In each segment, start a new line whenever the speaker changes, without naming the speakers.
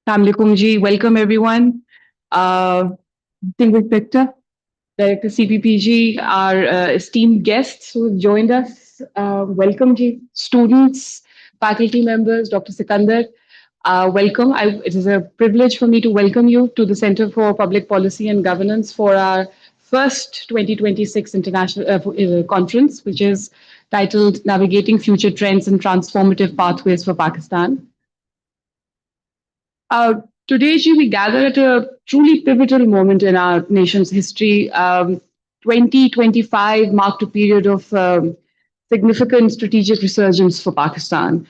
Assalamualaikum ji. Welcome everyone. Uh, Distinguished Director CPPG, our esteemed guests who have joined us. Welcome ji. Students, faculty members, Dr. Sikandar. Welcome. It is a privilege for me to welcome you to the Center for Public Policy and Governance for our first 2026 international conference, which is titled Navigating Future Trends and Transformative Pathways for Pakistan. Uh, Today, Ji, we gather at a truly pivotal moment in our nation's history. 2025 marked a period of significant strategic resurgence for Pakistan.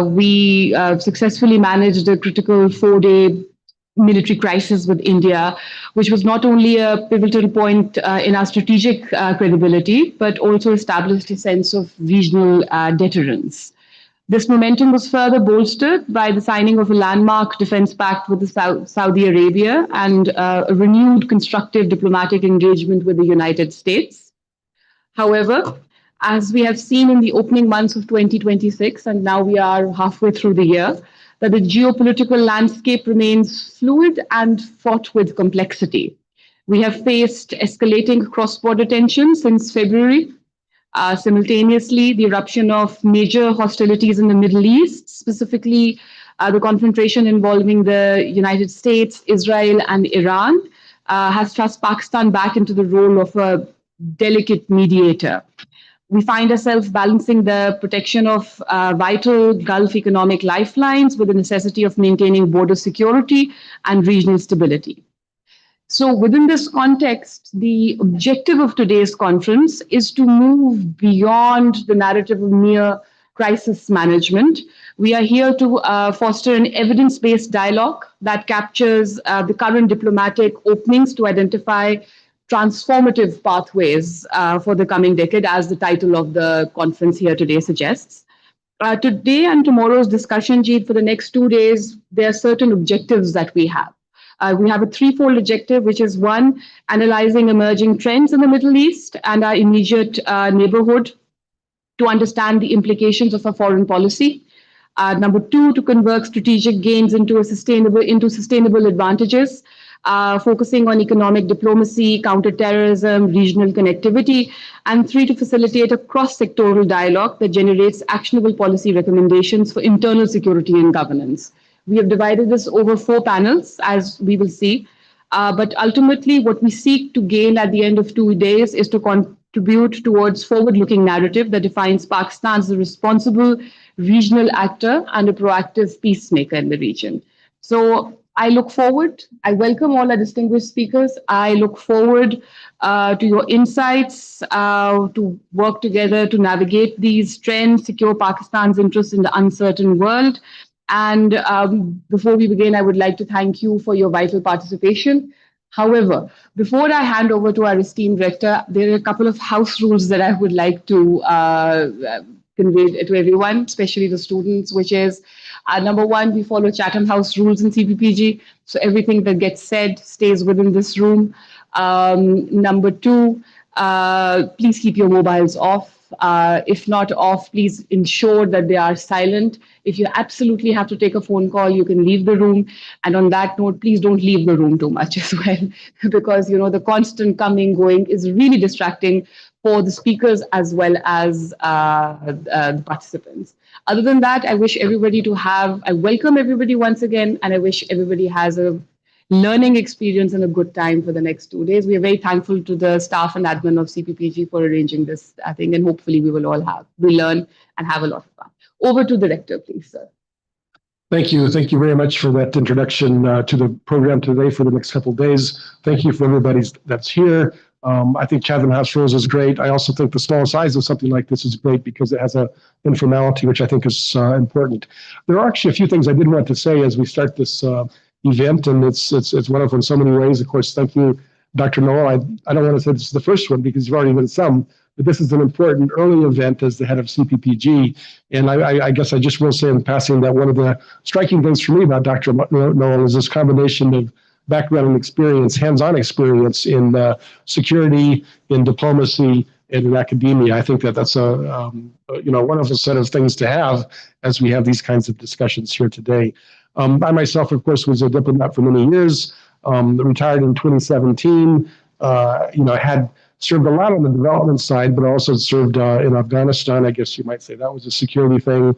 We successfully managed a critical 4 day military crisis with India, which was not only a pivotal point in our strategic credibility, but also established a sense of regional deterrence. This momentum was further bolstered by the signing of a landmark defense pact with Saudi Arabia and a renewed constructive diplomatic engagement with the United States. However, as we have seen in the opening months of 2026, and now we are halfway through the year, that the geopolitical landscape remains fluid and fraught with complexity. We have faced escalating cross border tensions since February, simultaneously, the eruption of major hostilities in the Middle East, specifically the confrontation involving the United States, Israel, and Iran, has thrust Pakistan back into the role of a delicate mediator. We find ourselves balancing the protection of vital Gulf economic lifelines with the necessity of maintaining border security and regional stability. So, within this context, the objective of today's conference is to move beyond the narrative of mere crisis management. We are here to foster an evidence based dialogue that captures the current diplomatic openings to identify transformative pathways for the coming decade, as the title of the conference here today suggests. Today and tomorrow's discussion, Jeet, for the next 2 days, there are certain objectives that we have. We have a threefold objective, which is one, analyzing emerging trends in the Middle East and our immediate neighborhood to understand the implications of our foreign policy. Number two, to convert strategic gains into sustainable advantages, focusing on economic diplomacy, counterterrorism, regional connectivity. And three, to facilitate a cross-sectoral dialogue that generates actionable policy recommendations for internal security and governance. We have divided this over 4 panels, as we will see. But ultimately, what we seek to gain at the end of 2 days is to contribute towards forward-looking narrative that defines Pakistan as a responsible regional actor and a proactive peacemaker in the region. So I welcome all our distinguished speakers. I look forward to your insights, to work together to navigate these trends, secure Pakistan's interests in the uncertain world. And before we begin, I would like to thank you for your vital participation. However, before I hand over to our esteemed rector, there are a couple of house rules that I would like to convey to everyone, especially the students, which is number one, we follow Chatham House rules in CPPG. So everything that gets said stays within this room. Number two, please keep your mobiles off. If not off, please ensure that they are silent. If you absolutely have to take a phone call, you can leave the room. And on that note, please don't leave the room too much as well, because the constant coming, going is really distracting for the speakers as well as the participants. Other than that, I welcome everybody once again, and I wish everybody has a learning experience and a good time for the next 2 days. We are very thankful to the staff and admin of CPPG for arranging this thing, and hopefully we will all learn and have a lot of fun. Over to the rector, please, sir.
Thank you. Thank you very much for that introduction to the program today for the next couple of days. Thank you for everybody that's here. I think Chatham House Rules is great. I also think the small size of something like this is great because it has a informality, which I think is important. There are actually a few things I did want to say as we start this event, and it's wonderful in so many ways. Of course, thank you, Dr. Noel. I don't want to say this is the first one because you've already done some, but this is an important early event as the head of CPPG. And I guess I just will say in passing that one of the striking things for me about Dr. Noel is this combination of background and experience, hands-on experience in security, in diplomacy, and in academia. I think that's a wonderful set of things to have as we have these kinds of discussions here today. I myself, of course, was a diplomat for many years, retired in 2017, had served a lot on the development side, but also served in Afghanistan. I guess you might say that was a security thing,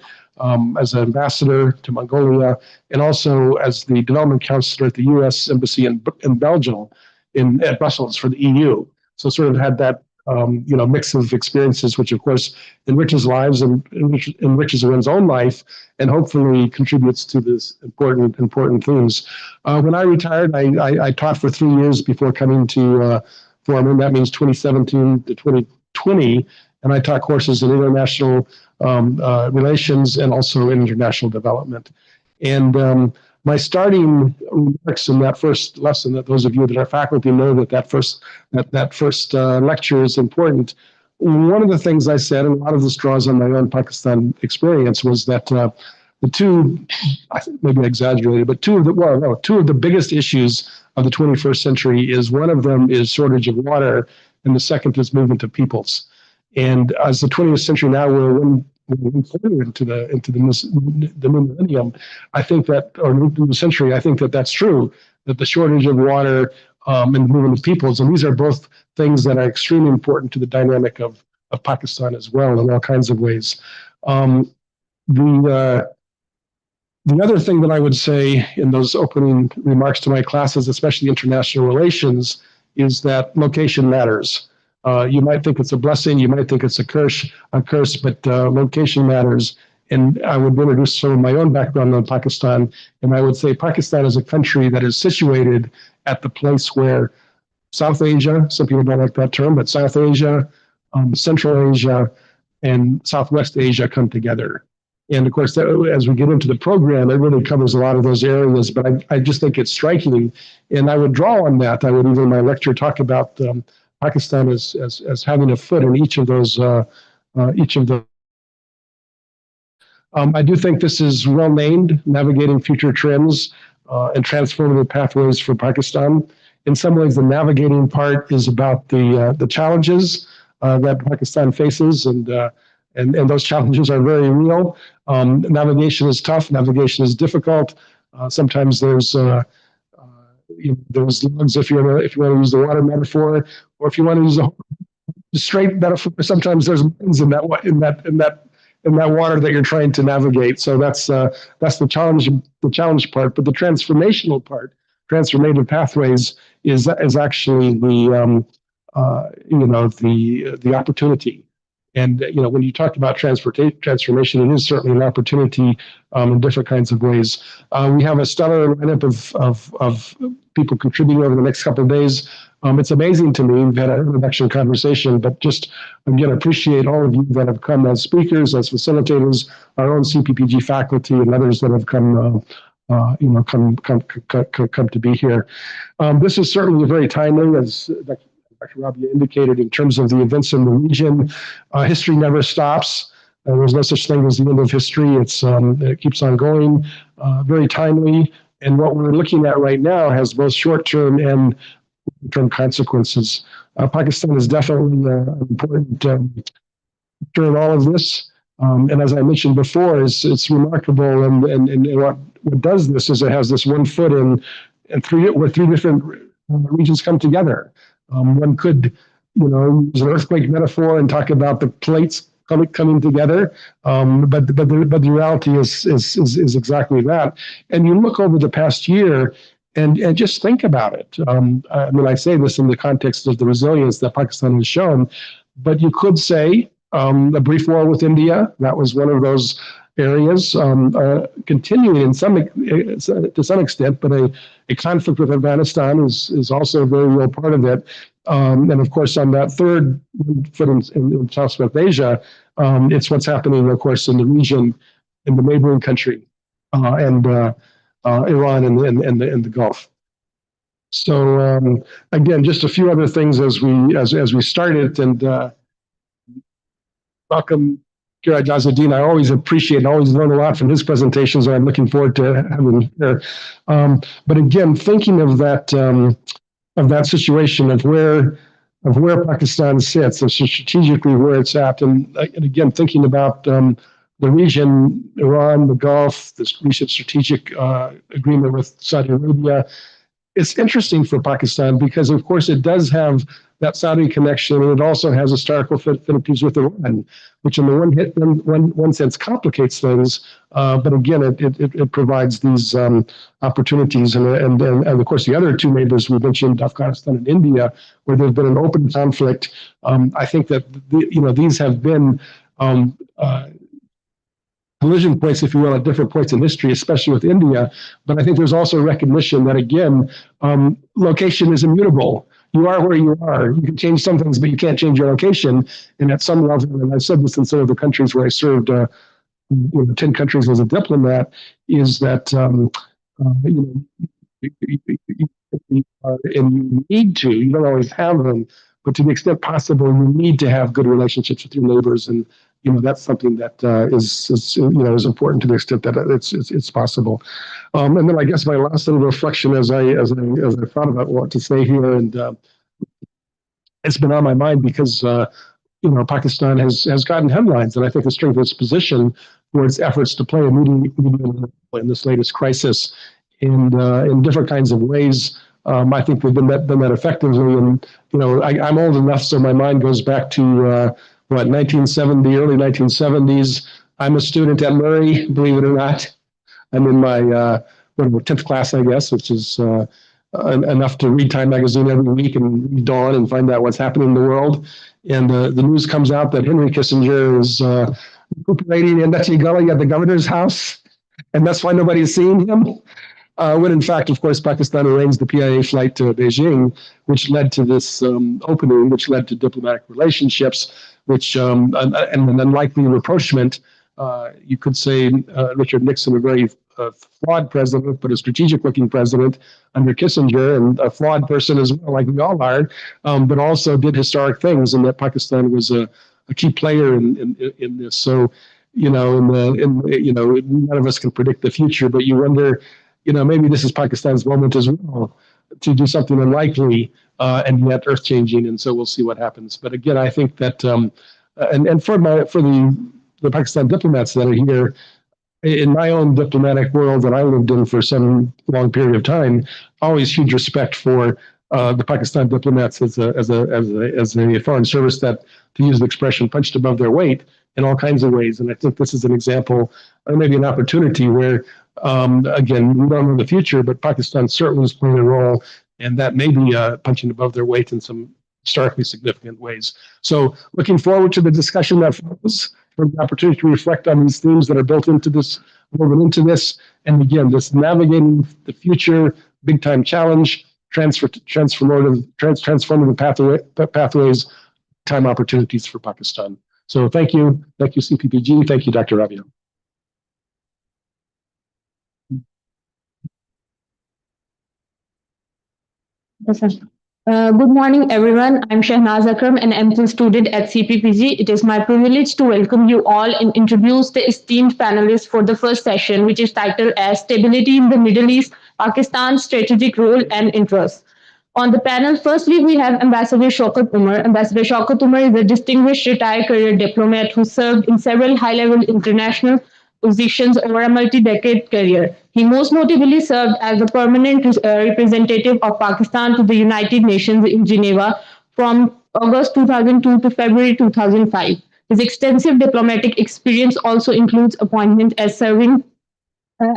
as an ambassador to Mongolia, and also as the development counselor at the U.S. Embassy in Belgium, at Brussels for the EU. So sort of had that mix of experiences, which of course enriches lives and enriches one's own life, and hopefully contributes to this important themes. When I retired, I taught for 3 years before coming to Foreman. That means 2017 to 2020, and I taught courses in international relations and also in international development. And my starting remarks in that first lesson, that those of you that are faculty know that first lecture is important. One of the things I said, and a lot of this draws on my own Pakistan experience, was that the two, I think maybe I exaggerated, but two of the biggest issues of the 21st century is, one of them is shortage of water, and the second is movement of peoples. And as the 20th century now, we're forward into the new millennium, I think that, or new century, I think that that's true, that the shortage of water and the movement of peoples, and these are both things that are extremely important to the dynamic of Pakistan as well in all kinds of ways. The other thing that I would say in those opening remarks to my classes, especially international relations, is that location matters. You might think it's a blessing, you might think it's a curse, but location matters. And I would introduce some of my own background on Pakistan, and I would say Pakistan is a country that is situated at the place where South Asia, some people don't like that term, but South Asia, Central Asia, and Southwest Asia come together. And of course, as we get into the program, it really covers a lot of those areas, but I just think it's striking. And I would draw on that. I would even in my lecture talk about Pakistan as having a foot in each of those. I do think this is well named, Navigating Future Trends and Transformative Pathways for Pakistan. In some ways, the navigating part is about the challenges that Pakistan faces, and those challenges are very real. Navigation is tough. Navigation is difficult. Sometimes there's lugs, if you want to use the water metaphor, or if you want to use a straight metaphor. Sometimes there's mines in that water that you're trying to navigate. So that's the challenge part. But the transformational part, transformative pathways, is actually the opportunity. And when you talk about transformation, it is certainly an opportunity in different kinds of ways. We have a stellar lineup of people contributing over the next couple of days. It's amazing to me. We've had an introduction conversation, but just again appreciate all of you that have come as speakers, as facilitators, our own CPPG faculty, and others that have come to be here. This is certainly very timely, as Dr. Rabia indicated, in terms of the events in the region. History never stops. There's no such thing as the end of history. It keeps on going, very timely. And what we're looking at right now has both short-term and long-term consequences. Pakistan is definitely an important during all of this. And as I mentioned before, it's remarkable. And what does this is it has this one foot in where three different regions come together. One could, use an earthquake metaphor and talk about the plates coming together, but the reality is exactly that. And you look over the past year and just think about it. I say this in the context of the resilience that Pakistan has shown, but you could say a brief war with India, that was one of those areas, continuing to some extent, but a conflict with Afghanistan is also a very real part of it. And of course, on that third foot in Southwest Asia, it's what's happening, of course, in the region, in the neighboring country, and Iran and the Gulf. So again, just a few other things as we started, and welcome Kiraj Azzedine. I always appreciate and always learn a lot from his presentations, and I'm looking forward to having him here. But again, thinking of that situation of where Pakistan sits, and strategically where it's at, and again thinking about the region, Iran, the Gulf, this recent strategic agreement with Saudi Arabia. It's interesting for Pakistan because, of course, it does have that Saudi connection, and it also has historical affinities with Iran, which, in the one sense, complicates things. But again, it provides these opportunities, and of course, the other two neighbors we mentioned, Afghanistan and India, where there's been an open conflict. I think that these have been collision points, if you will, at different points in history, especially with India. But I think there's also recognition that, again, location is immutable. You are where you are. You can change some things, but you can't change your location. And at some level, and I've said this in some of the countries where I served, 10 countries as a diplomat, is that, and you need to, you don't always have them, but to the extent possible, you need to have good relationships with your neighbors. And that's something that is important to the extent that it's possible. And then I guess my last little reflection as I thought about what to say here, and it's been on my mind because Pakistan has gotten headlines, and I think the strength of its position for its efforts to play a medium role in this latest crisis, and in different kinds of ways. I think they've done that effectively. And I'm old enough, so my mind goes back to 1970, early 1970s. I'm a student at Murray, believe it or not. I'm in my 10th class, I guess, which is enough to read Time magazine every week and read Dawn and find out what's happening in the world. And the news comes out that Henry Kissinger is recuperating in Nutty Gully at the governor's house, and that's why nobody's seen him. When in fact, of course, Pakistan arranged the PIA flight to Beijing, which led to this opening, which led to diplomatic relationships, which and an unlikely rapprochement. You could say Richard Nixon, a very flawed president, but a strategic-looking president under Kissinger, and a flawed person as well, like we all are, but also did historic things, and that Pakistan was a key player in this. So, none of us can predict the future, but you wonder, maybe this is Pakistan's moment as well to do something unlikely and yet earth-changing, and so we'll see what happens. But again, I think that, and for the Pakistan diplomats that are here, in my own diplomatic world that I lived in for some long period of time, always huge respect for the Pakistan diplomats as a foreign service that, to use the expression, punched above their weight in all kinds of ways. And I think this is an example, or maybe an opportunity where, again, we don't know the future, but Pakistan certainly is playing a role, and that may be punching above their weight in some historically significant ways. So looking forward to the discussion that follows, for the opportunity to reflect on these themes that are built into this, woven into this, and again, this navigating the future, big time challenge, transformative pathways, time opportunities for Pakistan. So thank you CPPG, thank you Dr. Rabia.
Good morning, everyone. I'm Shehnaz Akram, an MPhil student at CPPG. It is my privilege to welcome you all and introduce the esteemed panelists for the first session, which is titled as Stability in the Middle East, Pakistan's Strategic Role and Interests. On the panel, firstly, we have Ambassador Shaukat Umar. Ambassador Shaukat Umar is a distinguished retired career diplomat who served in several high-level international positions over a multi-decade career. He most notably served as the permanent representative of Pakistan to the United Nations in Geneva from August 2002 to February 2005. His extensive diplomatic experience also includes appointment as serving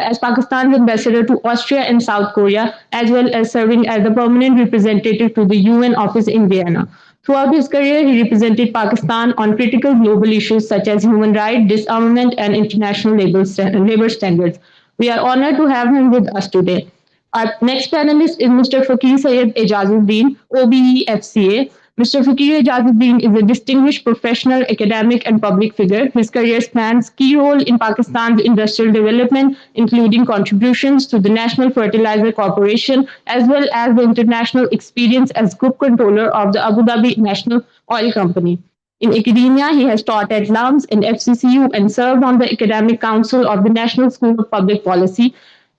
as Pakistan's ambassador to Austria and South Korea, as well as serving as the permanent representative to the UN office in Vienna. Throughout his career, he represented Pakistan on critical global issues such as human rights, disarmament, and international labor standards. We are honored to have him with us today. Our next panelist is Mr. Fakir Syed Ejazuddin, OBE FCA. Mr. Fakir Ejazuddin is a distinguished professional, academic, and public figure. His career spans key role in Pakistan's industrial development, including contributions to the National Fertilizer Corporation, as well as the international experience as group controller of the Abu Dhabi National Oil Company. In academia, he has taught at LUMS and FCCU and served on the Academic Council of the National School of Public Policy.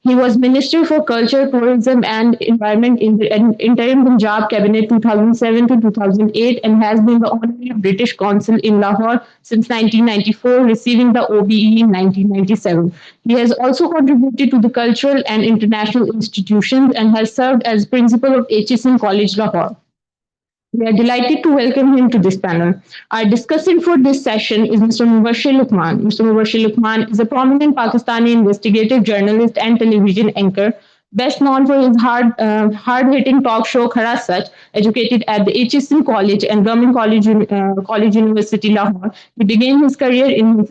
He was Minister for Culture, Tourism and Environment in the interim Punjab Cabinet 2007 to 2008 and has been the Honorary British Consul in Lahore since 1994, receiving the OBE in 1997. He has also contributed to the cultural and international institutions and has served as Principal of HSM College, Lahore. We are delighted to welcome him to this panel. Our discussant for this session is Mr. Mubashir Luqman. Mr. Mubashir Luqman is a prominent Pakistani investigative journalist and television anchor, best known for his hard-hitting talk show Khara Sach, educated at the HSM College and Government College University, Lahore. He began his career in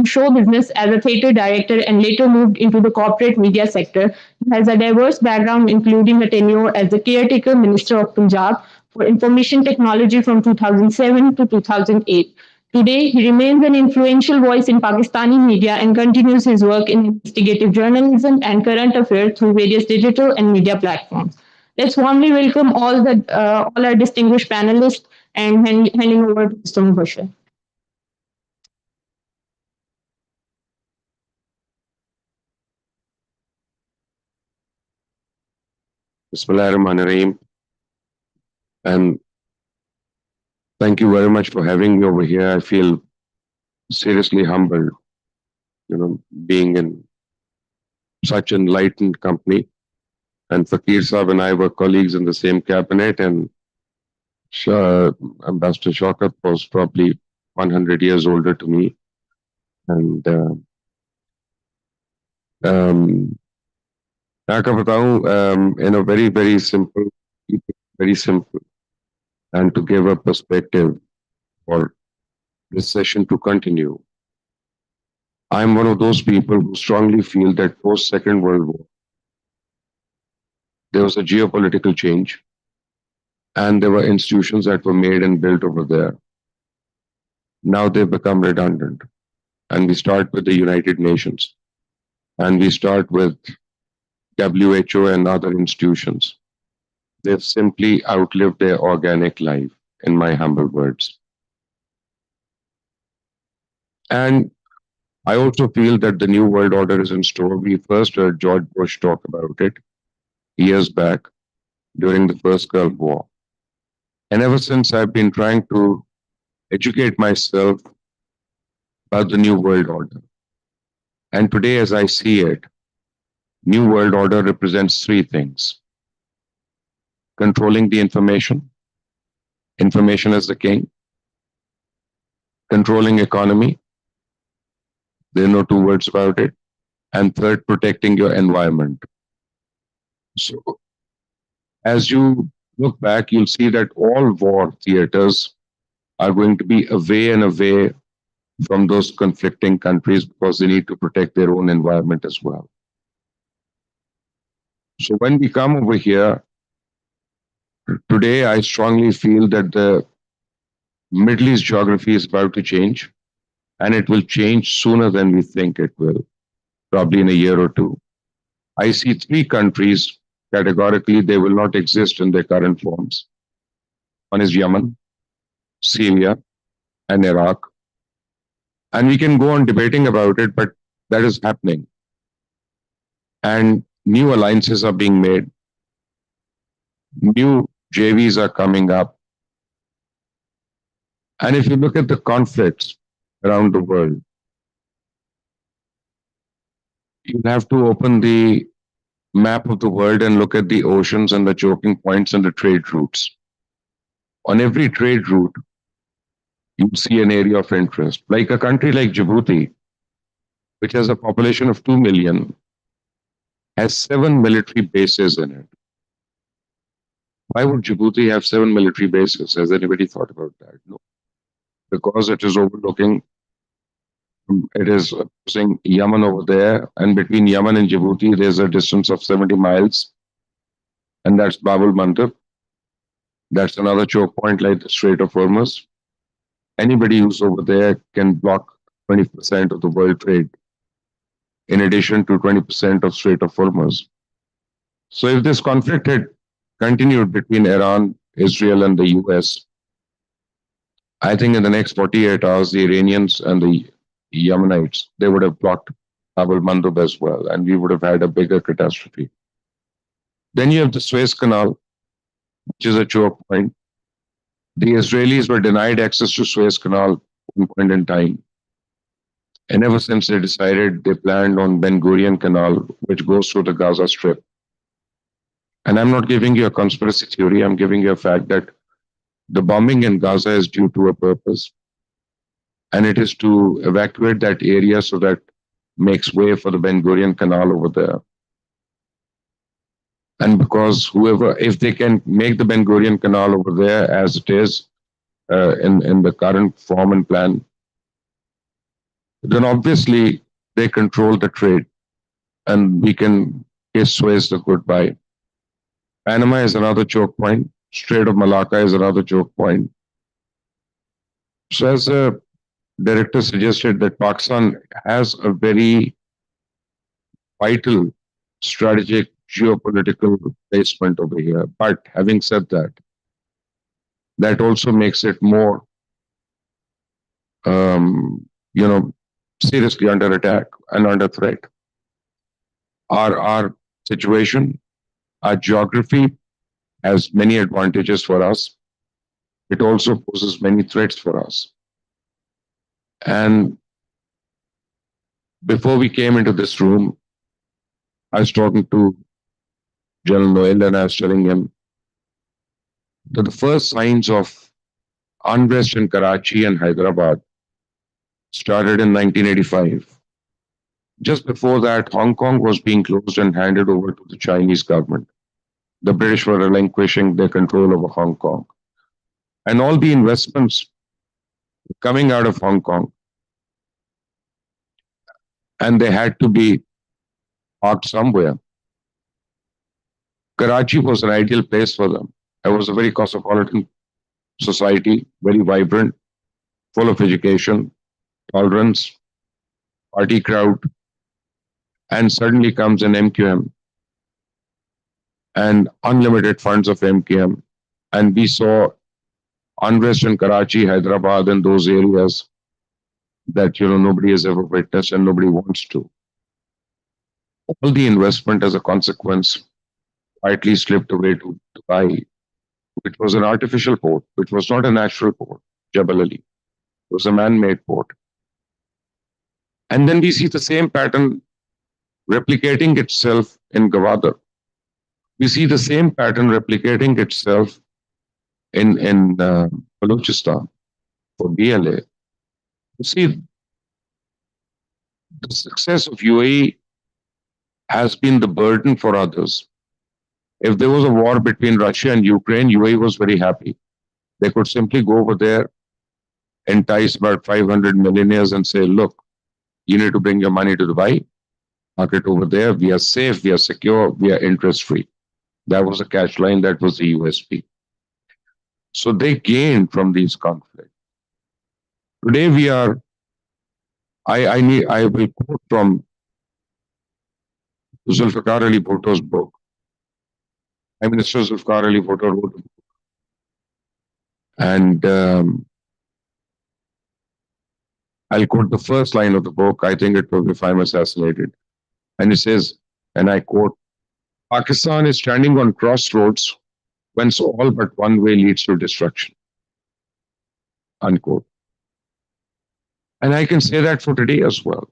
show business as a theatre director and later moved into the corporate media sector. He has a diverse background, including a tenure as the caretaker minister of Punjab for Information Technology from 2007 to 2008. Today, he remains an influential voice in Pakistani media and continues his work in investigative journalism and current affairs through various digital and media platforms. Let's warmly welcome all our distinguished panelists and handing over to Mr. Mubashir.
Bismillahirrahmanirrahim. And thank you very much for having me over here. I feel seriously humbled, being in such enlightened company. And Fakir Saab and I were colleagues in the same cabinet, and Ambassador Shaukat was probably 100 years older to me. And in a very, very simple, and to give a perspective for this session to continue. I'm one of those people who strongly feel that post Second World War, there was a geopolitical change and there were institutions that were made and built over there. Now they've become redundant. And we start with the United Nations and we start with WHO and other institutions. They've simply outlived their organic life, in my humble words. And I also feel that the New World Order is in store. We first heard George Bush talk about it years back during the first Gulf War. And ever since, I've been trying to educate myself about the New World Order. And today, as I see it, New World Order represents three things: controlling the information as the king; controlling economy, there are no two words about it; and third, protecting your environment. So as you look back, you'll see that all war theaters are going to be away and away from those conflicting countries because they need to protect their own environment as well. So when we come over here, today I strongly feel that the Middle East geography is about to change, and it will change sooner than we think it will, probably in a year or two. I see three countries categorically, they will not exist in their current forms. One is Yemen, Syria, and Iraq. And we can go on debating about it, but that is happening. And new alliances are being made. New JVs are coming up. And if you look at the conflicts around the world, you have to open the map of the world and look at the oceans and the choking points and the trade routes. On every trade route, you see an area of interest. Like a country like Djibouti, which has a population of 2 million, has 7 military bases in it. Why would Djibouti have 7 military bases? Has anybody thought about that? No. Because it is overlooking, it is saying Yemen over there, and between Yemen and Djibouti, there's a distance of 70 miles, and that's Bab el-Mandeb. That's another choke point like the Strait of Hormuz. Anybody who's over there can block 20% of the world trade, in addition to 20% of Strait of Hormuz. So if this conflict had continued between Iran, Israel, and the US, I think in the next 48 hours, the Iranians and the Yemenites, they would have blocked Bab al-Mandab as well, and we would have had a bigger catastrophe. Then you have the Suez Canal, which is a choke point. The Israelis were denied access to Suez Canal at one point in time. And ever since they decided, they planned on Ben Gurion Canal, which goes through the Gaza Strip. And I'm not giving you a conspiracy theory, I'm giving you a fact that the bombing in Gaza is due to a purpose. And it is to evacuate that area so that makes way for the Ben Gurion Canal over there. And because whoever, if they can make the Ben Gurion Canal over there as it is in the current form and plan, then obviously they control the trade and we can kiss Suez the goodbye. Panama is another choke point. Strait of Malacca is another choke point. So as a director suggested that Pakistan has a very vital strategic geopolitical placement over here. But having said that, that also makes it more, seriously under attack and under threat. Our situation, our geography has many advantages for us. It also poses many threats for us. And before we came into this room, I was talking to General Noel and I was telling him that the first signs of unrest in Karachi and Hyderabad started in 1985. Just before that, Hong Kong was being closed and handed over to the Chinese government. The British were relinquishing their control over Hong Kong. And all the investments coming out of Hong Kong, and they had to be parked somewhere. Karachi was an ideal place for them. It was a very cosmopolitan society, very vibrant, full of education, tolerance, party crowd, and suddenly comes an MQM and unlimited funds of MQM. And we saw unrest in Karachi, Hyderabad, and those areas that nobody has ever witnessed and nobody wants to. All the investment as a consequence quietly slipped away to Dubai, which was an artificial port, which was not a natural port, Jebel Ali. It was a man-made port. And then we see the same pattern replicating itself in Gwadar. We see the same pattern replicating itself in Balochistan for BLA. You see, the success of UAE has been the burden for others. If there was a war between Russia and Ukraine, UAE was very happy. They could simply go over there, entice about 500 millionaires and say, look, you need to bring your money to Dubai, park it over there. We are safe, we are secure, we are interest-free. That was a catch line, that was the USP. So they gained from these conflicts. Today we are, I will quote from Zulfikar Ali Bhutto's book. Prime Minister Zulfikar Ali Bhutto wrote a book. And I'll quote the first line of the book. I think it was If I'm Assassinated. And it says, and I quote, Pakistan is standing on crossroads whence all but one way leads to destruction. Unquote. And I can say that for today as well.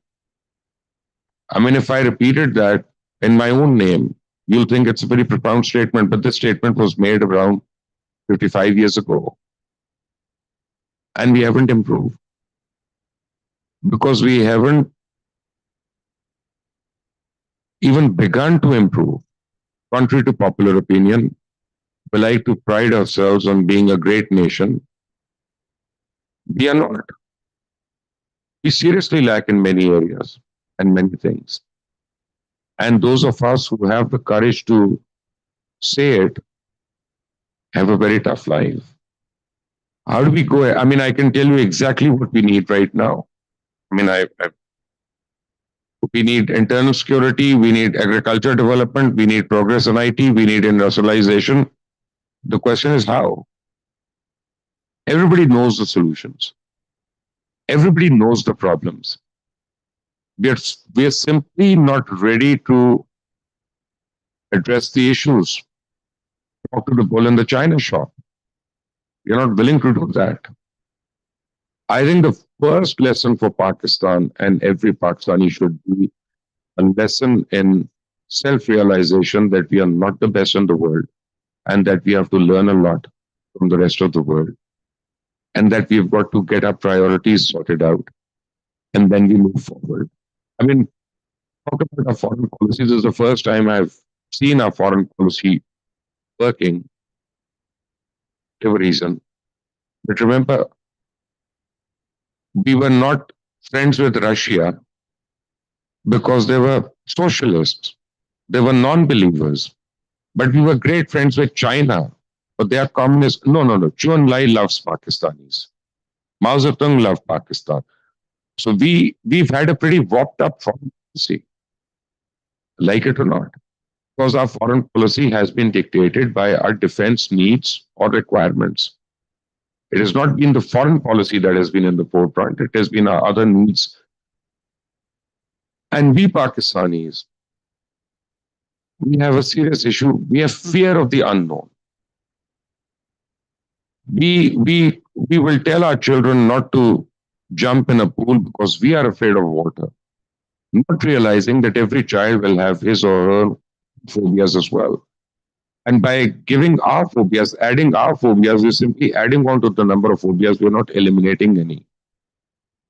I mean, if I repeated that in my own name, you'll think it's a very profound statement, but this statement was made around 55 years ago. And we haven't improved. Because we haven't even begun to improve. Contrary to popular opinion, we like to pride ourselves on being a great nation. We are not. We seriously lack in many areas and many things. And those of us who have the courage to say it have a very tough life. How do we go? I mean, I can tell you exactly what we need right now. I mean, we need internal security, we need agriculture development, we need progress in IT, we need industrialization. The question is how? Everybody knows the solutions. Everybody knows the problems. we are simply not ready to address the issues. Talk to the bull in the china shop. We are not willing to do that. I think the first lesson for Pakistan and every Pakistani should be a lesson in self realization that we are not the best in the world and that we have to learn a lot from the rest of the world and that we've got to get our priorities sorted out and then we move forward. I mean, talk about our foreign policy. This is the first time I've seen our foreign policy working, for whatever reason. But remember, we were not friends with Russia because they were socialists, they were non believers. But we were great friends with China, but they are communists. No, no, no. Chou Enlai loves Pakistanis. Mao Zedong loved Pakistan. So we've had a pretty warped up foreign policy, like it or not, because our foreign policy has been dictated by our defense needs or requirements. It has not been the foreign policy that has been in the forefront. It has been our other needs. And we Pakistanis, we have a serious issue. We have fear of the unknown. We will tell our children not to jump in a pool because we are afraid of water, not realizing that every child will have his or her phobias as well. And by giving our phobias, adding our phobias, we're simply adding on to the number of phobias. We're not eliminating any.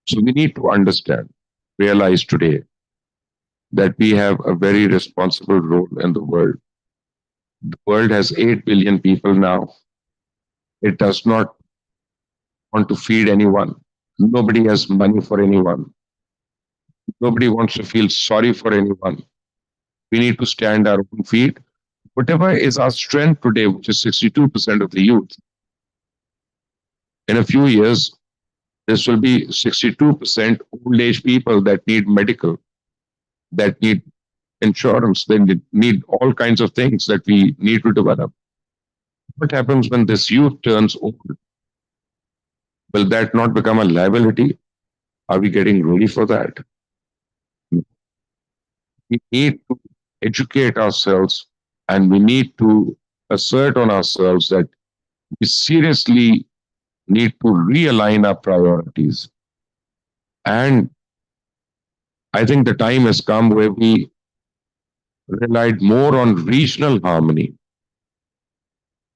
So we need to understand, realize today that we have a very responsible role in the world. The world has 8 billion people now. It does not want to feed anyone. Nobody has money for anyone. Nobody wants to feel sorry for anyone. We need to stand our own feet. Whatever is our strength today, which is 62% of the youth, in a few years, this will be 62% old age people that need medical, that need insurance, they need all kinds of things that we need to develop. What happens when this youth turns old? Will that not become a liability? Are we getting ready for that? We need to educate ourselves and we need to assert on ourselves that we seriously need to realign our priorities. And I think the time has come where we relied more on regional harmony.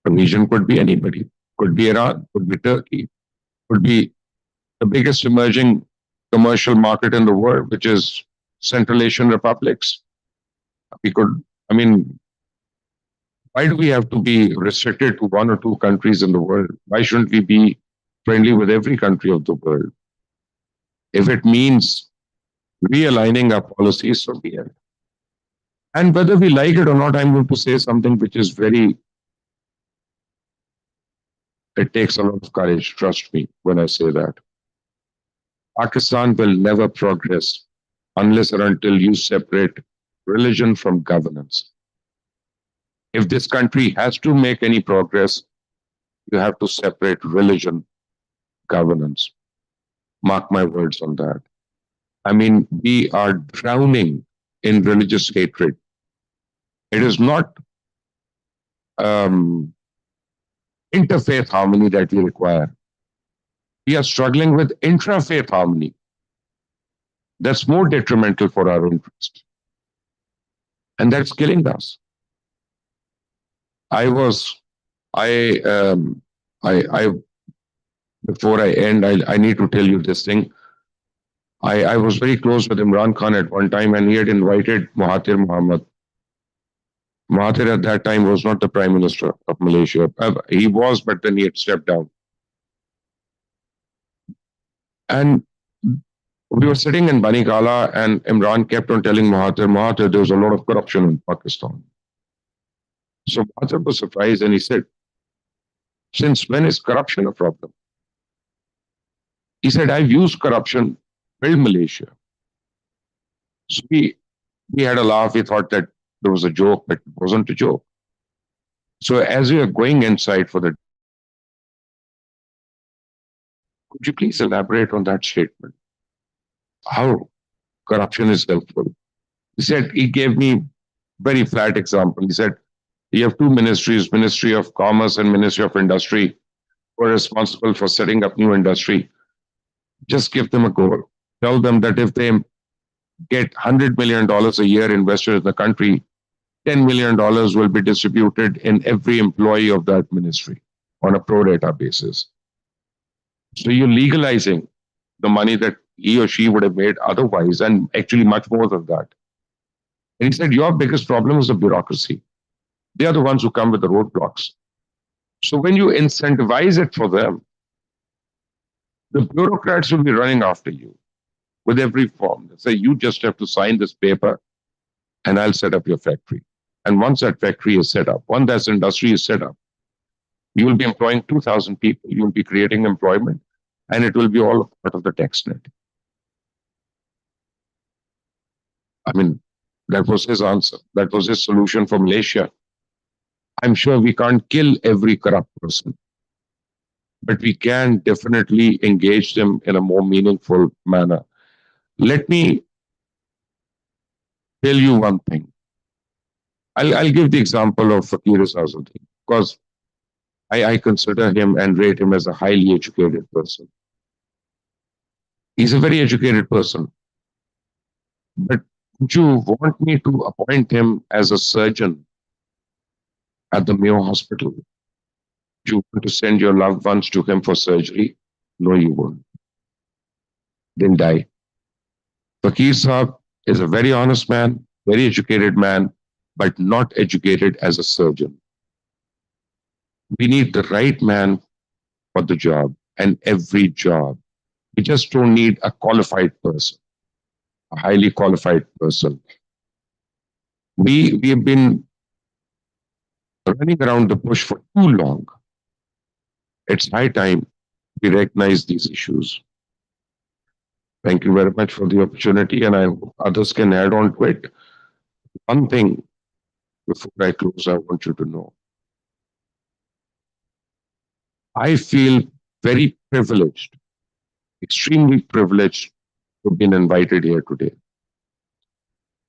A region could be anybody, could be Iran, could be Turkey, could be the biggest emerging commercial market in the world, which is Central Asian republics. We could, I mean, why do we have to be restricted to one or two countries in the world? Why shouldn't we be friendly with every country of the world? If it means realigning our policies, so be it. And whether we like it or not, I'm going to say something which is very, it takes a lot of courage, trust me, when I say that. Pakistan will never progress unless or until you separate religion from governance. If this country has to make any progress, you have to separate religion, governance. Mark my words on that. I mean, we are drowning in religious hatred. It is not interfaith harmony that we require. We are struggling with intrafaith harmony. That's more detrimental for our interest. And that's killing us. Before I end, I need to tell you this thing. I was very close with Imran Khan at one time, and he had invited Mahathir Mohamad. Mahathir at that time was not the Prime Minister of Malaysia. He was, but then he had stepped down. And we were sitting in Banikala, and Imran kept on telling Mahathir, there's a lot of corruption in Pakistan. So Mahathir was surprised and he said, since when is corruption a problem? He said, I've used corruption, build Malaysia. So we had a laugh. We thought that there was a joke, but it wasn't a joke. So as we are going inside for the, could you please elaborate on that statement? How corruption is helpful. He gave me very flat example. He said, you have two ministries, Ministry of Commerce and Ministry of Industry, who are responsible for setting up new industry. Just give them a goal. Tell them that if they get $100 million a year invested in the country, $10 million will be distributed in every employee of that ministry on a pro rata basis. So you're legalizing the money that he or she would have made otherwise, and actually much more than that. And he said, your biggest problem is the bureaucracy. They are the ones who come with the roadblocks. So when you incentivize it for them, the bureaucrats will be running after you with every form. They say, you just have to sign this paper and I'll set up your factory. And once that factory is set up, once that industry is set up, you will be employing 2,000 people. You will be creating employment, and it will be all part of the tax net. I mean, that was his answer. That was his solution for Malaysia. I'm sure we can't kill every corrupt person, but we can definitely engage them in a more meaningful manner. Let me tell you one thing. I'll give the example of Fakir Asaduddin, because I consider him and rate him as a highly educated person. He's a very educated person. But would you want me to appoint him as a surgeon at the Mayo Hospital? Do you want to send your loved ones to him for surgery? No, you won't. Then die. Fakir Saab is a very honest man, very educated man, but not educated as a surgeon. We need the right man for the job and every job. We just don't need a qualified person, a highly qualified person. We have been running around the bush for too long. It's high time we recognize these issues. Thank you very much for the opportunity, and I hope others can add on to it. One thing before I close, I want you to know. I feel very privileged, extremely privileged to have been invited here today.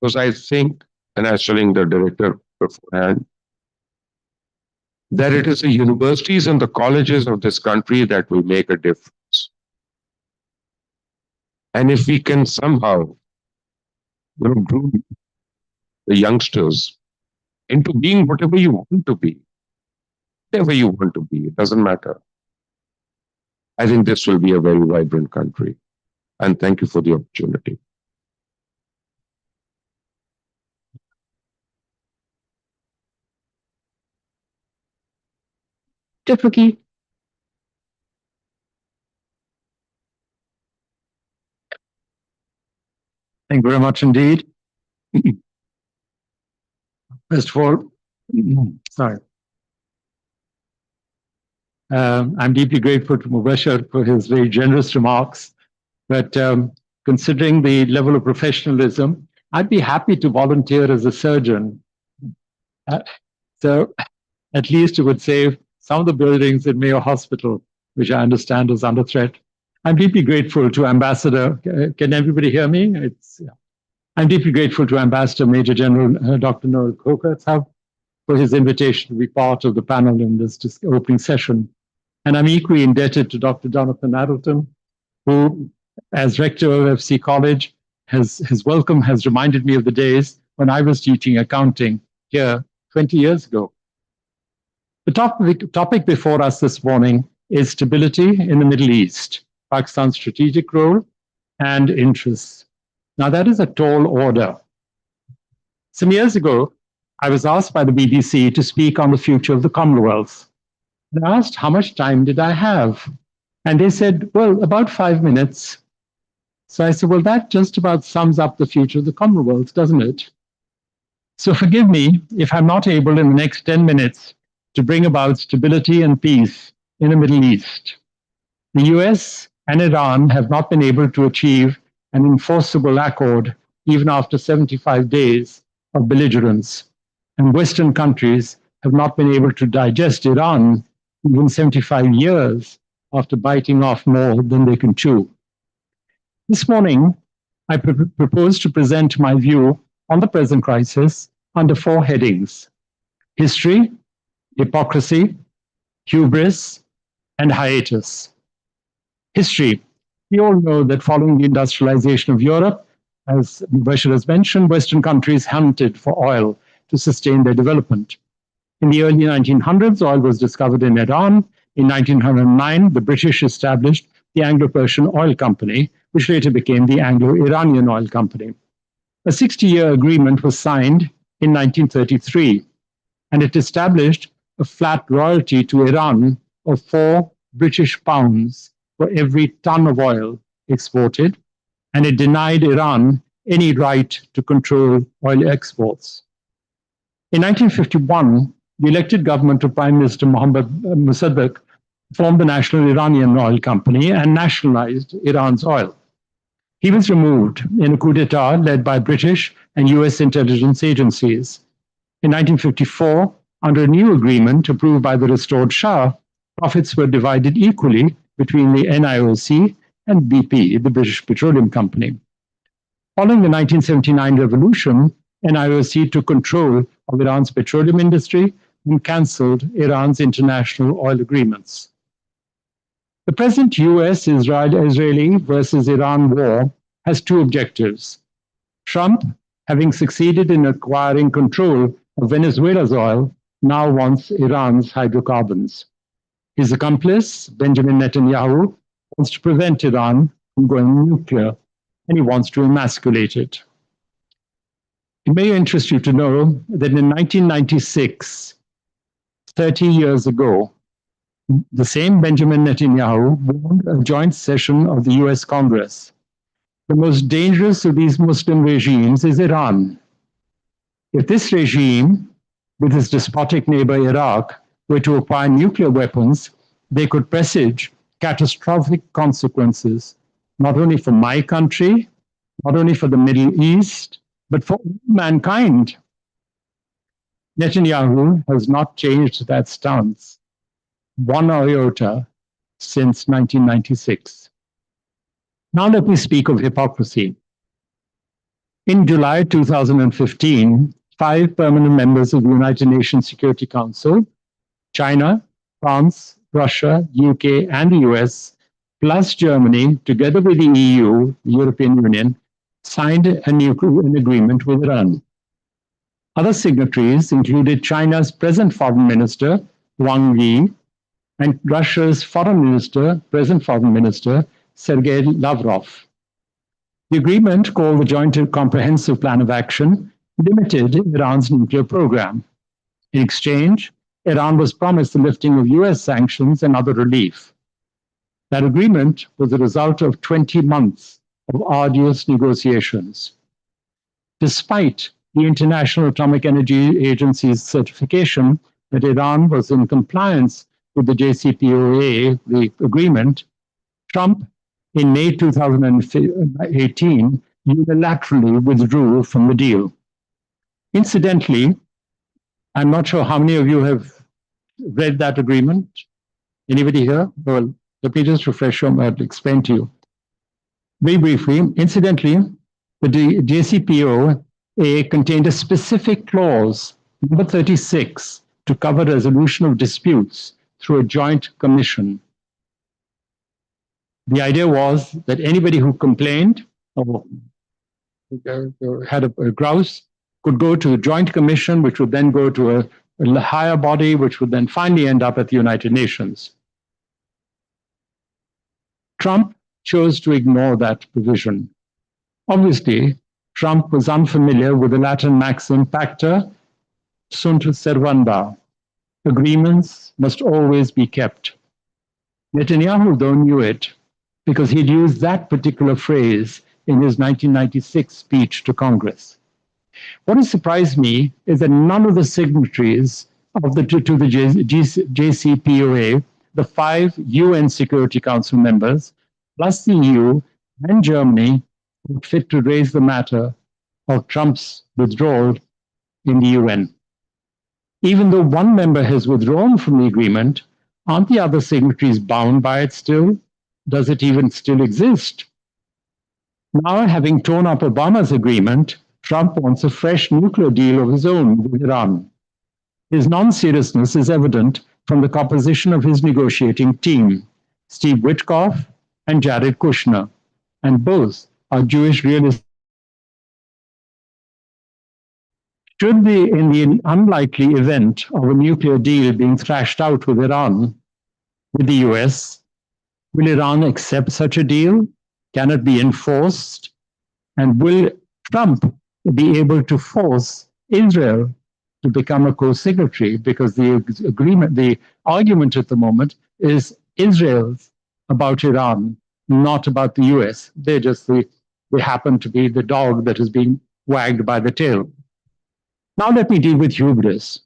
Because I think, and I was telling the director beforehand, that it is the universities and the colleges of this country that will make a difference. And if we can somehow groom the youngsters into being whatever you want to be, whatever you want to be, it doesn't matter. I think this will be a very vibrant country. And thank you for the opportunity.
Fakir.
Thank you very much indeed. First of all, sorry. I'm deeply grateful to Mubashir for his very generous remarks. But considering the level of professionalism, I'd be happy to volunteer as a surgeon. So at least it would save some of the buildings in Mayo Hospital, which I understand is under threat. I'm deeply grateful to Ambassador. Can everybody hear me? I'm deeply grateful to Ambassador Major General Dr. Noel Khoka for his invitation to be part of the panel in this opening session. And I'm equally indebted to Dr. Jonathan Addleton, who, as rector of FC College, his welcome has reminded me of the days when I was teaching accounting here 20 years ago. The topic before us this morning is stability in the Middle East, Pakistan's strategic role and interests. Now, that is a tall order. Some years ago, I was asked by the BBC to speak on the future of the Commonwealth. And I asked how much time did I have? And they said, well, about 5 minutes. So I said, well, that just about sums up the future of the Commonwealth, doesn't it? So forgive me if I'm not able in the next 10 minutes to bring about stability and peace in the Middle East. The US and Iran have not been able to achieve an enforceable accord even after 75 days of belligerence. And Western countries have not been able to digest Iran even 75 years after biting off more than they can chew. This morning, I propose to present my view on the present crisis under 4 headings: history, hypocrisy, hubris, and hiatus. History. We all know that following the industrialization of Europe, as Bashir has mentioned, Western countries hunted for oil to sustain their development. In the early 1900s, oil was discovered in Iran. In 1909, the British established the Anglo-Persian Oil Company, which later became the Anglo-Iranian Oil Company. A 60-year agreement was signed in 1933, and it established a flat royalty to Iran of 4 British pounds for every ton of oil exported, and it denied Iran any right to control oil exports. In 1951, the elected government of Prime Minister Mohammad Mossadegh formed the National Iranian Oil Company and nationalized Iran's oil. He was removed in a coup d'etat led by British and US intelligence agencies. In 1954, under a new agreement approved by the restored Shah, profits were divided equally between the NIOC and BP, the British Petroleum Company. Following the 1979 revolution, NIOC took control of Iran's petroleum industry and cancelled Iran's international oil agreements. The present US-Israeli versus Iran war has 2 objectives. Trump, having succeeded in acquiring control of Venezuela's oil, now wants Iran's hydrocarbons. His accomplice, Benjamin Netanyahu, wants to prevent Iran from going nuclear, and he wants to emasculate it. It may interest you to know that in 1996, 30 years ago, the same Benjamin Netanyahu warned a joint session of the US Congress. The most dangerous of these Muslim regimes is Iran. If this regime, with its despotic neighbor Iraq, were to acquire nuclear weapons, they could presage catastrophic consequences, not only for my country, not only for the Middle East, but for mankind. Netanyahu has not changed that stance 1 iota since 1996. Now let me speak of hypocrisy. In July 2015, 5 permanent members of the United Nations Security Council, China, France, Russia, UK, and the US, plus Germany, together with the EU, the European Union, signed an agreement with Iran. Other signatories included China's present foreign minister, Wang Yi, and Russia's present foreign minister, Sergei Lavrov. The agreement, called the Joint Comprehensive Plan of Action, limited Iran's nuclear program. In exchange, Iran was promised the lifting of US sanctions and other relief. That agreement was the result of 20 months of arduous negotiations. Despite the International Atomic Energy Agency's certification that Iran was in compliance with the JCPOA, the agreement, Trump, in May 2018, unilaterally withdrew from the deal. Incidentally, I'm not sure how many of you have read that agreement. Anybody here? Well, let me just refresh your mind, explain to you. Very briefly, incidentally, the JCPOA contained a specific clause, number 36, to cover resolution of disputes through a joint commission. The idea was that anybody who complained or had a grouse could go to a joint commission, which would then go to a higher body, which would then finally end up at the United Nations. Trump chose to ignore that provision. Obviously, Trump was unfamiliar with the Latin maxim pacta sunt servanda. Agreements must always be kept. Netanyahu, though, knew it because he'd used that particular phrase in his 1996 speech to Congress. What has surprised me is that none of the signatories to the JCPOA, the 5 UN Security Council members, plus the EU and Germany, were fit to raise the matter of Trump's withdrawal in the UN. Even though one member has withdrawn from the agreement, aren't the other signatories bound by it still? Does it even still exist? Now, having torn up Obama's agreement, Trump wants a fresh nuclear deal of his own with Iran. His non-seriousness is evident from the composition of his negotiating team, Steve Witkoff and Jared Kushner, and both are Jewish realists. Should in the unlikely event of a nuclear deal being thrashed out with Iran, with the US, will Iran accept such a deal? Can it be enforced? And will Trump be able to force Israel to become a co-signatory? Because the argument at the moment is Israel's about Iran, not about the US. They happen to be the dog that is being wagged by the tail. Now let me deal with hubris.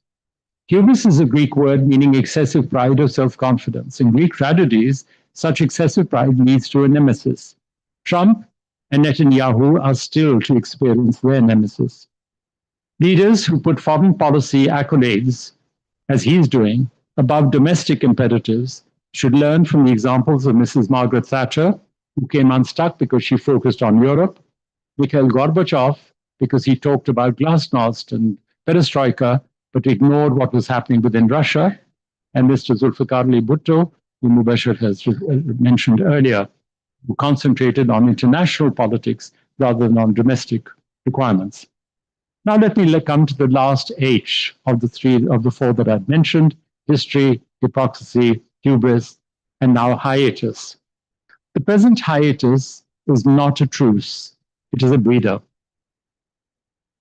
Hubris is a Greek word meaning excessive pride or self-confidence. In Greek tragedies, such excessive pride leads to a nemesis. Trump and Netanyahu are still to experience their nemesis. Leaders who put foreign policy accolades, as he's doing, above domestic imperatives should learn from the examples of Mrs. Margaret Thatcher, who came unstuck because she focused on Europe, Mikhail Gorbachev, because he talked about glasnost and perestroika, but ignored what was happening within Russia, and Mr. Zulfikar Ali Bhutto, who Mubashir has mentioned earlier, who concentrated on international politics rather than on domestic requirements. Now let me come to the last H of the four that I've mentioned: history, hypocrisy, hubris, and now hiatus. The present hiatus is not a truce, it is a breather.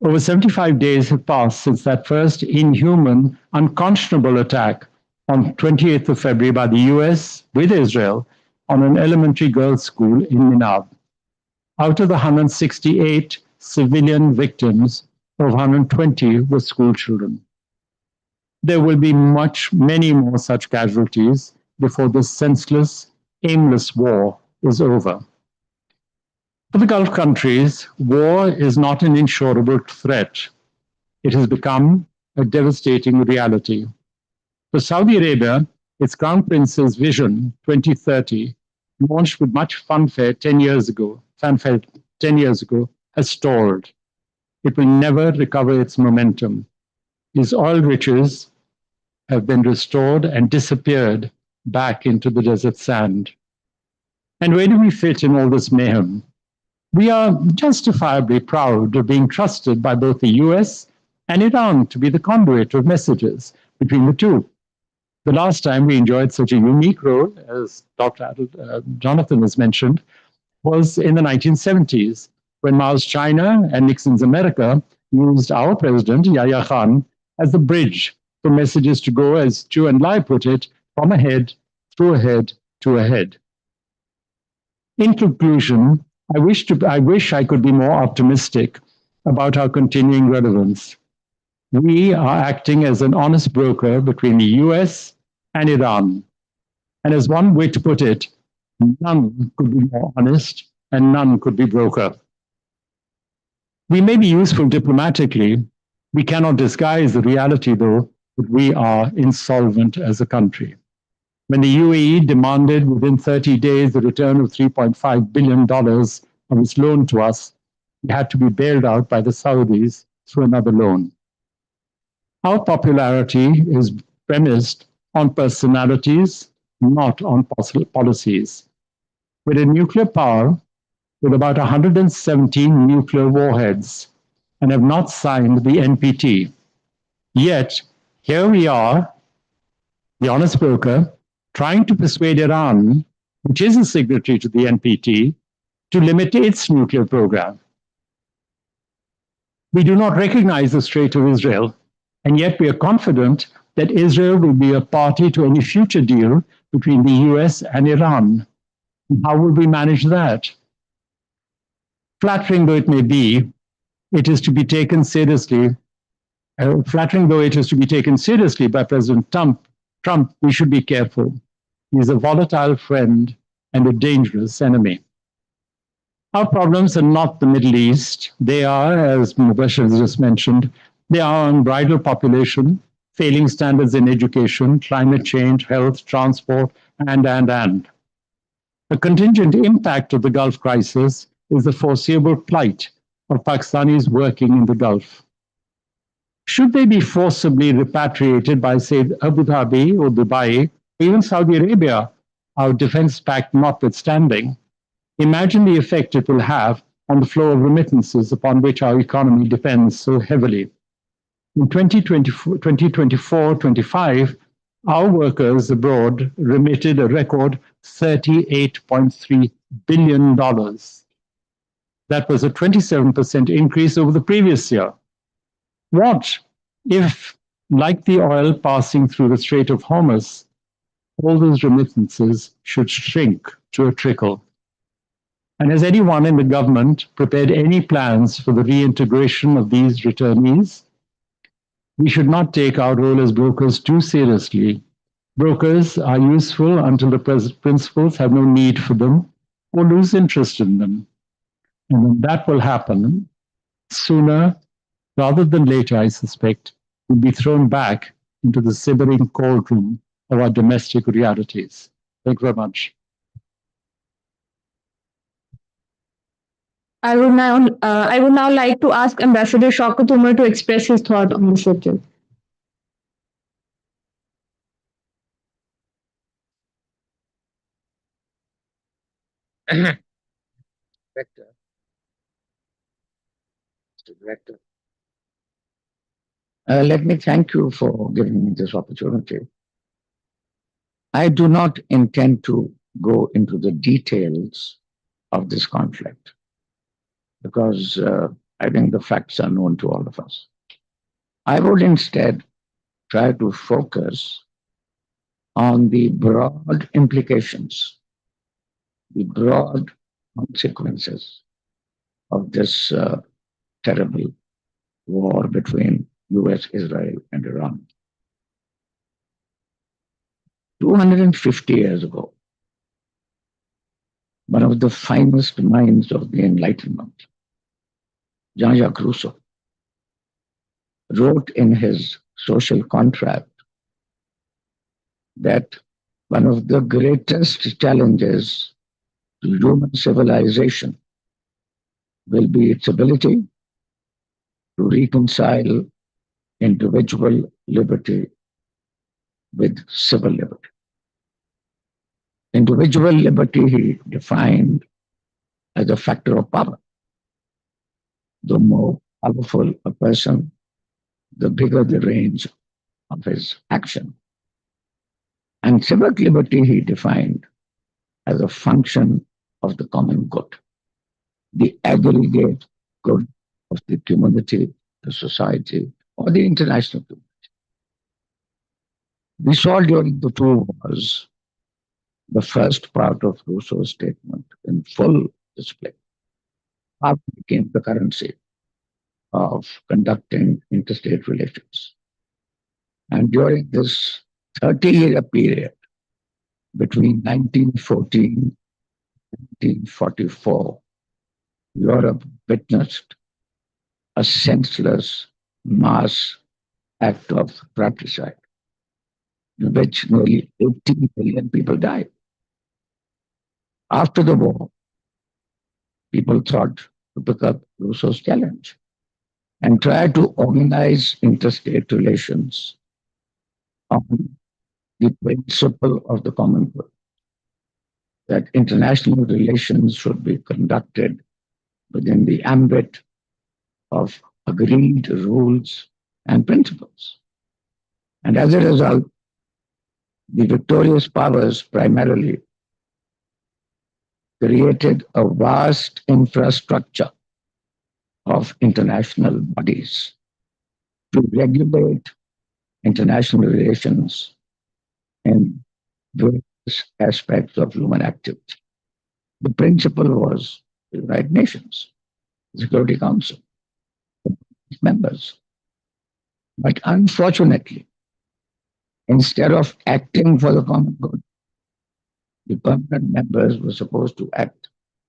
Over 75 days have passed since that first inhuman, unconscionable attack on 28th of February by the US with Israel on an elementary girls' school in Ninab. Out of the 168 civilian victims, of 120 were school children. There will be many more such casualties before this senseless, aimless war is over. For the Gulf countries, war is not an insurable threat. It has become a devastating reality. For Saudi Arabia, its Crown Prince's Vision 2030, launched with much fanfare 10 years ago, has stalled. It will never recover its momentum. Its oil riches have been restored and disappeared back into the desert sand. And where do we fit in all this mayhem? We are justifiably proud of being trusted by both the US and Iran to be the conduit of messages between the two. The last time we enjoyed such a unique role, as Dr. Jonathan has mentioned, was in the 1970s, when Mao's China and Nixon's America used our president, Yahya Khan, as the bridge for messages to go, as Chu and Lai put it, from ahead, through ahead, to ahead. In conclusion, I wish I could be more optimistic about our continuing relevance. We are acting as an honest broker between the US and Iran. And as one way to put it, none could be more honest and none could be broker. We may be useful diplomatically. We cannot disguise the reality, though, that we are insolvent as a country. When the UAE demanded within 30 days the return of $3.5 billion of its loan to us, we had to be bailed out by the Saudis through another loan. Our popularity is premised on personalities, not on policies. We're a nuclear power with about 117 nuclear warheads and have not signed the NPT. Yet, here we are, the honest broker, trying to persuade Iran, which is a signatory to the NPT, to limit its nuclear program. We do not recognize the Strait of Israel, and yet we are confident that Israel will be a party to any future deal between the US and Iran. How will we manage that? Flattering though it may be, it is to be taken seriously. Flattering though it is to be taken seriously by President Trump, we should be careful. He is a volatile friend and a dangerous enemy. Our problems are not the Middle East. They are, as Mubashir has just mentioned, they are unbridled population, failing standards in education, climate change, health, transport, and. The contingent impact of the Gulf crisis is the foreseeable plight of Pakistanis working in the Gulf. Should they be forcibly repatriated by, say, Abu Dhabi or Dubai, even Saudi Arabia, our defense pact notwithstanding, imagine the effect it will have on the flow of remittances upon which our economy depends so heavily. In 2024-25, our workers abroad remitted a record $38.3 billion. That was a 27% increase over the previous year. What if, like the oil passing through the Strait of Hormuz, all those remittances should shrink to a trickle? And has anyone in the government prepared any plans for the reintegration of these returnees? We should not take our role as brokers too seriously. Brokers are useful until the principals have no need for them or lose interest in them. And when that will happen, sooner rather than later, I suspect, we'll be thrown back into the simmering cauldron of our domestic realities. Thank you very much.
I would now like to ask Ambassador Shaukat Umar to express his thought on the subject.
Director. Let me thank you for giving me this opportunity. I do not intend to go into the details of this conflict because I think the facts are known to all of us. I would instead try to focus on the broad implications, the broad consequences of this terrible war between US, Israel, and Iran. 250 years ago, one of the finest minds of the Enlightenment, Jean-Jacques Rousseau, wrote in his social contract that one of the greatest challenges to human civilization will be its ability to reconcile individual liberty with civil liberty. Individual liberty he defined as a factor of power. The more powerful a person, the bigger the range of his action. And civic liberty he defined as a function of the common good, the aggregate good of the community, the society, or the international community. We saw during the two wars the first part of Rousseau's statement in full display. Power became the currency of conducting interstate relations. And during this 30-year period between 1914 and 1944, Europe witnessed a senseless mass act of fratricide in which nearly 18 million people died. After the war, people thought to pick up Rousseau's challenge and try to organize interstate relations on the principle of the common good, that international relations should be conducted within the ambit of agreed rules and principles. And as a result, the victorious powers primarily created a vast infrastructure of international bodies to regulate international relations in various aspects of human activity. The principle was the United Nations, the Security Council, its members. But unfortunately, instead of acting for the common good, the permanent members were supposed to act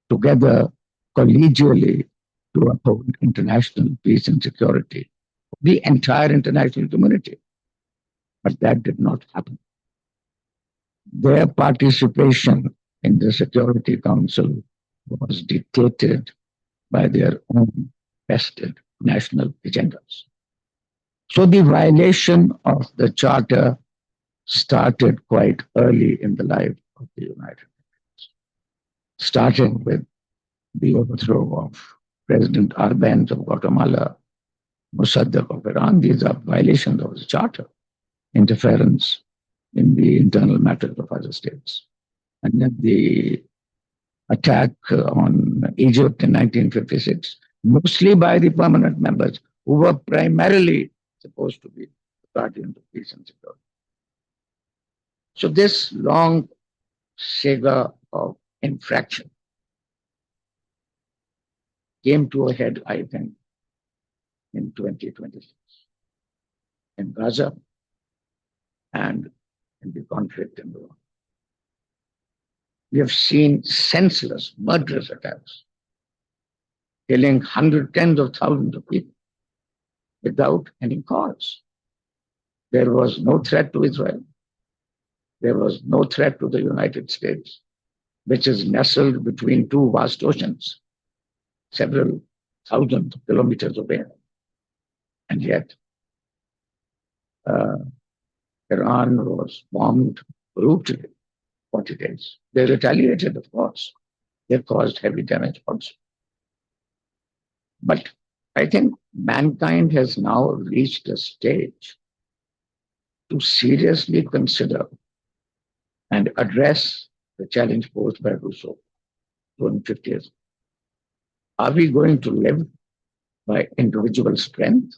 together collegially to uphold international peace and security for the entire international community. But that did not happen. Their participation in the Security Council was dictated by their own vested national agendas. So the violation of the Charter started quite early in the life of the United States, starting with the overthrow of President Arbenz of Guatemala, Mossadegh of Iran. These are violations of the Charter, interference in the internal matters of other states. And then the attack on Egypt in 1956, mostly by the permanent members who were primarily supposed to be the guardians of peace and security. So this long saga of infraction came to a head, I think, in 2026 in Gaza and in the conflict in Iran. We have seen senseless, murderous attacks, killing hundreds, tens of thousands of people without any cause. There was no threat to Israel. There was no threat to the United States, which is nestled between two vast oceans, several thousand kilometers away. And yet, Iran was bombed brutally 40 days. They retaliated, of course. They caused heavy damage also. But I think mankind has now reached a stage to seriously consider and address the challenge posed by Rousseau 250 years ago. Are we going to live by individual strength,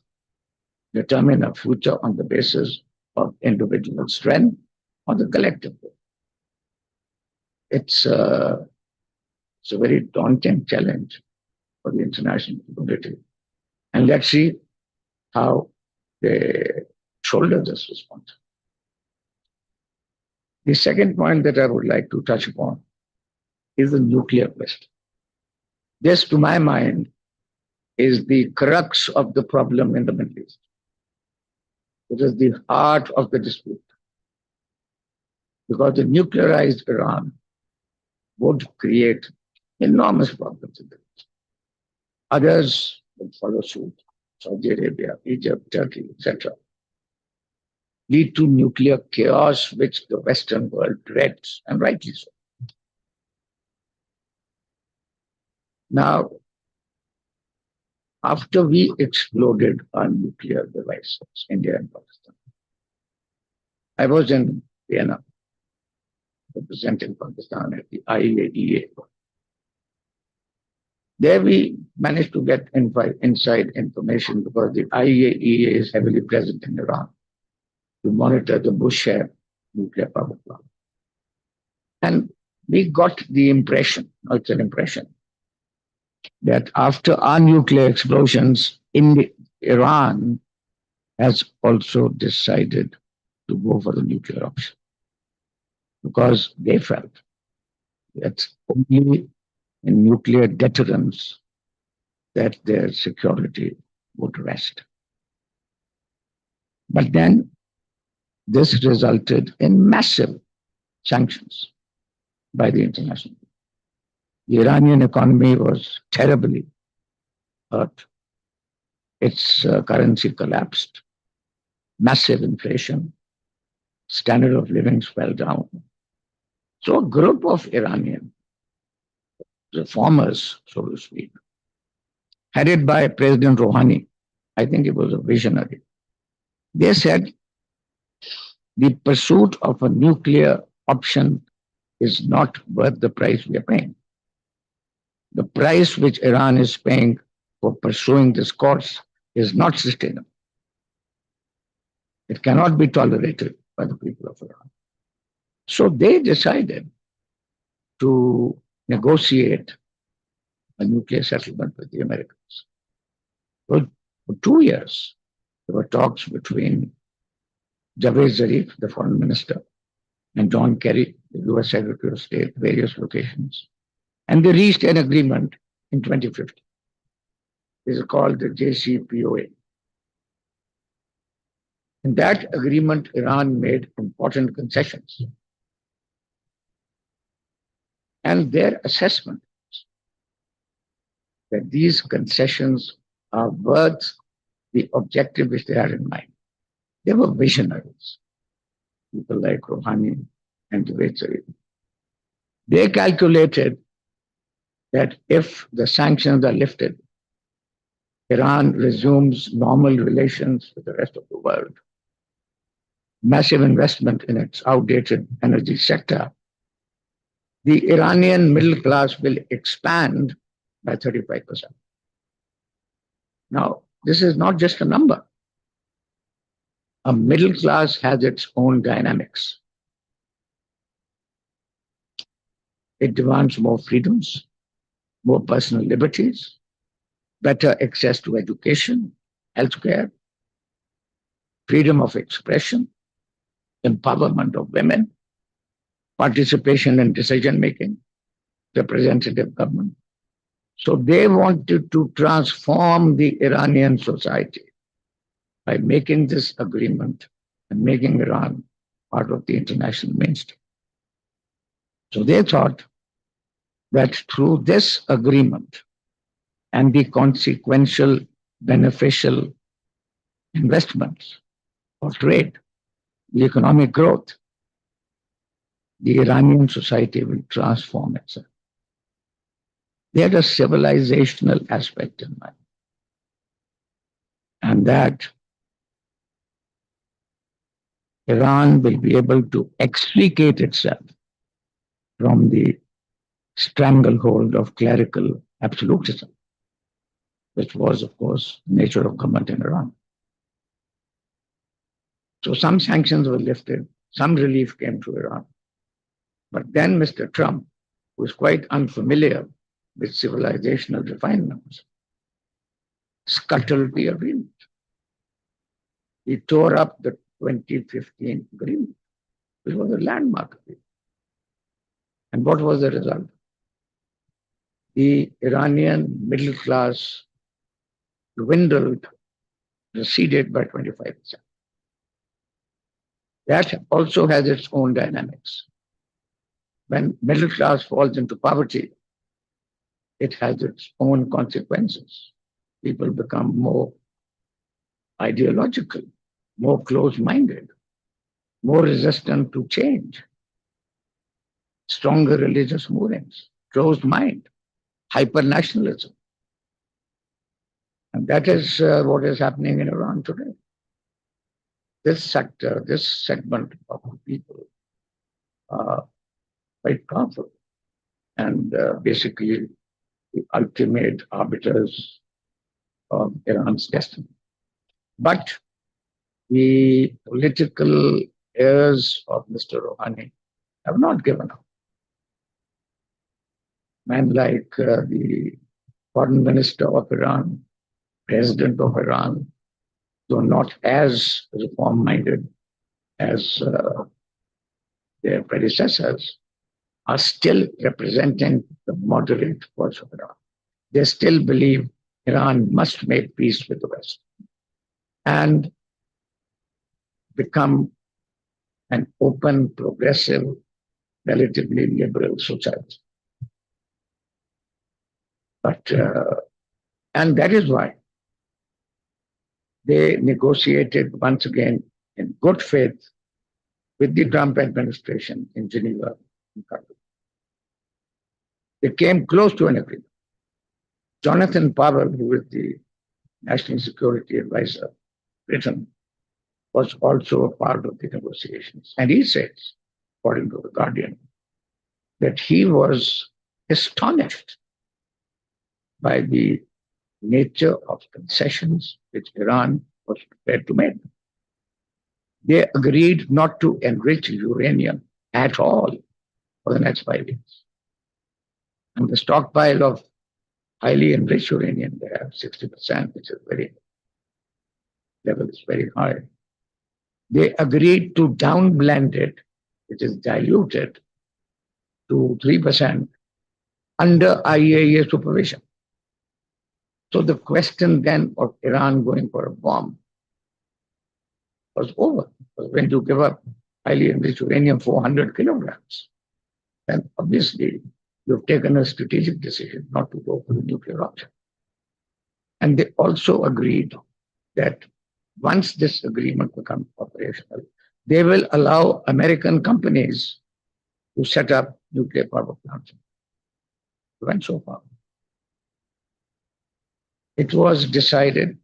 determine a future on the basis of individual strength, or the collective good? It's a very daunting challenge for the international community. And let's see how they shoulder this response. The second point that I would like to touch upon is the nuclear question. This, to my mind, is the crux of the problem in the Middle East. It is the heart of the dispute. Because the nuclearized Iran would create enormous problems in the East. Others would follow suit. Saudi Arabia, Egypt, Turkey, etc. Lead to nuclear chaos, which the Western world dreads, and rightly so. Now, after we exploded our nuclear devices, India and Pakistan, I was in Vienna representing Pakistan at the IAEA. There we managed to get inside information because the IAEA is heavily present in Iran to monitor the Bushehr nuclear power plant. And we got the impression, it's an impression, that after our nuclear explosions, Iran has also decided to go for the nuclear option because they felt that only in nuclear deterrence that their security would rest. But then this resulted in massive sanctions by the international. The Iranian economy was terribly hurt. Its currency collapsed, massive inflation, standard of living fell down. So a group of Iranian reformers, so to speak, headed by President Rouhani, I think he was a visionary. They said the pursuit of a nuclear option is not worth the price we are paying. The price which Iran is paying for pursuing this course is not sustainable. It cannot be tolerated by the people of Iran. So they decided to negotiate a nuclear settlement with the Americans. For 2 years, there were talks between Javed Zarif, the foreign minister, and John Kerry, the US Secretary of State, various locations. And they reached an agreement in 2050. This is called the JCPOA. In that agreement, Iran made important concessions. And their assessment that these concessions are worth the objective which they had in mind. They were visionaries, people like Rouhani and Javed. They calculated that if the sanctions are lifted, Iran resumes normal relations with the rest of the world, massive investment in its outdated energy sector, the Iranian middle class will expand by 35%. Now, this is not just a number. A middle class has its own dynamics. It demands more freedoms, more personal liberties, better access to education, healthcare, freedom of expression, empowerment of women, participation in decision making, representative government. So they wanted to transform the Iranian society by making this agreement and making Iran part of the international mainstream. So they thought that through this agreement and the consequential beneficial investments or trade, the economic growth, the Iranian society will transform itself. They had a civilizational aspect in mind. And that Iran will be able to extricate itself from the stranglehold of clerical absolutism, which was, of course, the nature of government in Iran. So some sanctions were lifted, some relief came to Iran. But then Mr. Trump, who is quite unfamiliar with civilizational refinements, scuttled the agreement. He tore up the 2015 agreement, which was a landmark agreement. And what was the result? The Iranian middle class dwindled, receded by 25%. That also has its own dynamics. When middle class falls into poverty, it has its own consequences. People become more ideological, more closed-minded, more resistant to change, stronger religious movements, closed mind, hyper-nationalism. And that is what is happening in Iran today. This sector, this segment of the people are quite powerful and basically the ultimate arbiters of Iran's destiny. But the political heirs of Mr. Rouhani have not given up. Men like the foreign minister of Iran, president of Iran, though not as reform-minded as their predecessors, are still representing the moderate force of Iran. They still believe Iran must make peace with the West and become an open, progressive, relatively liberal society. But, and that is why they negotiated once again in good faith with the Trump administration in Geneva. They came close to an agreement. Jonathan Powell, who is the National Security Advisor, Britain, was also a part of the negotiations. And he says, according to The Guardian, that he was astonished by the nature of concessions which Iran was prepared to make. They agreed not to enrich uranium at all for the next 5 years. And the stockpile of highly enriched uranium, they have 60%, which is level is very high. They agreed to downblend it, which is diluted, to 3% under IAEA supervision. So the question then of Iran going for a bomb was over. Because when you give up highly enriched uranium 400 kilograms, then obviously you've taken a strategic decision not to go for the nuclear option. And they also agreed that once this agreement becomes operational, they will allow American companies to set up nuclear power plants. Went so far. It was decided,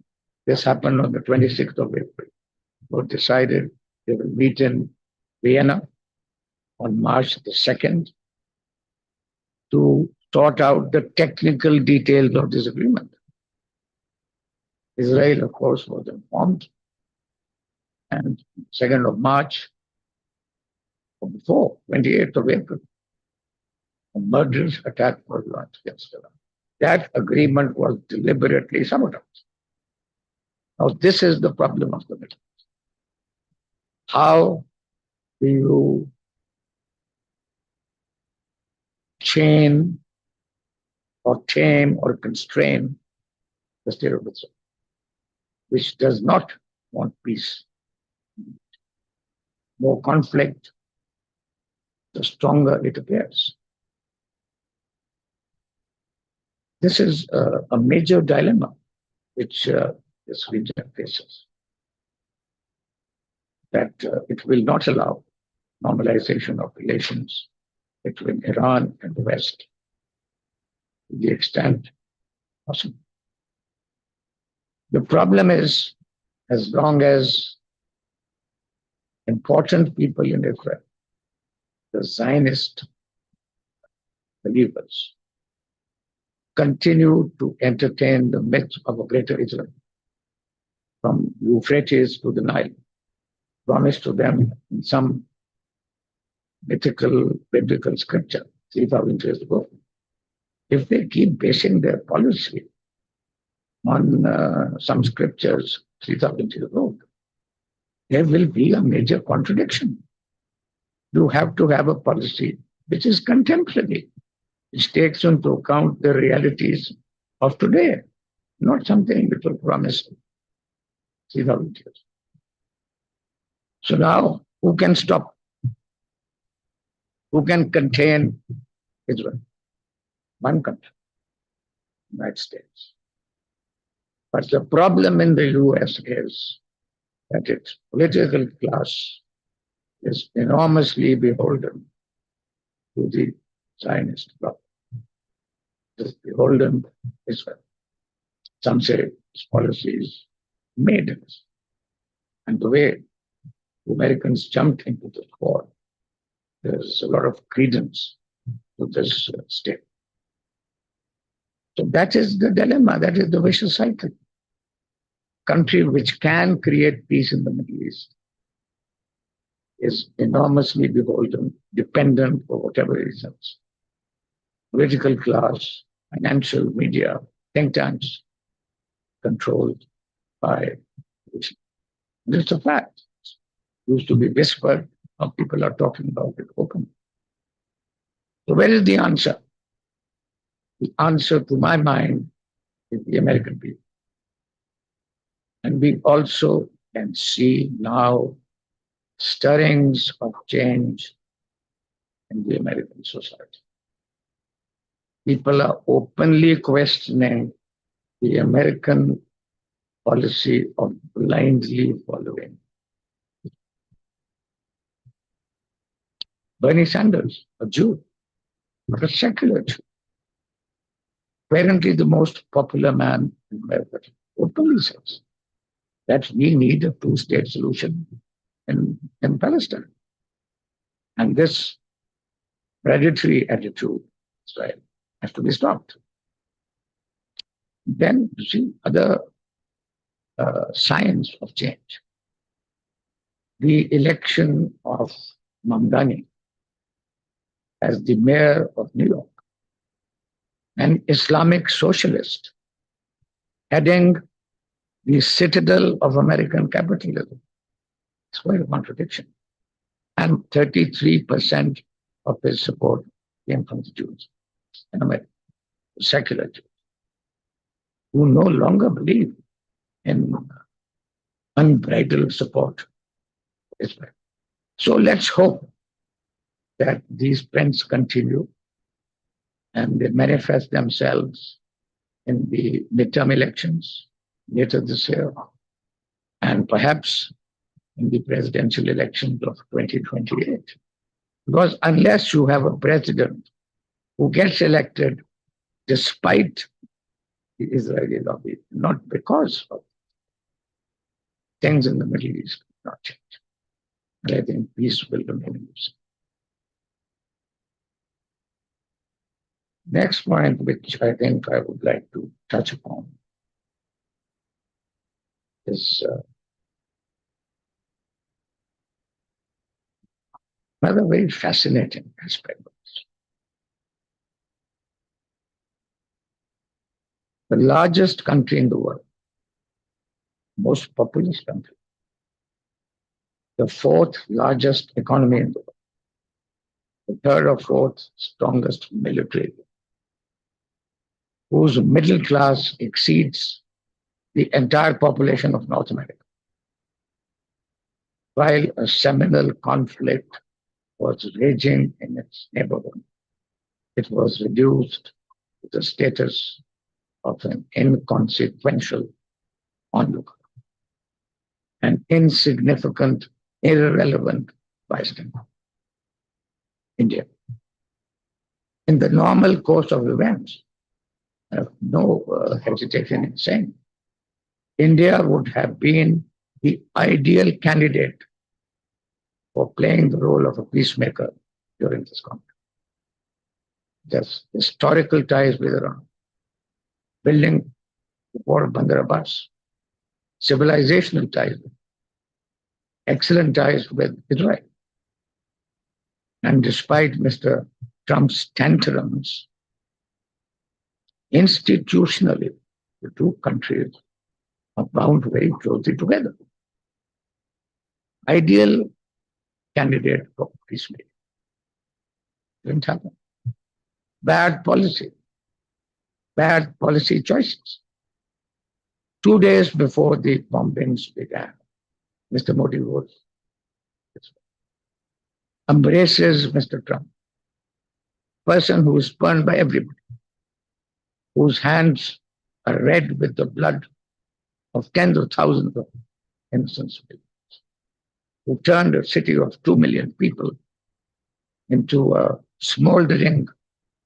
this happened on the 26th of April. It was decided they will meet in Vienna on March the 2nd to sort out the technical details of this agreement. Israel, of course, was informed. And 2nd of March, or before, 28th of April, a murderous attack was launched against Iran. That agreement was deliberately sabotaged. Now, this is the problem of the Middle East. How do you chain or tame or constrain the state of Israel, which does not want peace? More conflict, the stronger it appears. This is a major dilemma which this region faces. That it will not allow normalization of relations between Iran and the West to the extent possible. The problem is, as long as important people in Israel, the Zionist believers, continue to entertain the myth of a greater Israel, from Euphrates to the Nile, promised to them in some mythical biblical scripture 3,000 years ago. If they keep basing their policy on some scriptures 3,000 years ago, there will be a major contradiction. You have to have a policy which is contemporary, which takes into account the realities of today, not something which was promised 3,000 years. So now, who can stop? Who can contain Israel? One country, United States. But the problem in the US is that its political class is enormously beholden to the Zionist bloc. It is beholden to Israel. Some say its policies made it. And the way the Americans jumped into the war, there's a lot of credence to this state. So that is the dilemma, that is the vicious cycle. Country which can create peace in the Middle East is enormously beholden, dependent for whatever reasons. Political class, financial media, think tanks, controlled by Russia. It's a fact. It used to be whispered, now people are talking about it openly. So where is the answer? The answer, to my mind, is the American people. And we also can see now stirrings of change in the American society. People are openly questioning the American policy of blindly following. Bernie Sanders, a Jew, but a secular Jew, apparently the most popular man in America, openly says that we need a two-state solution in Palestine. And this predatory attitude Israel has to be stopped. Then you see other signs of change. The election of Mamdani as the mayor of New York, an Islamic socialist heading the citadel of American capitalism. It's quite a contradiction. And 33% of his support came from the Jews in America, secular Jews, who no longer believe in unbridled support for Israel. So let's hope that these trends continue and they manifest themselves in the midterm elections later this year, and perhaps in the presidential elections of 2028. Because unless you have a president who gets elected despite the Israeli lobby, not because of things in the Middle East, not change. And I think peace will remain. Next point, which I think I would like to touch upon, is another very fascinating aspect of this. The largest country in the world, most populous country, the fourth largest economy in the world, the third or fourth strongest military, whose middle class exceeds the entire population of North America. While a seminal conflict was raging in its neighborhood, it was reduced to the status of an inconsequential onlooker, an insignificant, irrelevant bystander. India. In the normal course of events, I have no hesitation in saying, India would have been the ideal candidate for playing the role of a peacemaker during this conflict. There's historical ties with Iran, building the port of Bandar Abbas, civilizational ties, excellent ties with Israel. And despite Mr. Trump's tantrums, institutionally, the two countries are bound very closely together. Ideal candidate for peacemaking. Didn't happen. Bad policy choices. 2 days before the bombings began, Mr. Modi was embraces Mr. Trump, person who is spurned by everybody, whose hands are red with the blood of tens of thousands of innocent civilians, who turned a city of 2 million people into a smoldering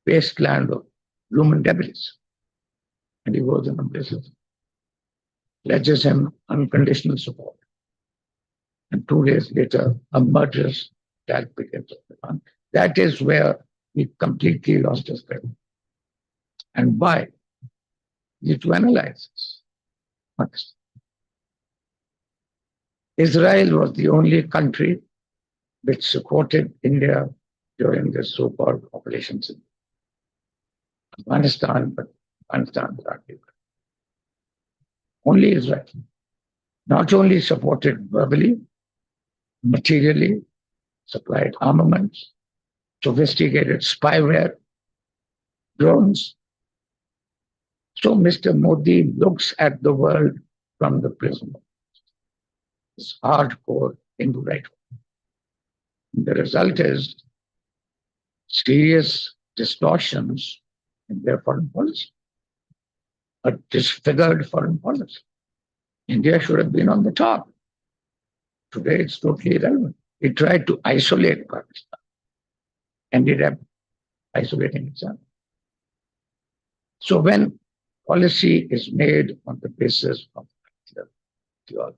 wasteland of human debris. And he goes and embraces him, pledges him unconditional support. And 2 days later, a murderous attack begins. That is where he completely lost his grip. And why? You need to analyze this. Honestly. Israel was the only country which supported India during the so-called operations in Afghanistan, but Afghanistan was not able. Only Israel. Not only supported verbally, materially, supplied armaments, sophisticated spyware, drones. So Mr. Modi looks at the world from the prism of this hardcore Hindu right. The result is serious distortions in their foreign policy, a disfigured foreign policy. India should have been on the top. Today it's totally irrelevant. It tried to isolate Pakistan, ended up isolating itself. So when policy is made on the basis of theology,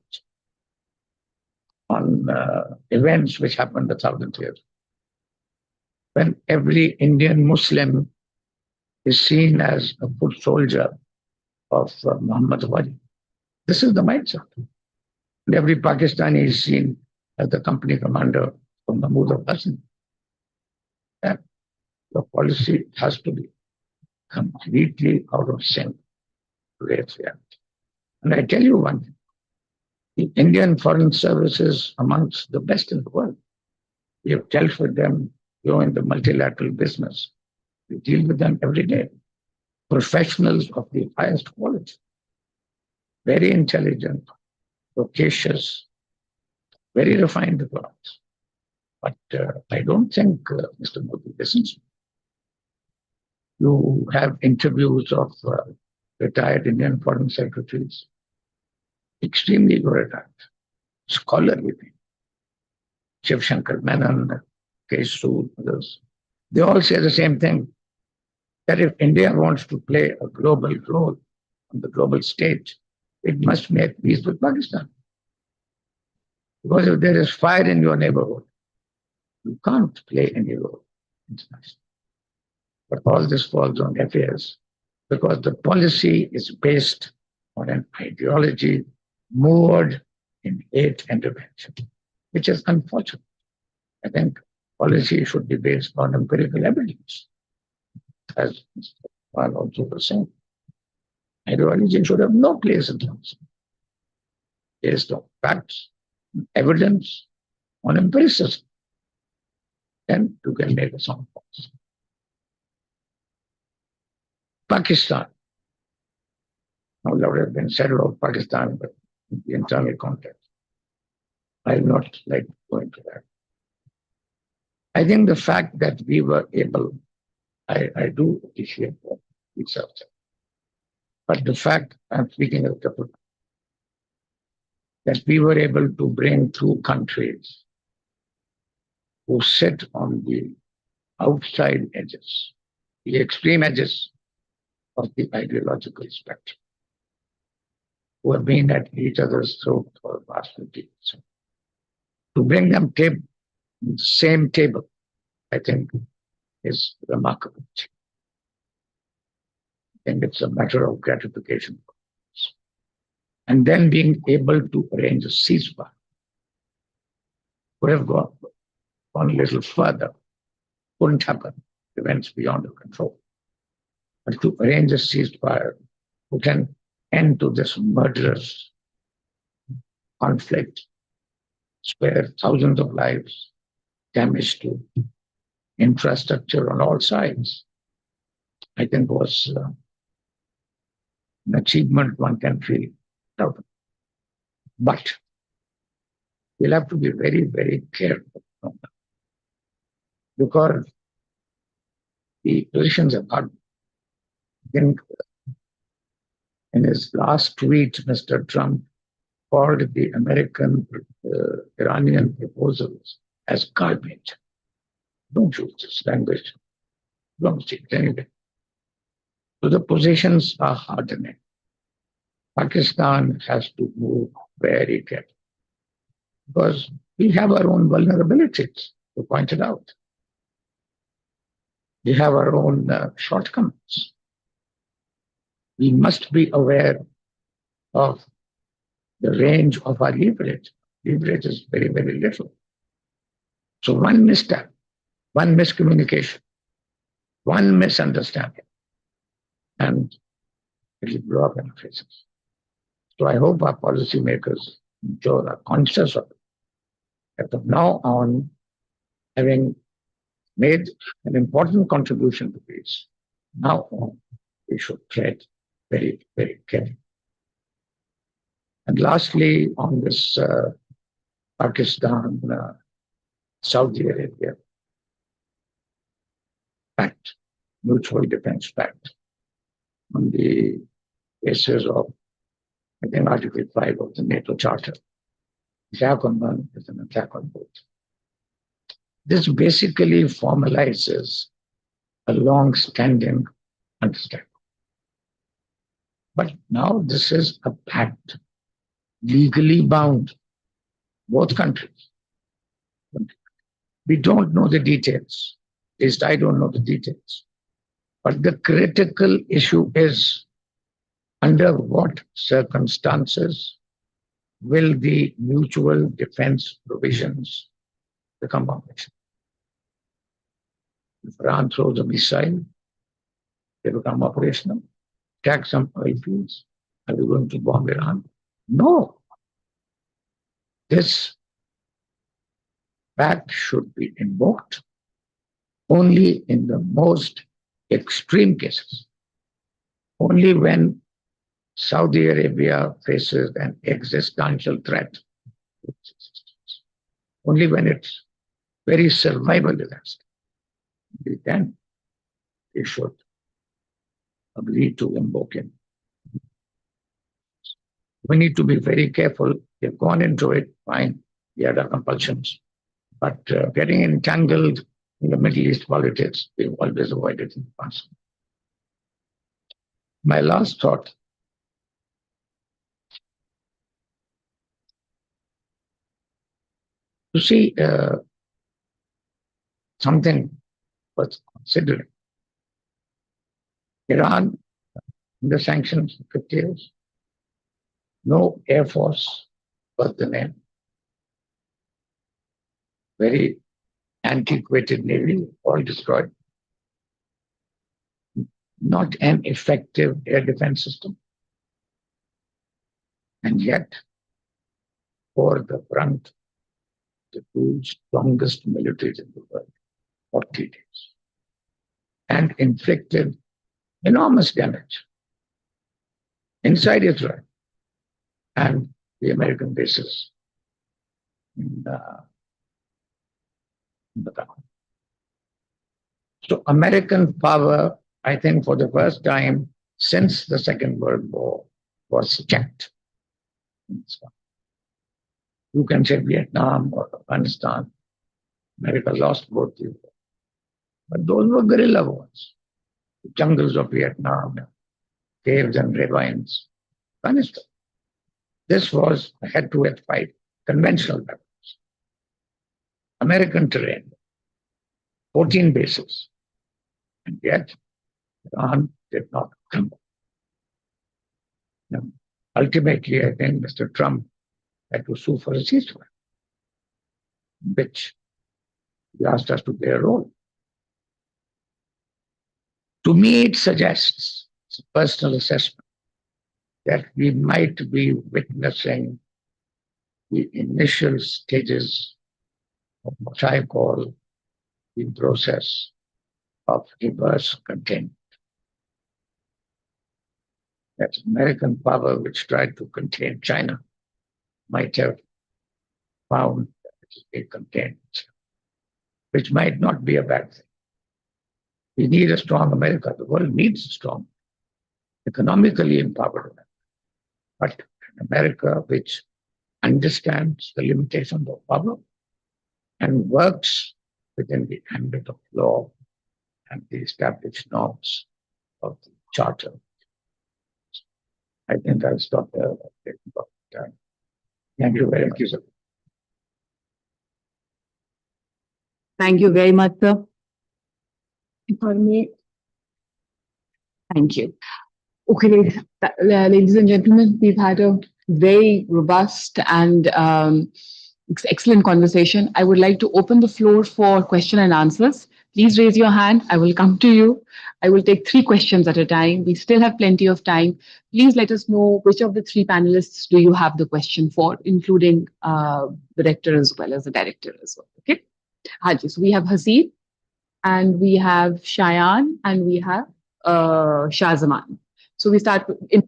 on events which happened 1,000 years, when every Indian Muslim is seen as a foot soldier of Muhammad Wali, this is the mindset. And every Pakistani is seen as the company commander of Mahmoud Abbas. And the policy has to be completely out of sync to today's reality. And I tell you one thing, the Indian Foreign Service is amongst the best in the world. We have dealt with them, in the multilateral business. We deal with them every day. Professionals of the highest quality, very intelligent, loquacious, very refined diplomas. But I don't think Mr. Modi listens. You have interviews of retired Indian foreign secretaries, extremely erudite, scholarly people. Shiv Shankar Menon, K. Sood, others. They all say the same thing, that if India wants to play a global role on the global stage, it must make peace with Pakistan. Because if there is fire in your neighborhood, you can't play any role internationally. But all this falls on deaf ears because the policy is based on an ideology moored in hate intervention, which is unfortunate. I think policy should be based on empirical evidence, as Mr. Pal also was saying. Ideology should have no place in council, based on facts, evidence, on empiricism. Then you can make a sound policy. Pakistan. Now, a lot has been said about Pakistan, but in the internal context, I will not like to go into that. I think the fact that we were able, I do appreciate that itself. But the fact, I'm speaking of the that we were able to bring two countries who sit on the outside edges, the extreme edges of the ideological spectrum, who have been at each other's throat for the past 50 years. To bring them the same table, I think, is remarkable. I think it's a matter of gratification. And then being able to arrange a ceasefire would have gone a little further. Couldn't happen. Events beyond our control. But to arrange a ceasefire who can end to this murderous conflict, spare thousands of lives, damage to infrastructure on all sides, I think was an achievement one can feel proud of. But we'll have to be very, very careful because the positions have got. I think in his last tweet, Mr. Trump called the American Iranian proposals as garbage. Don't use this language. Don't see it anyway. So the positions are hardening. Pakistan has to move very carefully because we have our own vulnerabilities, you pointed out. We have our own shortcomings. We must be aware of the range of our leverage. Leverage is very, very little. So one misstep, one miscommunication, one misunderstanding, and it will blow up in our faces. So I hope our policymakers are conscious of it. That from now on, having made an important contribution to peace, now on, we should tread very, very carefully. And lastly, on this Pakistan, Saudi Arabia pact, mutual defense pact, on the basis of, I think, Article 5 of the NATO Charter. Attack on one is an attack on both. This basically formalizes a long-standing understanding. But now this is a pact, legally bound, both countries. We don't know the details. At least I don't know the details. But the critical issue is under what circumstances will the mutual defense provisions become operational? If Iran throws a missile, they become operational. Attack some oil fields, are we going to bomb Iran? No. This pact should be invoked only in the most extreme cases. Only when Saudi Arabia faces an existential threat. Only when it's very survival disaster. Then we should agree to invoke him. We need to be very careful. We've gone into it, fine, we had our compulsions. But getting entangled in the Middle East politics, we've always avoided in the past. My last thought. You see, something worth considering. Iran, in the sanctions for 50 years, no air force worth the name. Very antiquated navy, all destroyed. Not an effective air defense system. And yet, for the brunt, the two strongest militaries in the world, 40 days, and inflicted enormous damage inside Israel and the American bases in the ground. So American power, I think for the first time since the Second World War, was checked. You can say Vietnam or Afghanistan. America lost both these wars. But those were guerrilla wars. The jungles of Vietnam, caves and ravines. Afghanistan. This was a head-to-head fight, conventional weapons. American terrain, 14 bases. And yet, Iran did not come. Now, ultimately, I think Mr. Trump had to sue for a ceasefire, which he asked us to play a role. To me, it suggests, it's a personal assessment, that we might be witnessing the initial stages of what I call the process of reverse containment. That American power, which tried to contain China, might have found that it contained itself, which might not be a bad thing. We need a strong America. The world needs a strong, economically empowered America. But an America which understands the limitations of power and works within the ambit of law and the established norms of the Charter. I think I'll stop there. Thank you very much.
Thank you very much, sir. If I may. Thank you. Okay, ladies and gentlemen, we've had a very robust and excellent conversation. I would like to open the floor for question and answers. Please raise your hand. I will come to you. I will take 3 questions at a time. We still have plenty of time. Please let us know which of the 3 panelists do you have the question for, including the rector as well as the director as well. Okay. Haji. So we have Haseeb, and we have Shayan, and we have Shahzaman. So we start with.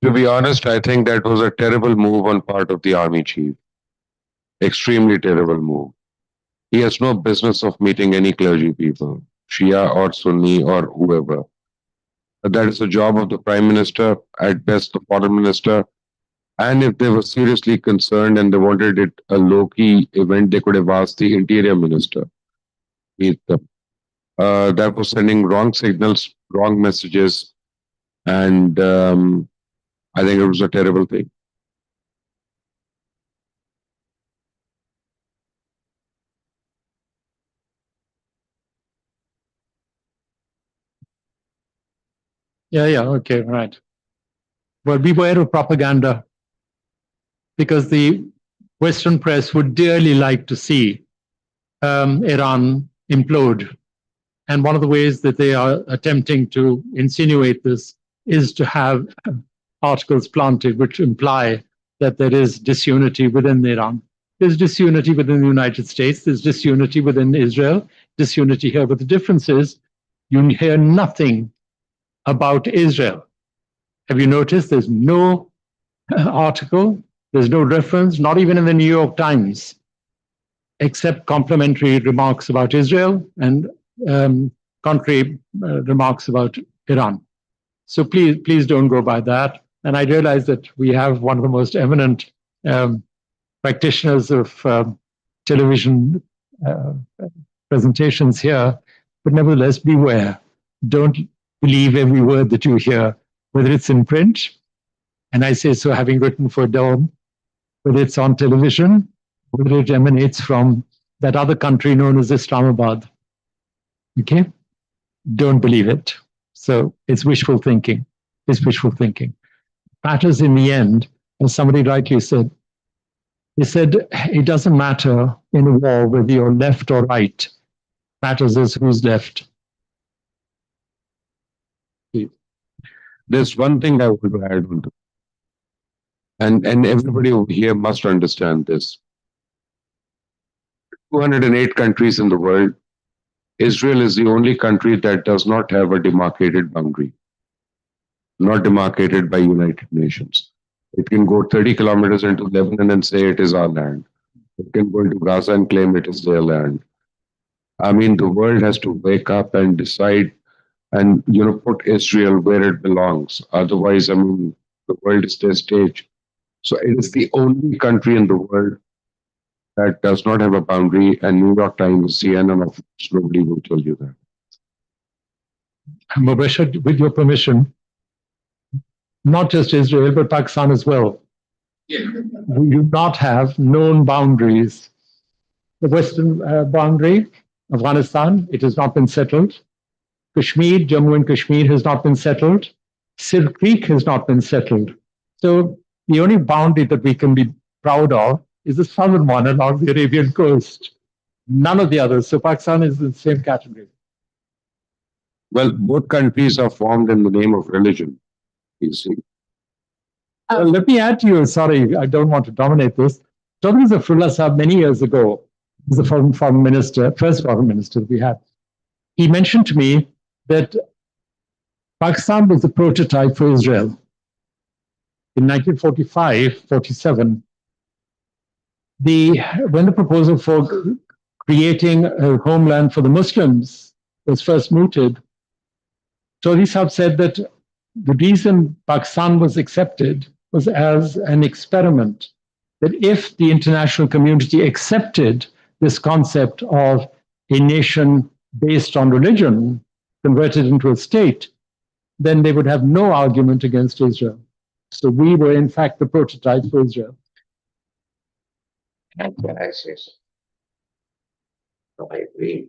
To be honest, I think that was a terrible move on part of the army chief. Extremely terrible move. He has no business of meeting any clergy people, Shia or Sunni or whoever. That is the job of the prime minister, at best the foreign minister. And if they were seriously concerned and they wanted it a low-key event, they could have asked the interior minister. That was sending wrong signals, wrong messages, and I think it was a terrible thing.
Yeah, okay, right. Well, beware of propaganda, because the Western press would dearly like to see Iran implode. And one of the ways that they are attempting to insinuate this is to have articles planted which imply that there is disunity within Iran. There's disunity within the United States, there's disunity within Israel, disunity here. But the difference is you hear nothing about Israel. Have you noticed there's no article, there's no reference, not even in the New York Times, except complimentary remarks about Israel and contrary remarks about Iran. So please don't go by that. And I realize that we have one of the most eminent practitioners of television presentations here, but nevertheless, beware. Don't believe every word that you hear, whether it's in print, and I say so having written for Dawn, whether it's on television, whether it emanates from that other country known as Islamabad. Okay? Don't believe it. So it's wishful thinking. It's wishful thinking. Matters in the end, as somebody rightly said, he said, it doesn't matter in a war whether you're left or right. Matters is who's left.
There's one thing I want to add on to, and everybody over here must understand this. 208 countries in the world, Israel is the only country that does not have a demarcated boundary, not demarcated by United Nations. It can go 30 kilometers into Lebanon and say it is our land. It can go into Gaza and claim it is their land. I mean, the world has to wake up and decide and, put Israel where it belongs. Otherwise, I mean, the world is their stage. So it is the only country in the world that does not have a boundary, and New York Times, CNN, of course, nobody will tell you that.
Mubashir, with your permission, not just Israel, but Pakistan as well. Yeah. We do not have known boundaries. The western boundary, Afghanistan, it has not been settled. Kashmir, Jammu and Kashmir has not been settled. Sir Creek has not been settled. So the only boundary that we can be proud of is the southern one along the Arabian coast. None of the others. So Pakistan is in the same category.
Well, both countries are formed in the name of religion, you see.
Let me add to you, sorry, I don't want to dominate this. Dr. Zafrullah Saab, many years ago, was the foreign minister, first foreign minister we had. He mentioned to me that Pakistan was the prototype for Israel. In 1945-47, when the proposal for creating a homeland for the Muslims was first mooted, Chaudhry Saab said that the reason Pakistan was accepted was as an experiment, that if the international community accepted this concept of a nation based on religion, converted into a state, then they would have no argument against Israel. So we were, in fact, the prototype for Israel.
And when I say so, I agree.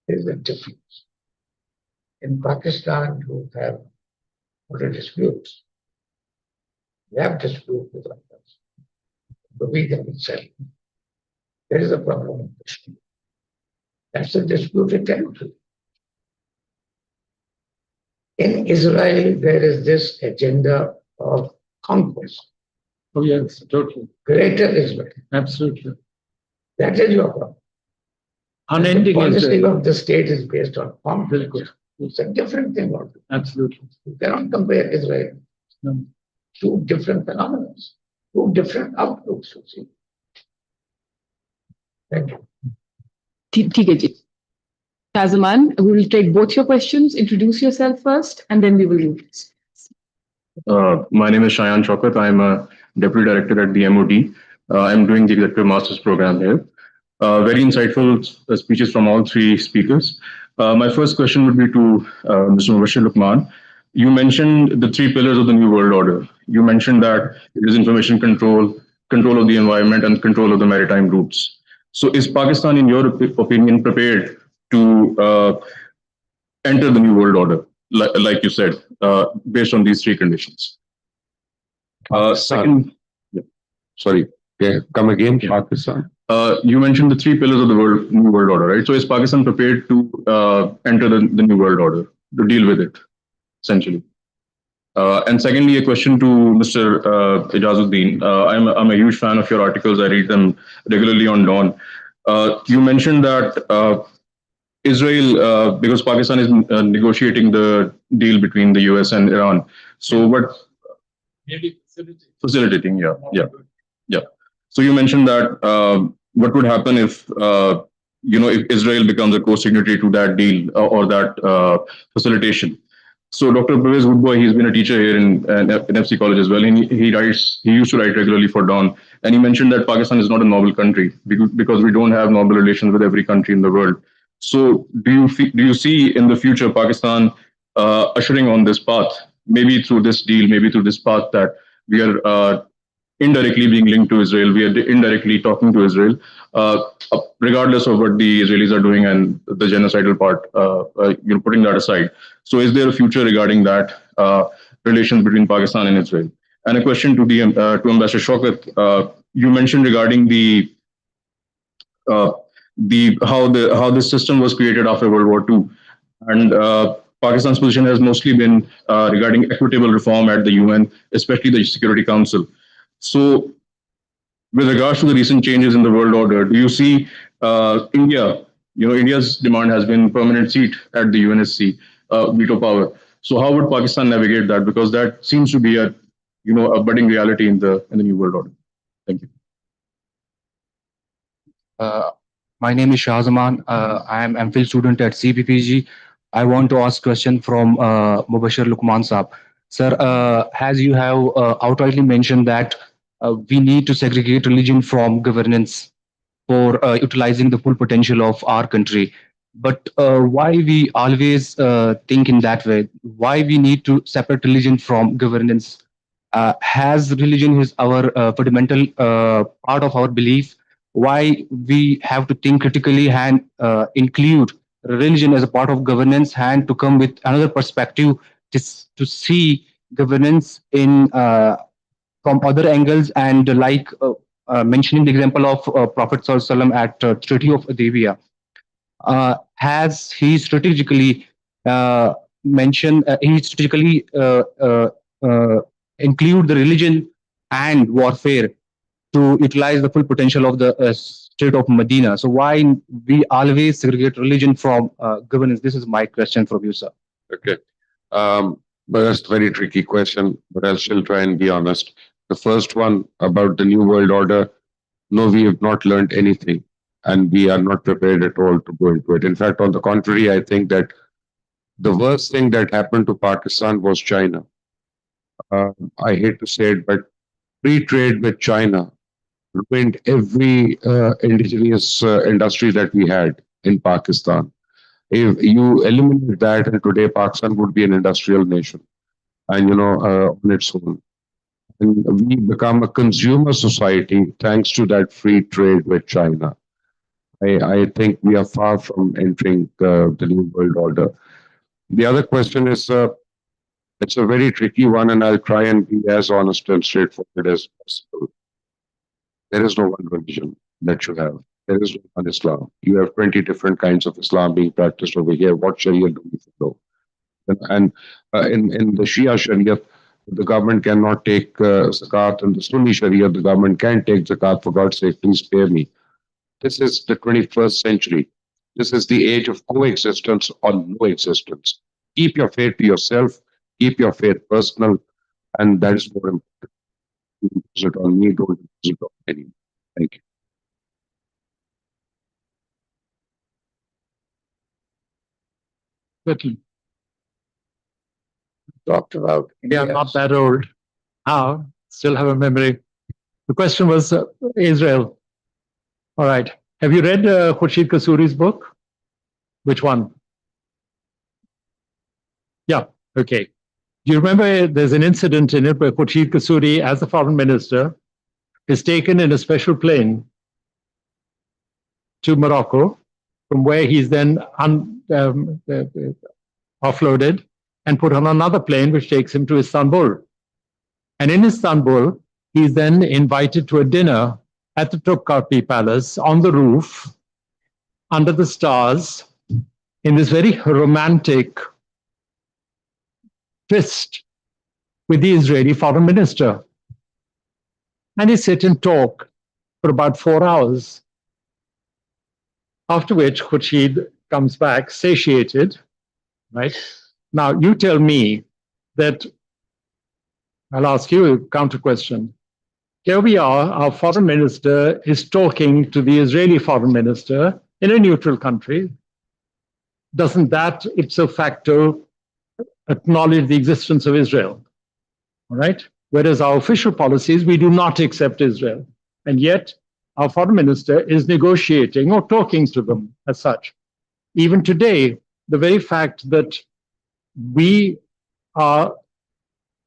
There's a difference. In Pakistan, you have disputes. We have disputes with others, but we can be settled. There is a problem in Kashmir. That's a disputed territory. In Israel, there is this agenda of conquest.
Oh, yes, totally.
Greater Israel.
Absolutely.
That is your problem.
Unending
the policy
Israel.
of the state is based on conquest. It's a different thing altogether.
Absolutely.
You cannot compare Israel.
No.
Two different phenomena, two different outlooks, you see. Thank you.
ठीक है जी. Tazaman, we will take both your questions. Introduce yourself first, and then we will move.
My name is Shayan Chaukat. I'm a deputy director at the MOD. I'm doing the executive master's program here. Very insightful speeches from all three speakers. My first question would be to Mr. Mubashir Luqman. You mentioned the three pillars of the New World Order. You mentioned that it is information control, control of the environment, and control of the maritime routes. So is Pakistan, in your opinion, prepared to enter the New World Order? like you said, based on these three conditions. Second, yeah.
Sorry, come again,
Yeah.
Pakistan.
You mentioned the three pillars of the new world order, right? So is Pakistan prepared to enter the new world order, to deal with it, essentially? And secondly, a question to Mr. Ijazuddin. I'm a huge fan of your articles. I read them regularly on Dawn. You mentioned that Israel, because Pakistan is negotiating the deal between the US and Iran. So what? Maybe facilitating, yeah, yeah, yeah. So you mentioned that what would happen if if Israel becomes a co-signatory to that deal or that facilitation. So Dr. Pervez Woodboy, he's been a teacher here in FC College as well. And he used to write regularly for Dawn. And he mentioned that Pakistan is not a noble country because we don't have noble relations with every country in the world. So do you see in the future Pakistan ushering on this path, maybe through this deal, maybe through this path that we are indirectly being linked to Israel, we are indirectly talking to Israel, regardless of what the Israelis are doing and the genocidal part, putting that aside. So is there a future regarding that relations between Pakistan and Israel? And a question to to Ambassador Shaukat, you mentioned regarding how this system was created after World War II, and Pakistan's position has mostly been regarding equitable reform at the UN, especially the Security Council. So, with regards to the recent changes in the world order, do you see India? India's demand has been permanent seat at the UNSC, veto power. So, how would Pakistan navigate that? Because that seems to be a budding reality in the new world order. Thank you.
My name is Shahzaman. I am MPhil student at CPPG. I want to ask question from Mubashir Lukman Saab. Sir, as you have outrightly mentioned that we need to segregate religion from governance for utilizing the full potential of our country. But why we always think in that way? Why we need to separate religion from governance? Has religion is our fundamental part of our belief? Why we have to think critically and include religion as a part of governance and to come with another perspective to see governance in from other angles and mentioning the example of Prophet Sallallahu Alaihi Wasallam at Treaty of Arabia. Has he strategically include the religion and warfare to utilize the full potential of the state of Medina? So why we always segregate religion from governance? This is my question from you, sir.
Okay. But that's a very tricky question, but I'll still try and be honest. The first one about the New World Order, no, we have not learned anything, and we are not prepared at all to go into it. In fact, on the contrary, I think that the worst thing that happened to Pakistan was China. I hate to say it, but free trade with China ruined every indigenous industry that we had in Pakistan. If you eliminate that, and today Pakistan would be an industrial nation, and on its own. And we become a consumer society thanks to that free trade with China. I think we are far from entering the new world order. The other question is, it's a very tricky one, and I'll try and be as honest and straightforward as possible. There is no one religion that you have. There is no one Islam. You have 20 different kinds of Islam being practiced over here. What Sharia do we follow? And in the Shia Sharia, the government cannot take zakat, and the Sunni Sharia, the government can take zakat. For God's sake, please spare me. This is the 21st century. This is the age of coexistence or no existence. Keep your faith to yourself. Keep your faith personal, and that is more important. Don't impose it on me. Don't impose it on anyone. Thank you.
Quickly.
Talked about
Yeah,
India.
not that old. Now, still have a memory. The question was Israel. All right. Have you read Khurshid Kasuri's book? Which one? Yeah. Okay. Do you remember there's an incident in it where Khurshid Kasuri, as the foreign minister, is taken in a special plane to Morocco, from where he's then offloaded and put on another plane which takes him to Istanbul. And in Istanbul, he's then invited to a dinner at the Topkapi Palace on the roof, under the stars, in this very romantic tryst with the Israeli foreign minister. And they sit and talk for about 4 hours. After which, Khurshid comes back satiated, right? Now, you tell me that, I'll ask you a counter question. Here we are, our foreign minister is talking to the Israeli foreign minister in a neutral country. Doesn't that ipso facto acknowledge the existence of Israel? All right? Whereas our official policies, we do not accept Israel. And yet, our foreign minister is negotiating or talking to them as such. Even today, the very fact that we are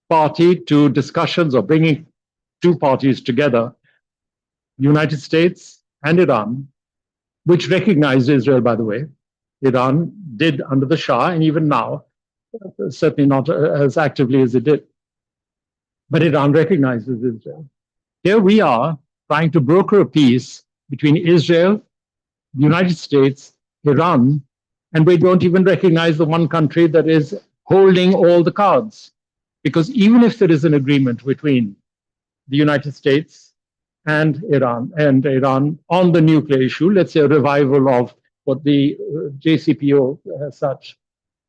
party to discussions or bringing two parties together, United States and Iran, which recognized Israel, by the way. Iran did under the Shah, and even now, certainly not as actively as it did. But Iran recognizes Israel. Here we are trying to broker a peace between Israel, the United States, Iran, and we don't even recognize the one country that is holding all the cards. Because even if there is an agreement between the United States and Iran on the nuclear issue, let's say a revival of what the JCPO as such,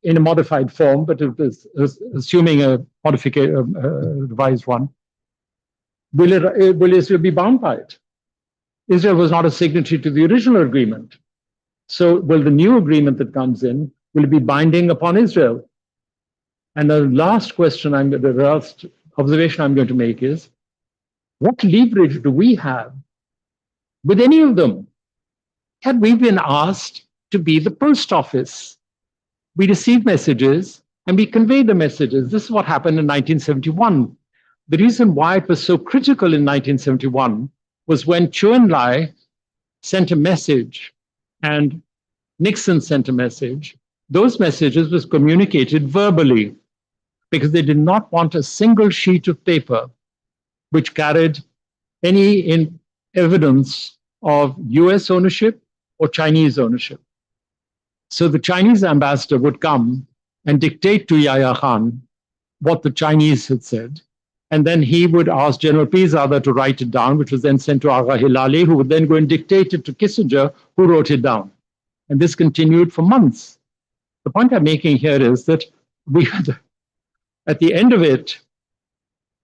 in a modified form, but it is assuming a revised one, will Israel be bound by it? Israel was not a signatory to the original agreement. So will the new agreement that comes in, will it be binding upon Israel? And the last observation I'm going to make is, what leverage do we have with any of them? Had we been asked to be the post office? We receive messages and we convey the messages. This is what happened in 1971. The reason why it was so critical in 1971 was when Chou En-lai sent a message and Nixon sent a message. Those messages was communicated verbally because they did not want a single sheet of paper which carried any evidence of US ownership or Chinese ownership. So the Chinese ambassador would come and dictate to Yahya Khan what the Chinese had said. And then he would ask General Pirzada to write it down, which was then sent to Agha Hilali, who would then go and dictate it to Kissinger, who wrote it down. And this continued for months. The point I'm making here is that at the end of it,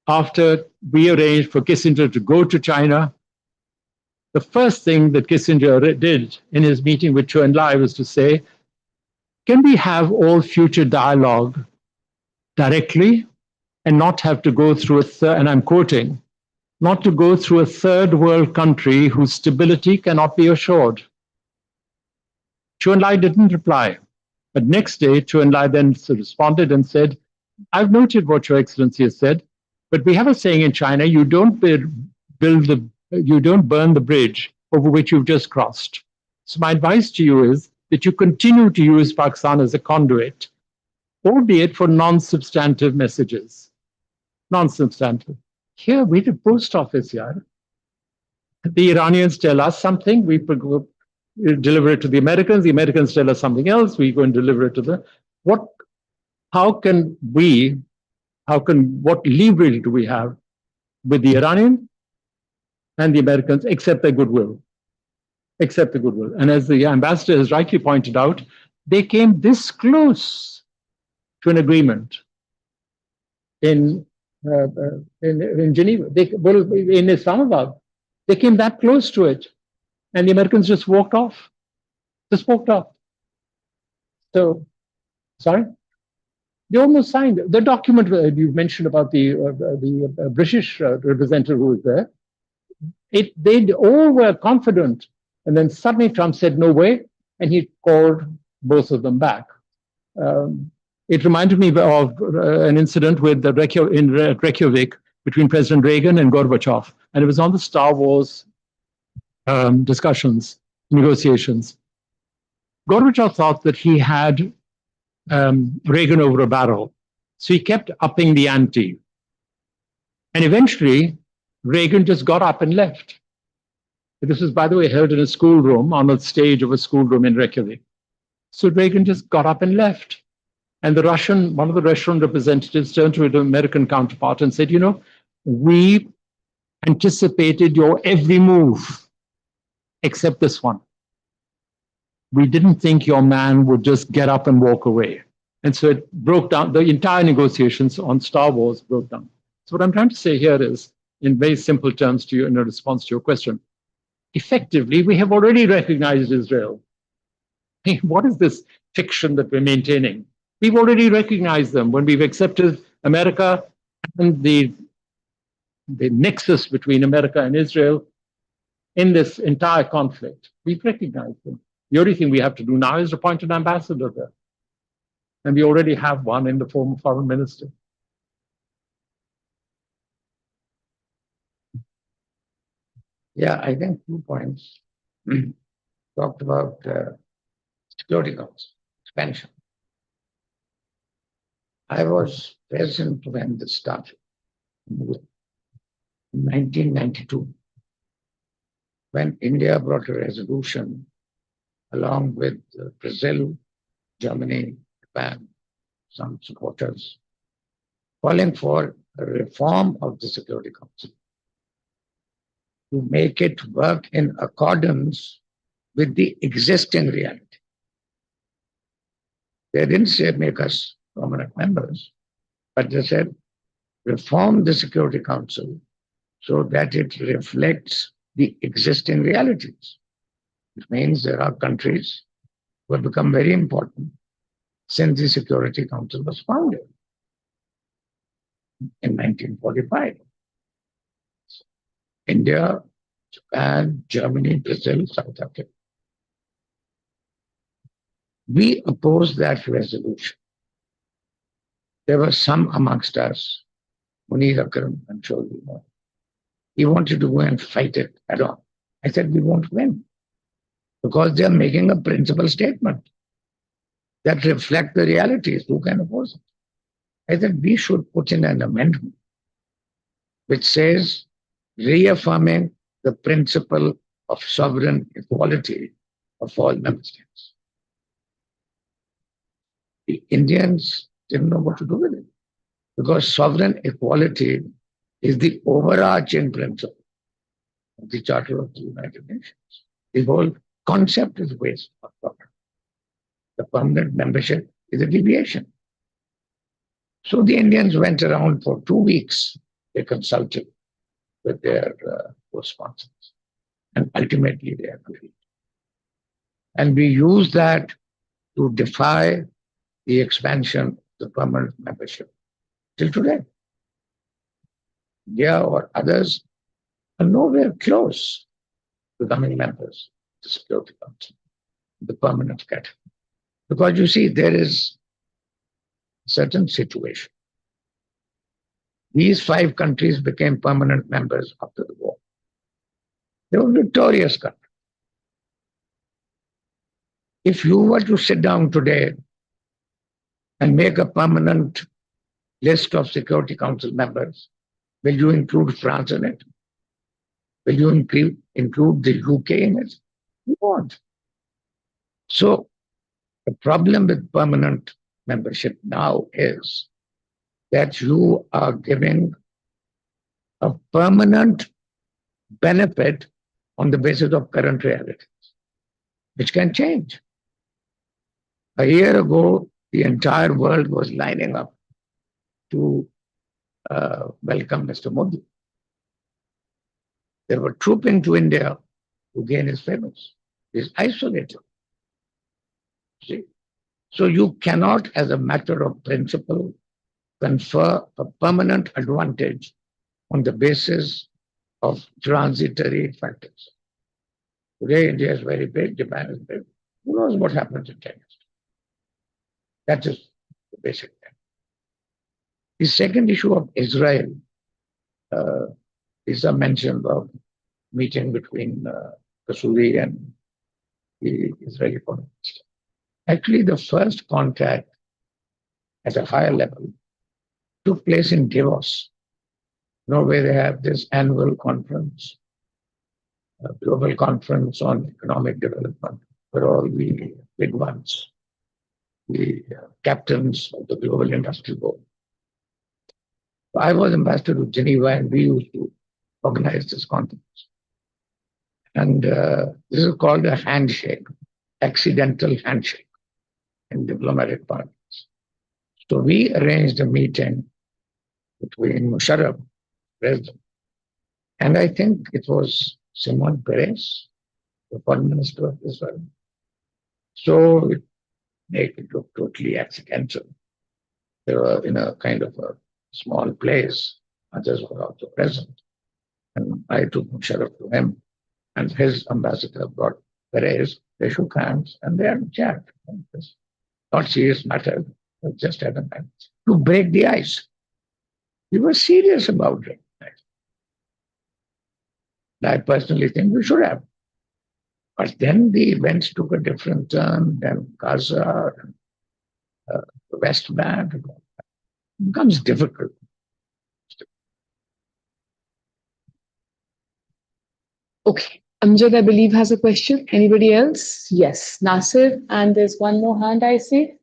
after we arranged for Kissinger to go to China, the first thing that Kissinger did in his meeting with Chou En-lai was to say, can we have all future dialogue directly and not have to go through and I'm quoting, not to go through a third world country whose stability cannot be assured? Chou En-lai didn't reply. But next day, Chou En-lai then responded and said, I've noted what Your Excellency has said, but we have a saying in China, you don't burn the bridge over which you've just crossed. So my advice to you is that you continue to use Pakistan as a conduit, albeit for non-substantive messages. Non-substantive. Here, we're the post office here. The Iranians tell us something, we deliver it to the Americans tell us something else, we go and deliver it to the... What leverage do we have with the Iranian and the Americans except their goodwill? Except the goodwill. And as the ambassador has rightly pointed out, they came this close to an agreement in Geneva, in Islamabad. They came that close to it. And the Americans just walked off. So, sorry? They almost signed the document you mentioned about the British representative who was there. They all were confident. And then suddenly Trump said, no way. And he called both of them back. It reminded me of an incident in Reykjavik between President Reagan and Gorbachev. And it was on the Star Wars discussions, negotiations. Gorbachev thought that he had Reagan over a barrel. So he kept upping the ante. And eventually, Reagan just got up and left. This was, by the way, held in a schoolroom, on the stage of a schoolroom in Reykjavik. So Reagan just got up and left. And one of the Russian representatives turned to an American counterpart and said, we anticipated your every move, except this one. We didn't think your man would just get up and walk away. And so it broke down, the entire negotiations on Star Wars broke down. So what I'm trying to say here is, in very simple terms to you, in a response to your question, effectively, we have already recognized Israel. Hey, what is this fiction that we're maintaining? We've already recognized them when we've accepted America and the nexus between America and Israel in this entire conflict. We've recognized them. The only thing we have to do now is appoint an ambassador there. And we already have one in the former foreign minister.
Yeah, I think 2 points. Talked about Security Council expansion. I was present when this started in 1992, when India brought a resolution along with Brazil, Germany, Japan, some supporters, calling for a reform of the Security Council to make it work in accordance with the existing reality. They didn't say make us permanent members, but they said reform the Security Council so that it reflects the existing realities. It means there are countries who have become very important since the Security Council was founded in 1945. India, Japan, Germany, Brazil, South Africa. We opposed that resolution. There were some amongst us, Munir Akram, I'm sure you know. He wanted to go and fight it head on. I said, we won't win because they're making a principal statement that reflects the realities. Who can oppose it? I said, we should put in an amendment which says reaffirming the principle of sovereign equality of all member states. The Indians didn't know what to do with it because sovereign equality is the overarching principle of the Charter of the United Nations. The whole concept is based on sovereignty. The permanent membership is a deviation. So the Indians went around for 2 weeks. They consulted with their co-sponsors, and ultimately they agreed. And we used that to defy the expansion of the permanent membership till today. India or others are nowhere close to becoming members of the Security Council, the permanent category. Because you see, there is a certain situation. These 5 countries became permanent members after the war. They were victorious countries. If you were to sit down today and make a permanent list of Security Council members, will you include France in it? Will you include the UK in it? You won't. So the problem with permanent membership now is that you are giving a permanent benefit on the basis of current realities, which can change. A year ago, the entire world was lining up to welcome Mr. Modi. They were trooping to India to gain his favors. He's isolated. See? So you cannot, as a matter of principle, confer a permanent advantage on the basis of transitory factors. Today, India is very big, Japan is big. Who knows what happens in 10 years? That is the basic thing. The second issue of Israel is a mention of meeting between Kasuri and the Israeli foreign minister. Actually, the first contact at a higher level took place in Davos. Where they have this annual conference, a global conference on economic development, where all the big ones, the captains of the global industry board. I was ambassador to Geneva, and we used to organize this conference. And this is called a handshake, accidental handshake in diplomatic parlance. So we arranged a meeting between Musharraf, president, and I think it was Simon Peres, the foreign minister of Israel. So it made it look totally accidental. They were in a kind of a small place. Others were also present. And I took Musharraf to him, and his ambassador brought Perez. They shook hands and they had a chat. Not serious matter, but just had a match to break the ice. We were serious about it. I personally think we should have. But then the events took a different turn. Then Gaza, the West Bank, it becomes difficult.
Okay. Amjad, I believe, has a question. Anybody else? Yes. Nasir, and there's one more hand I see.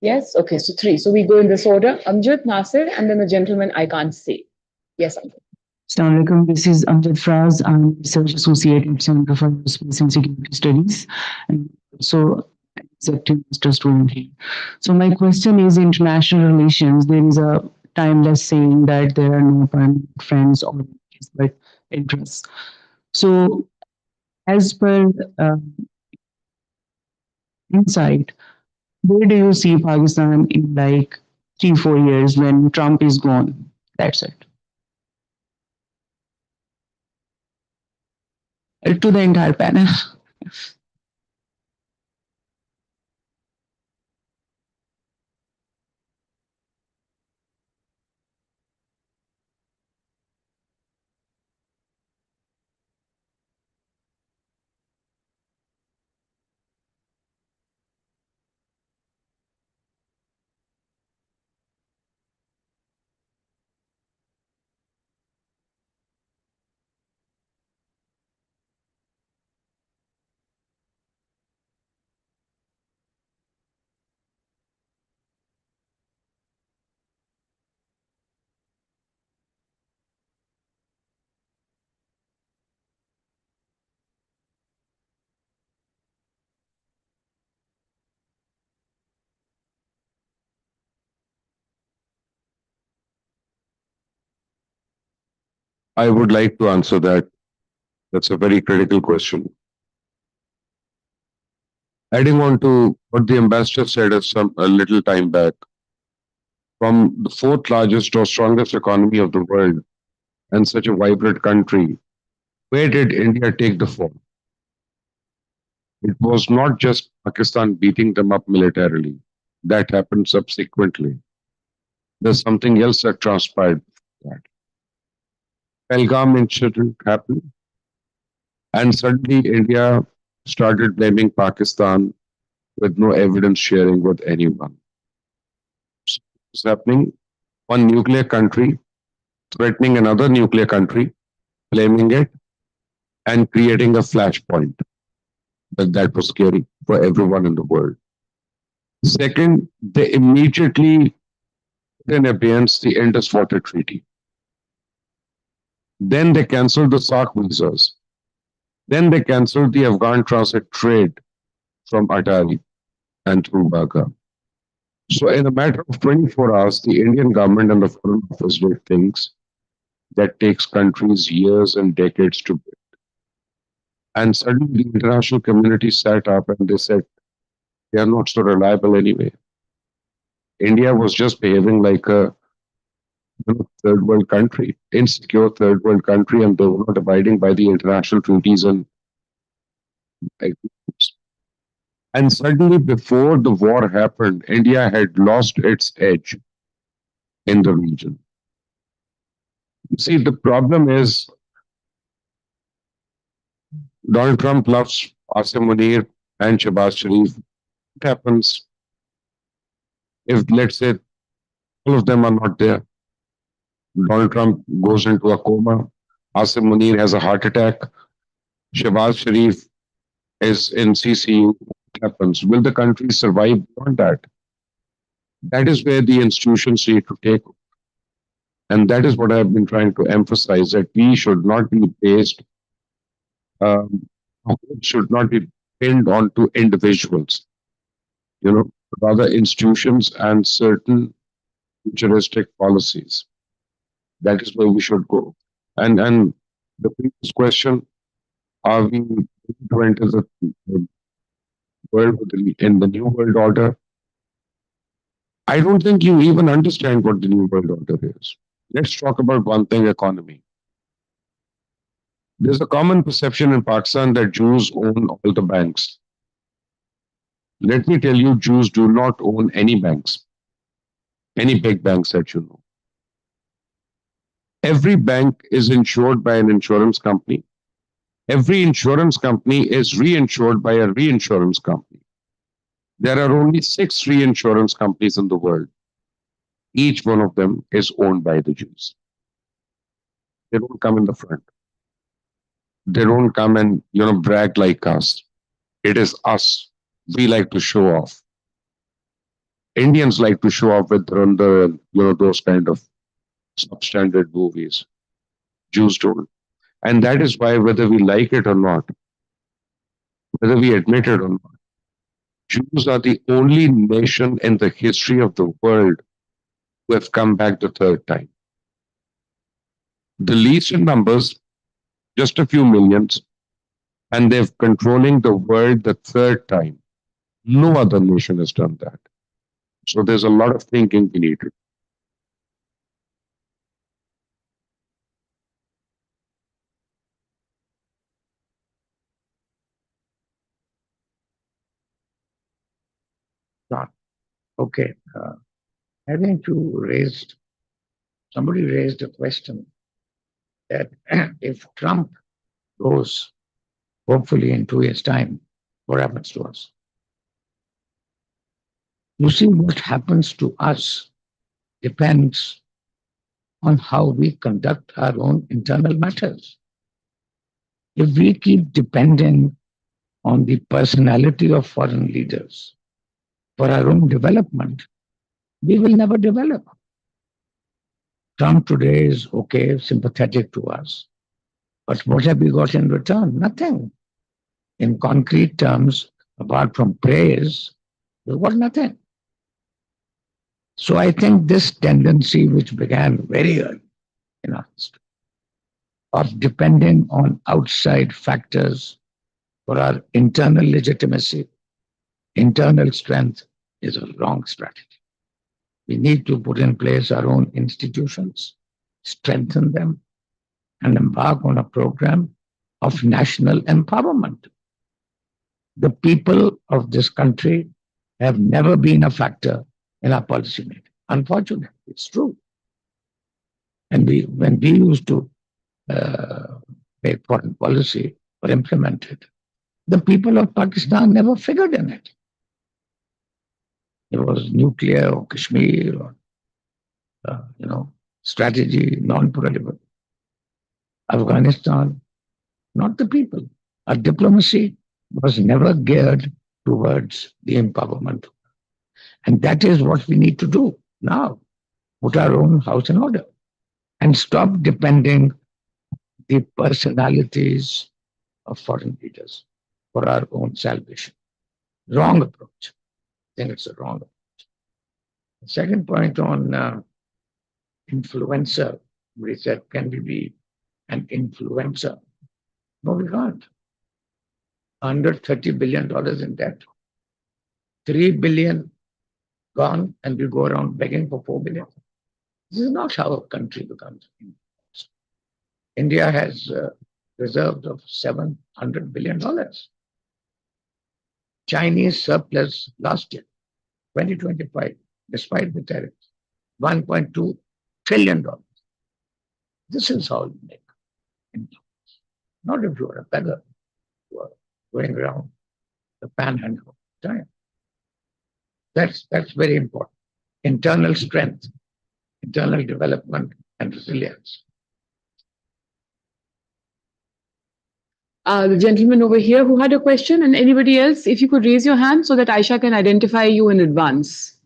Yes. Okay. So three. So we go in this order. Amjad, Nasir, and then the gentleman I can't see. Yes, Amjad.
Assalamu alaikum. This is Amjad Fraz. I'm research associate at Center for Space and Security Studies, and so executive master student here. So my question is international relations. There is a timeless saying that there are no permanent friends or enemies, but interests. So as per insight, where do you see Pakistan in like 3-4 years when Trump is gone? That's it. To the entire panel.
I would like to answer that. That's a very critical question. Adding on to what the ambassador said a little time back, from the fourth largest or strongest economy of the world and such a vibrant country, where did India take the fall? It was not just Pakistan beating them up militarily. That happened subsequently. There's something else that transpired. That Pelgam incident happened, and suddenly India started blaming Pakistan with no evidence sharing with anyone. So what's happening? One nuclear country threatening another nuclear country, blaming it, and creating a flashpoint. That was scary for everyone in the world. Second, they immediately put in abeyance the Indus Water Treaty. Then they cancelled the SARC visas. Then they cancelled the Afghan transit trade from Atari and through Baga. So in a matter of 24 hours, the Indian government and the Foreign Office did things that takes countries years and decades to build. And suddenly the international community sat up and they said, they are not so reliable anyway. India was just behaving like a third world country, insecure third world country, and they were not abiding by the international treaties and agreements. And suddenly, before the war happened, India had lost its edge in the region. You see, the problem is Donald Trump loves Asim Munir and Shabazz Sharif. It happens. If, let's say, all of them are not there, Donald Trump goes into a coma, Asim Munir has a heart attack, Shehbaz Sharif is in CCU, what happens? Will the country survive beyond that? That is where the institutions need to take. And that is what I've been trying to emphasize, that we should not be based, um, should not be pinned onto individuals, rather institutions and certain futuristic policies. That is where we should go. And the previous question, are we going to enter the world in the new world order? I don't think you even understand what the new world order is. Let's talk about one thing, economy. There's a common perception in Pakistan that Jews own all the banks. Let me tell you, Jews do not own any banks, any big banks that you know. Every bank is insured by an insurance company. Every insurance company is reinsured by a reinsurance company. There are only 6 reinsurance companies in the world. Each one of them is owned by the Jews. They don't come in the front. They don't come and brag like us. It is us. We like to show off. Indians like to show off with Dhurandhar and those kind of substandard movies. Jews don't. And that is why, whether we like it or not, whether we admit it or not, Jews are the only nation in the history of the world who have come back the third time. The least in numbers, just a few millions, and they're controlling the world the third time. No other nation has done that. So there's a lot of thinking we need to do.
Okay. I think somebody raised a question that if Trump goes, hopefully in 2 years' time, what happens to us? You see, what happens to us depends on how we conduct our own internal matters. If we keep depending on the personality of foreign leaders for our own development, we will never develop. Trump today is okay, sympathetic to us. But what have we got in return? Nothing. In concrete terms, apart from praise, we've got nothing. So I think this tendency, which began very early in our history, of depending on outside factors for our internal legitimacy, internal strength, is a wrong strategy. We need to put in place our own institutions, strengthen them, and embark on a program of national empowerment. The people of this country have never been a factor in our policy making. Unfortunately, it's true. And when we used to make foreign policy or implement it, the people of Pakistan never figured in it. It was nuclear or Kashmir or, strategy, non-political. Afghanistan, not the people. Our diplomacy was never geared towards the empowerment. And that is what we need to do now. Put our own house in order and stop depending the personalities of foreign leaders for our own salvation. Wrong approach. I think it's a wrong approach. The second point on influencer, we said, can we be an influencer? No, we can't. $130 billion in debt. 3 billion gone, and we go around begging for 4 billion. This is not how a country becomes influenced. India has reserves of $700 billion. Chinese surplus last year, 2025, despite the tariffs, $1.2 trillion. This is how you make influence. Not if you're a beggar who are going around the panhandle all the time. That's very important. internal strength, internal development, and resilience.
The gentleman over here who had a question, and anybody else, if you could raise your hand so that Aisha can identify you in advance.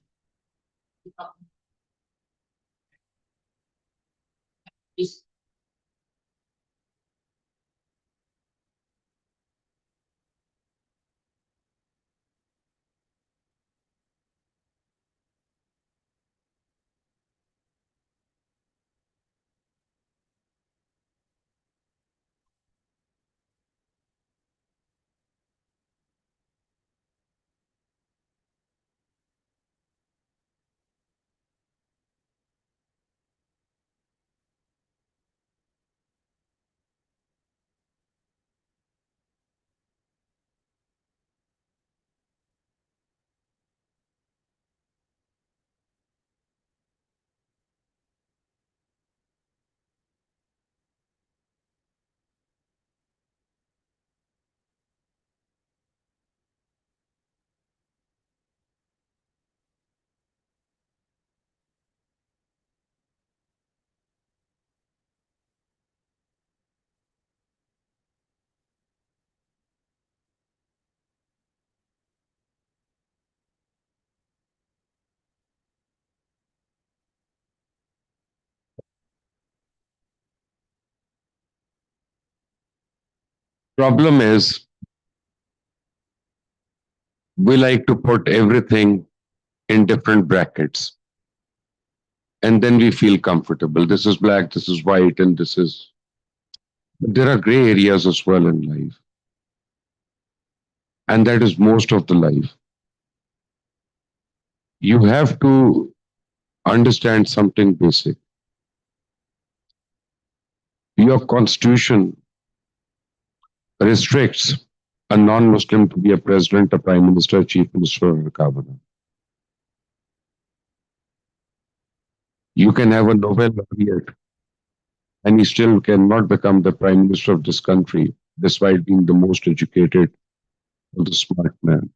Problem is, we like to put everything in different brackets. And then we feel comfortable. This is black, this is white, and this is. But there are gray areas as well in life. And that is most of the life. You have to understand something basic. Your constitution restricts a non-Muslim to be a president, a prime minister, a chief minister, or a governor. You can have a Nobel laureate and he still cannot become the prime minister of this country, despite being the most educated or the smart man.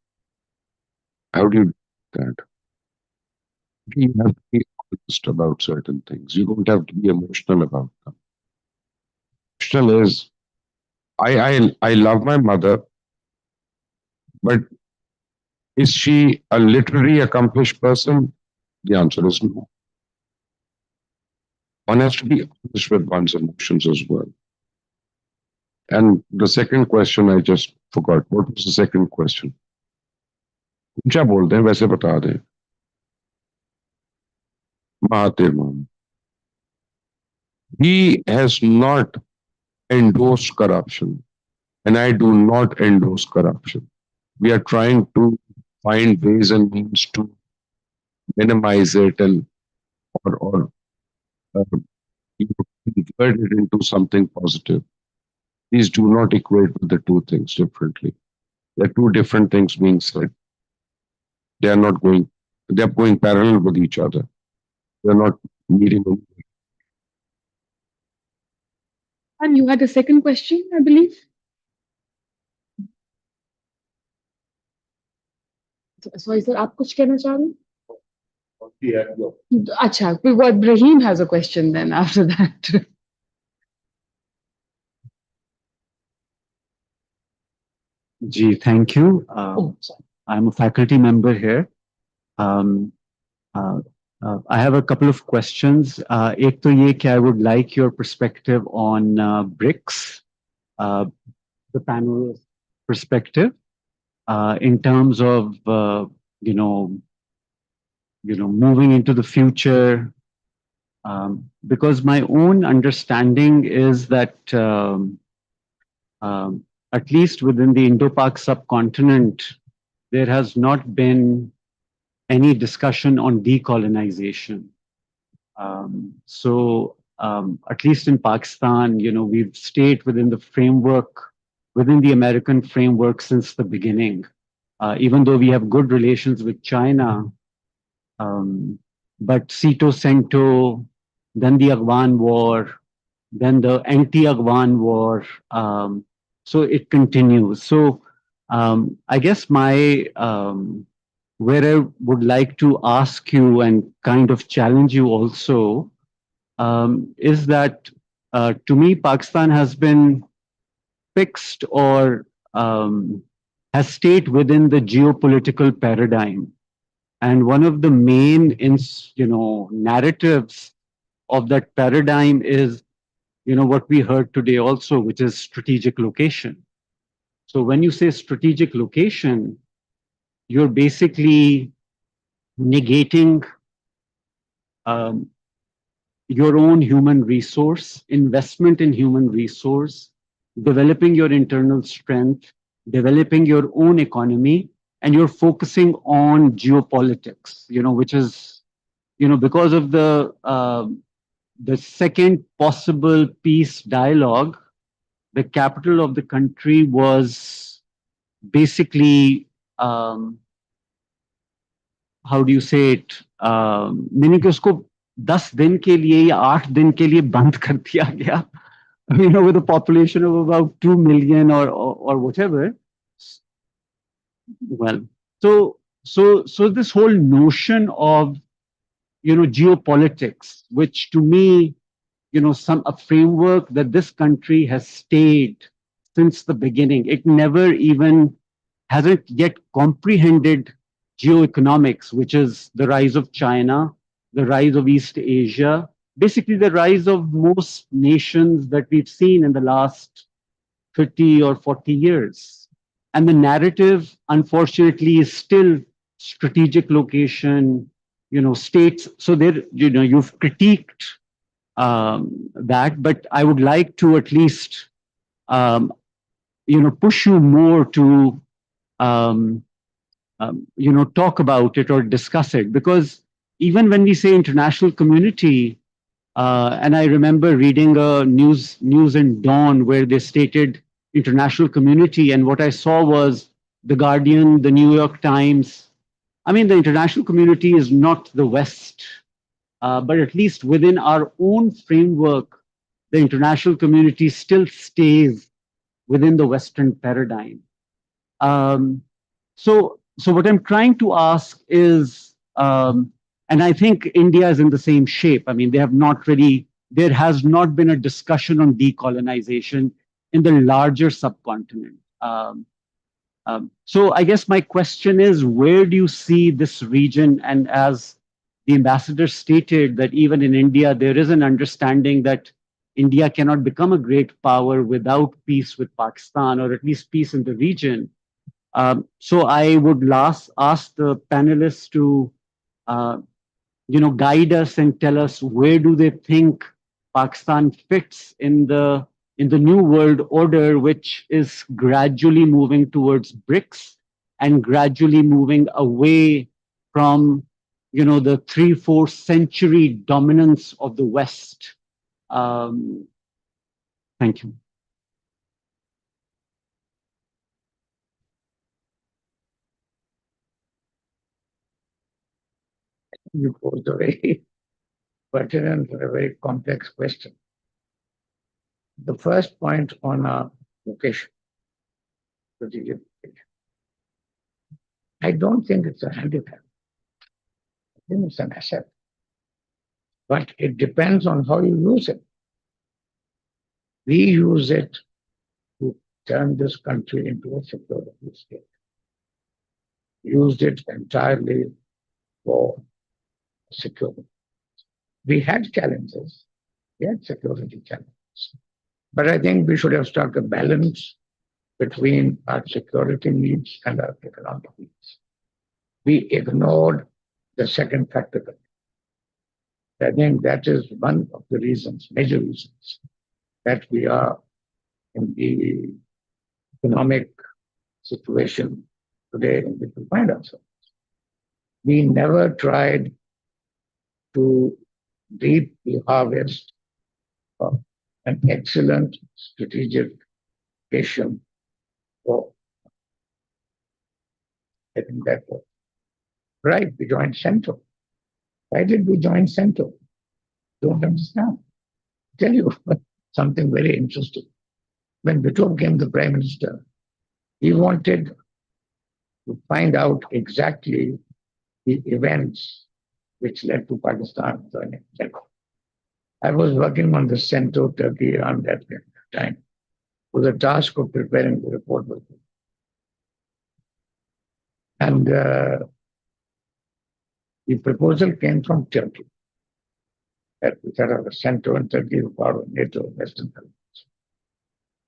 How do you do that? You have to be honest about certain things. You don't have to be emotional about them. Emotional is, I love my mother, but is she a literary accomplished person? The answer is no. One has to be honest with one's emotions as well. And the second question I just forgot. What was the second question? ऊंचा बोल दें वैसे बता दें. Mahathir Mohamad. He has not endorsed corruption, and I do not endorse corruption. We are trying to find ways and means to minimize it and or convert it into something positive. These do not equate with the two things differently. They're two different things being said. They are not going, they're going parallel with each other. They're not meeting.
And you had a second question, I believe. Sorry, sir, आप कुछ कहना चाह रहे हैं? अच्छा, what Brahim has a question then after that.
Ji, thank you. I'm a faculty member here. I have a couple of questions. एक तो ये कि I would like your perspective on BRICS, the panel's perspective, in terms of moving into the future. Because my own understanding is that at least within the Indo-Pak subcontinent, there has not been any discussion on decolonization. So at least in Pakistan, we've stayed within the framework, within the American framework since the beginning. Even though we have good relations with China, but Sito-Sento, then the Afghan war, then the anti-Afghan war, so it continues. So I guess my where I would like to ask you and kind of challenge you also is that to me, Pakistan has been fixed or has stayed within the geopolitical paradigm. And one of the main, narratives of that paradigm is, what we heard today also, which is strategic location. So when you say strategic location, you're basically negating um, your own human resource, investment in human resource, developing your internal strength, developing your own economy, and you're focusing on geopolitics, which is, because of the second possible peace dialogue, the capital of the country was basically, how do you say it? मैंने कि उसको 10 दिन के लिए या 8 दिन के लिए बंद कर दिया गया, with a population of about 2 million or whatever. Well, so this whole notion of, geopolitics, which to me, a framework that this country has stayed since the beginning. It never even hasn't yet comprehended geoeconomics, which is the rise of China, the rise of East Asia, basically the rise of most nations that we've seen in the last 30 or 40 years. And the narrative, unfortunately, is still strategic location, states. So there, you've critiqued that, but I would like to at least, push you more to, talk about it or discuss it. Because even when we say international community, and I remember reading a news in Dawn where they stated international community, and what I saw was The Guardian, the New York Times. I mean, the international community is not the West. But at least within our own framework, the international community still stays within the Western paradigm. So what I'm trying to ask is, and I think India is in the same shape. I mean, there has not been a discussion on decolonization in the larger subcontinent. So I guess my question is, where do you see this region? And as the ambassador stated, that even in India, there is an understanding that India cannot become a great power without peace with Pakistan, or at least peace in the region. So I would ask the panelists to, guide us and tell us, where do they think Pakistan fits in the new world order, which is gradually moving towards BRICS and gradually moving away from, the 3-4 century dominance of the West. Thank you.
You posed a very pertinent and a very complex question. The first point on our location, strategic location, I don't think it's a handicap. I think it's an asset. But it depends on how you use it. We use it to turn this country into a security state. Used it entirely for security. We had challenges. We had security challenges. But I think we should have struck a balance between our security needs and our economic needs. We ignored the second factor. I think that is one of the reasons, major reasons, that we are in the economic situation today in which we find ourselves. We never tried to reap the harvest of an excellent strategic location for, I think that was right. We joined Central. Why did we join Central? Don't understand. I'll tell you something very interesting. When Bhutto became the Prime Minister, he wanted to find out exactly the events which led to Pakistan joining CENTO. I was working on the CENTO Turkey around that time with the task of preparing the report with me. And the proposal came from Turkey. That we set up a CENTO in Turkey as part of NATO Western countries.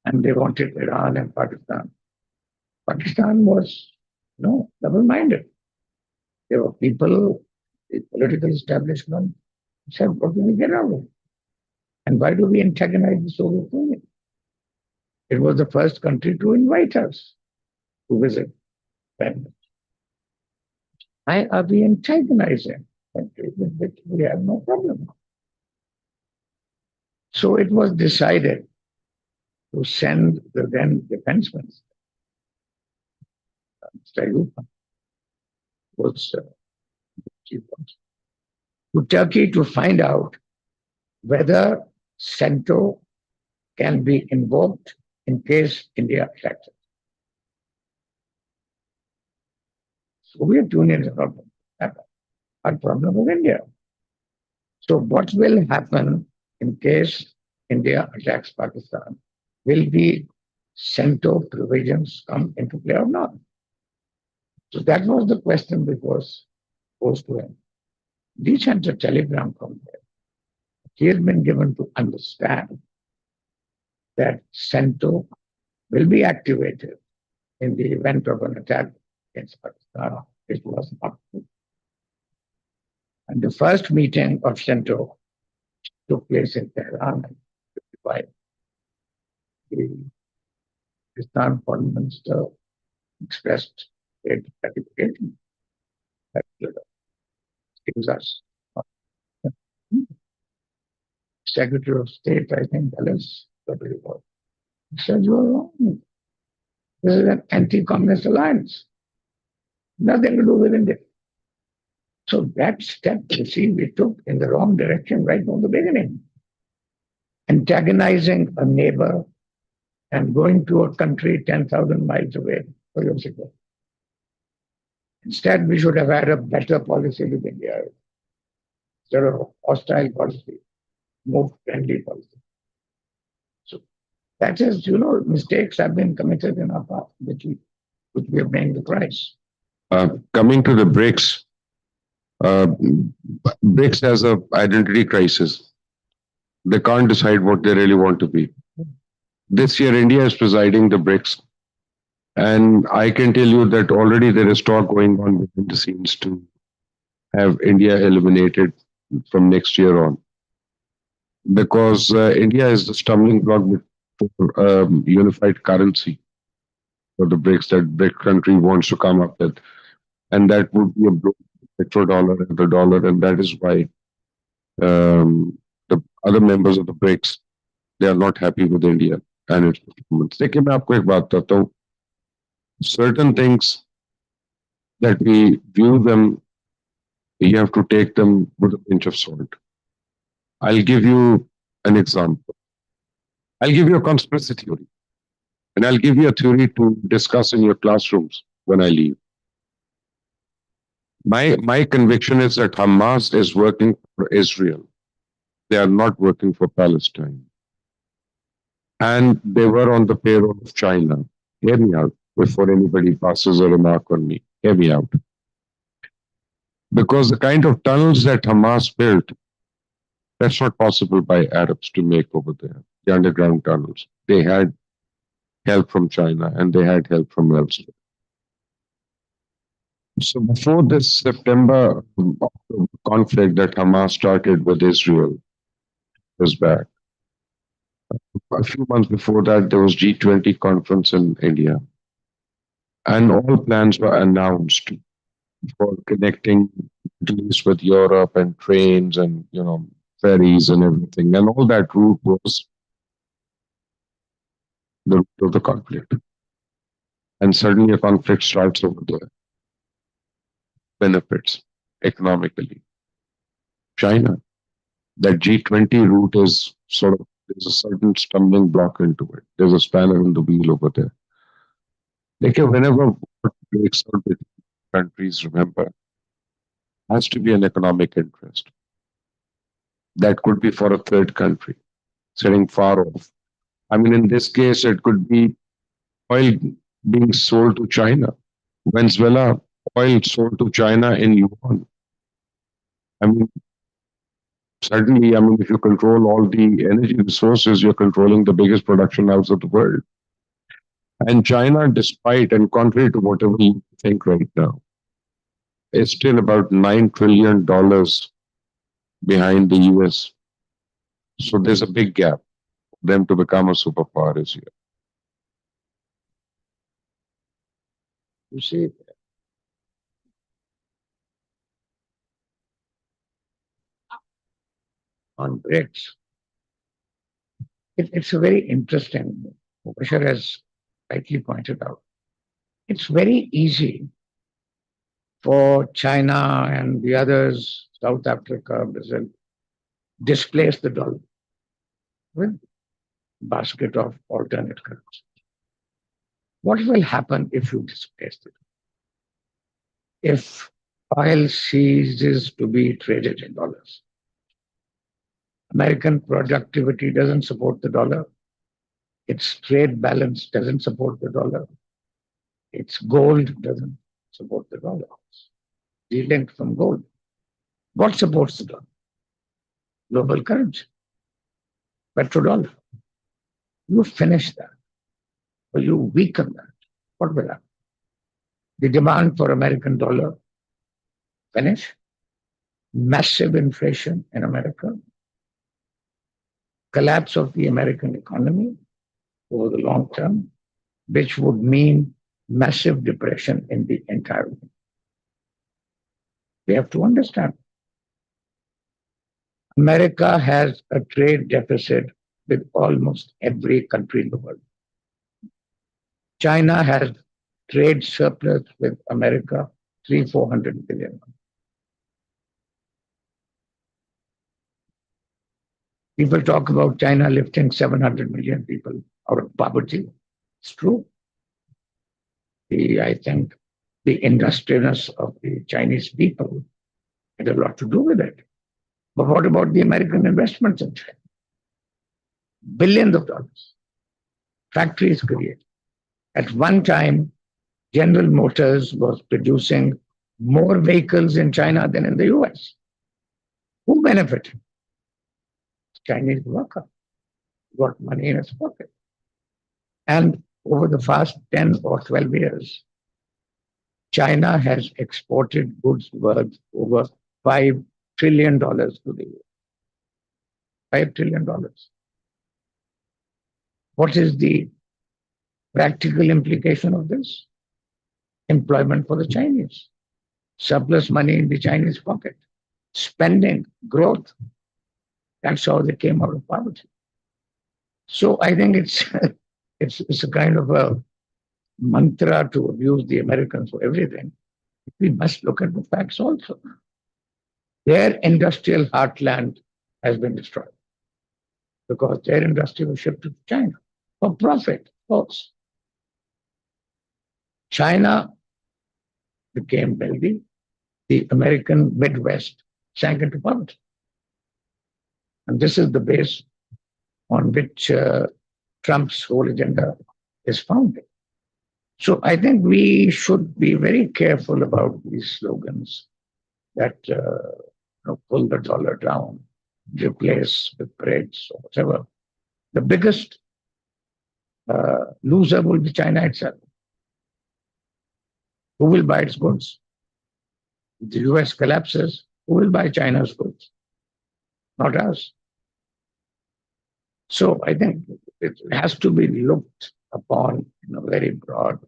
And they wanted Iran and Pakistan. Pakistan was double-minded. There were people, the political establishment said, what do we get out of it? And why do we antagonize the Soviet Union? It was the first country to invite us to visit them. Why are we antagonizing countries with which we have no problem? So it was decided to send the then defense minister, Mr. Ayup, was chief to Turkey to find out whether CENTO can be invoked in case India attacks it. Soviet Union is not a problem with India. So what will happen in case India attacks Pakistan? Will the CENTO provisions come into play or not? So that was the question which was posed to him. He sent a telegram from there. He has been given to understand that CENTO will be activated in the event of an attack against Pakistan. It was not true. And the first meeting of CENTO took place in Tehran in 1955. The Pakistan Foreign Minister expressed great gratification that gives us. Secretary of State, I think, Dallas, said, you are wrong. This is an anti-communist alliance. Nothing to do with India. So that step, you see, we took in the wrong direction right from the beginning. Antagonizing a neighbor and going to a country 10,000 miles away for your security. Instead, we should have had a better policy with India. Instead of hostile policy, more friendly policy. So that is, mistakes have been committed in our past, which we are paying the price.
Coming to the BRICS, BRICS has an identity crisis. They can't decide what they really want to be. This year, India is presiding the BRICS. And I can tell you that already there is talk going on behind the scenes to have India eliminated from next year on. Because India is the stumbling block for unified currency for the BRICS that BRIC country wants to come up with. And that would be a blow to the petrodollar and the dollar. And that is why the other members of the BRICS, they are not happy with India and its performance. Dekhiye, main aapko ek baat bahta hu. Certain things that we view them, you have to take them with a pinch of salt. I'll give you an example. I'll give you a conspiracy theory. And I'll give you a theory to discuss in your classrooms when I leave. My conviction is that Hamas is working for Israel. They are not working for Palestine. And they were on the payroll of China. Hear me out before anybody passes a remark on me. Hear me out. Because the kind of tunnels that Hamas built, that's not possible by Arabs to make over there, the underground tunnels. They had help from China and they had help from elsewhere. So before this September conflict that Hamas started with Israel was back. A few months before that, there was G20 conference in India. And all plans were announced for connecting Middle East with Europe and trains and, ferries and everything. And all that route was the route of the conflict. And suddenly a conflict starts over there. Benefits economically. China, that G20 route is there's a certain stumbling block into it. There's a spanner in the wheel over there. Like whenever war breaks out between countries, remember, has to be an economic interest. That could be for a third country, sitting far off. I mean, in this case, it could be oil being sold to China. Venezuela, oil sold to China in yuan. I mean, certainly, I mean, if you control all the energy resources, you're controlling the biggest production house of the world. And China, despite and contrary to whatever you think right now, is still about $9 trillion behind the US. So there's a big gap for them to become a superpower this year.
You see, on BRICS, it's a very interesting, Bashar has rightly pointed out. It's very easy for China and the others, South Africa, Brazil, displace the dollar with basket of alternate currencies. What will happen if you displace it? If oil ceases to be traded in dollars, American productivity doesn't support the dollar, its trade balance doesn't support the dollar, its gold doesn't support the dollar. Delinked from gold. What supports the dollar? Global currency, petrodollar. You finish that, or you weaken that. What will happen? The demand for American dollar finish. Massive inflation in America. Collapse of the American economy over the long term, which would mean massive depression in the entire world. We have to understand. America has a trade deficit with almost every country in the world. China has trade surplus with America, 300-400 billion. People talk about China lifting 700 million people out of poverty. It's true. I think the industriousness of the Chinese people had a lot to do with it. But what about the American investments in China? Billions of dollars. Factories created. At one time, General Motors was producing more vehicles in China than in the US. Who benefited? Chinese worker got money in his pocket. And over the past 10 or 12 years, China has exported goods worth over $5 trillion to the US. $5 trillion. What is the practical implication of this? Employment for the Chinese. Surplus money in the Chinese pocket. Spending, growth. That's how they came out of poverty. So I think it's a kind of a mantra to abuse the Americans for everything. We must look at the facts also. Their industrial heartland has been destroyed because their industry was shifted to China for profit, of course. China became wealthy. The American Midwest sank into poverty. And this is the base on which Trump's whole agenda is founded. So I think we should be very careful about these slogans that pull the dollar down, replace with BRICS or whatever. The biggest loser will be China itself. Who will buy its goods? If the US collapses, who will buy China's goods? Not us. So I think it has to be looked upon in a very broad,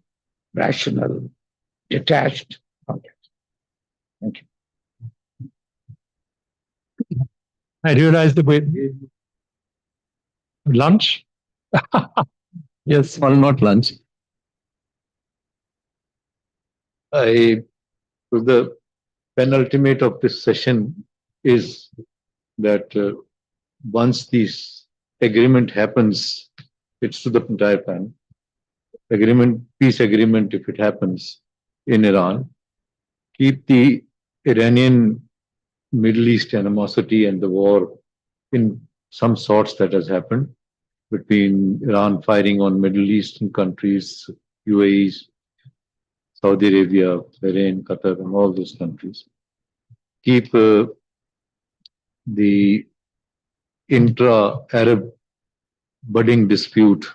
rational, detached context. Thank you.
I realized the way lunch. Yes, well, not lunch. The penultimate of this session is that once this agreement happens, it's to the entire plan. Agreement, peace agreement, if it happens in Iran, keep the Iranian Middle East animosity and the war in some sorts that has happened between Iran firing on Middle Eastern countries, UAE, Saudi Arabia, Bahrain, Qatar, and all those countries, keep the intra-Arab budding dispute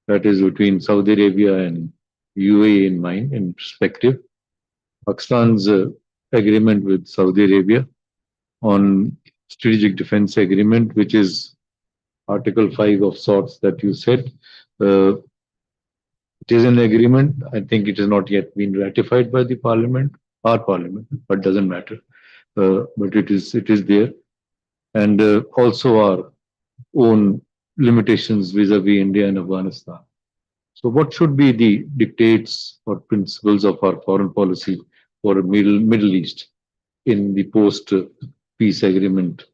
that is between Saudi Arabia and UAE in mind, in perspective. Pakistan's agreement with Saudi Arabia on strategic defense agreement, which is Article 5 of sorts that you said. It is an agreement. I think it has not yet been ratified by the parliament, our parliament, but doesn't matter. But it is there. And also our own limitations vis-a-vis India and Afghanistan. So what should be the dictates or principles of our foreign policy for Middle East in the post-peace agreement,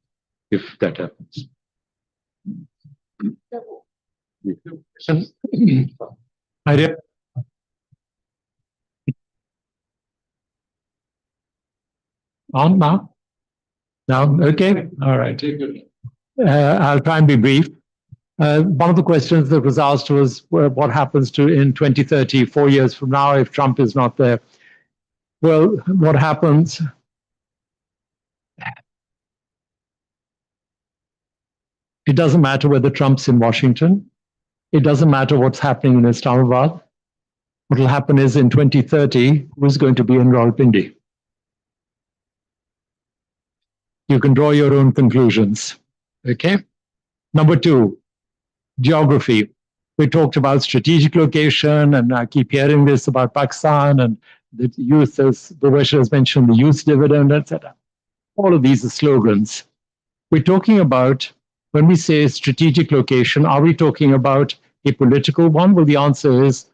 if that happens?
On now? Now, okay, all right. I'll try and be brief. One of the questions that was asked was what happens to in 2030, 4 years from now, if Trump is not there? Well, what happens? It doesn't matter whether Trump's in Washington. It doesn't matter what's happening in Islamabad. What will happen is in 2030, who's going to be in Rawalpindi? You can draw your own conclusions. Okay? Number two, geography. We talked about strategic location, and I keep hearing this about Pakistan and the youth, as Bhuveshwar has mentioned, the youth dividend, etc. All of these are slogans. We're talking about, when we say strategic location, are we talking about a political one? Well, the answer is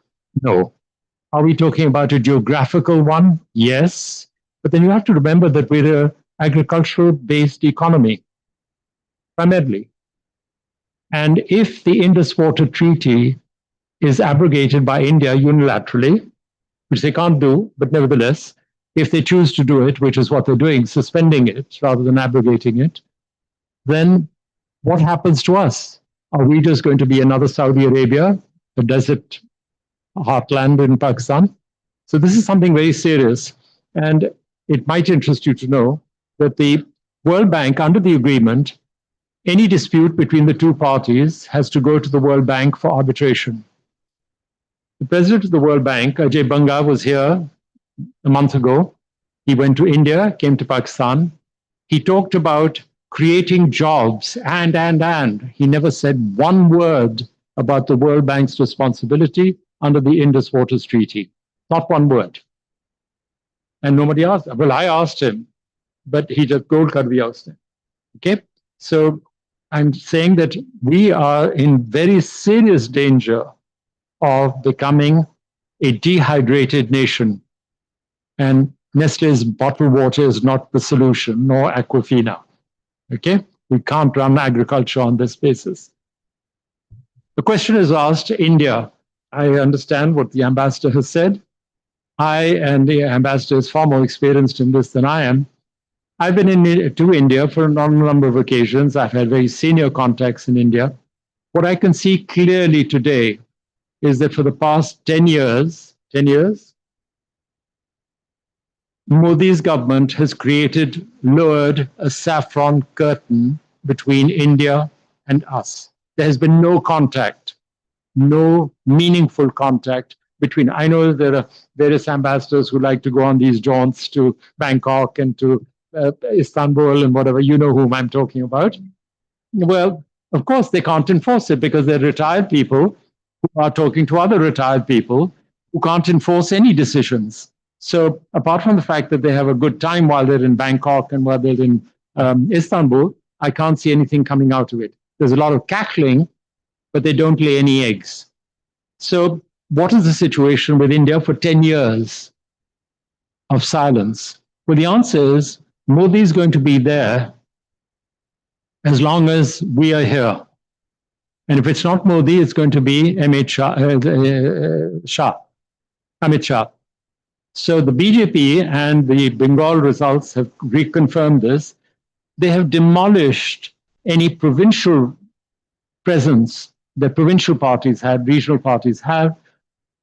no. Are we talking about a geographical one? Yes. But then you have to remember that we're an agricultural-based economy, primarily. And if the Indus Water Treaty is abrogated by India unilaterally, which they can't do, but nevertheless, if they choose to do it, which is what they're doing, suspending it rather than abrogating it, then what happens to us? Are we just going to be another Saudi Arabia, a desert heartland in Pakistan? So this is something very serious. And it might interest you to know that the World Bank, under the agreement, any dispute between the two parties has to go to the World Bank for arbitration. The president of the World Bank, Ajay Banga, was here a month ago. He went to India, came to Pakistan. He talked about creating jobs and. He never said one word about the World Bank's responsibility under the Indus Waters Treaty. Not one word. And nobody asked. Well, I asked him, but he just gold Kadvi asked him. Okay? So I'm saying that we are in very serious danger of becoming a dehydrated nation. And Nestle's bottled water is not the solution, nor Aquafina. Okay? We can't run agriculture on this basis. The question is asked, India. I understand what the ambassador has said. And the ambassador is far more experienced in this than I am. I've been to India for a number of occasions. I've had very senior contacts in India. What I can see clearly today is that for the past 10 years, Modi's government has lowered a saffron curtain between India and us. There has been no contact, no meaningful contact between. I know there are various ambassadors who like to go on these jaunts to Bangkok and to Istanbul and whatever, you know whom I'm talking about. Well, of course, they can't enforce it because they're retired people who are talking to other retired people who can't enforce any decisions. So apart from the fact that they have a good time while they're in Bangkok and while they're in Istanbul, I can't see anything coming out of it. There's a lot of cackling, but they don't lay any eggs. So what is the situation with India for 10 years of silence? Well, the answer is Modi is going to be there as long as we are here. And if it's not Modi, it's going to be Amit Shah. So the BJP and the Bengal results have reconfirmed this. They have demolished any provincial presence that provincial parties had, regional parties have.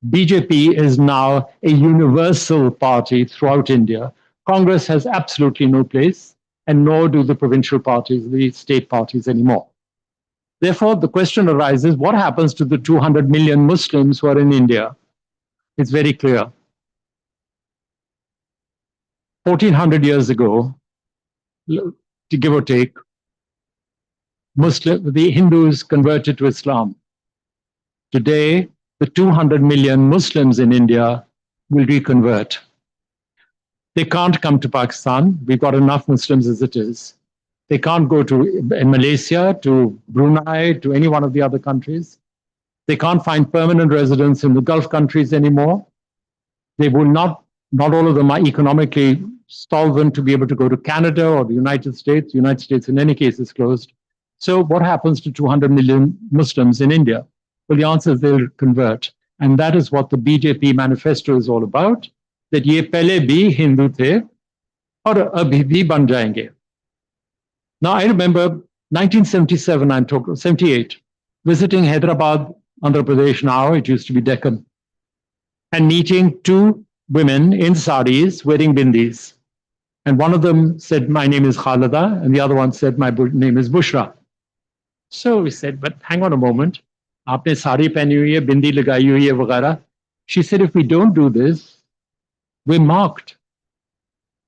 BJP is now a universal party throughout India. Congress has absolutely no place, and nor do the provincial parties, the state parties anymore. Therefore, the question arises, what happens to the 200 million Muslims who are in India? It's very clear. 1400 years ago, to give or take, the Hindus converted to Islam. Today, the 200 million Muslims in India will reconvert. They can't come to Pakistan. We've got enough Muslims as it is. They can't go to Malaysia, to Brunei, to any one of the other countries. They can't find permanent residence in the Gulf countries anymore. They will not all of them are economically solvent to be able to go to Canada or the United States. The United States, in any case, is closed. So what happens to 200 million Muslims in India? Well, the answer is they'll convert. And that is what the BJP manifesto is all about, that ye pehle bhi Hindu the, aur abhi bhi ban jayenge. Now, I remember 1977, I'm talking 78, visiting Hyderabad, Andhra Pradesh now, it used to be Deccan, and meeting two women in saris wearing bindis. And one of them said, my name is Khalida, and the other one said, my name is Bushra. So we said, but hang on a moment. Aapne sari pehni hui hai, bindi lagayi hui hai, vagara. She said, if we don't do this, we're marked.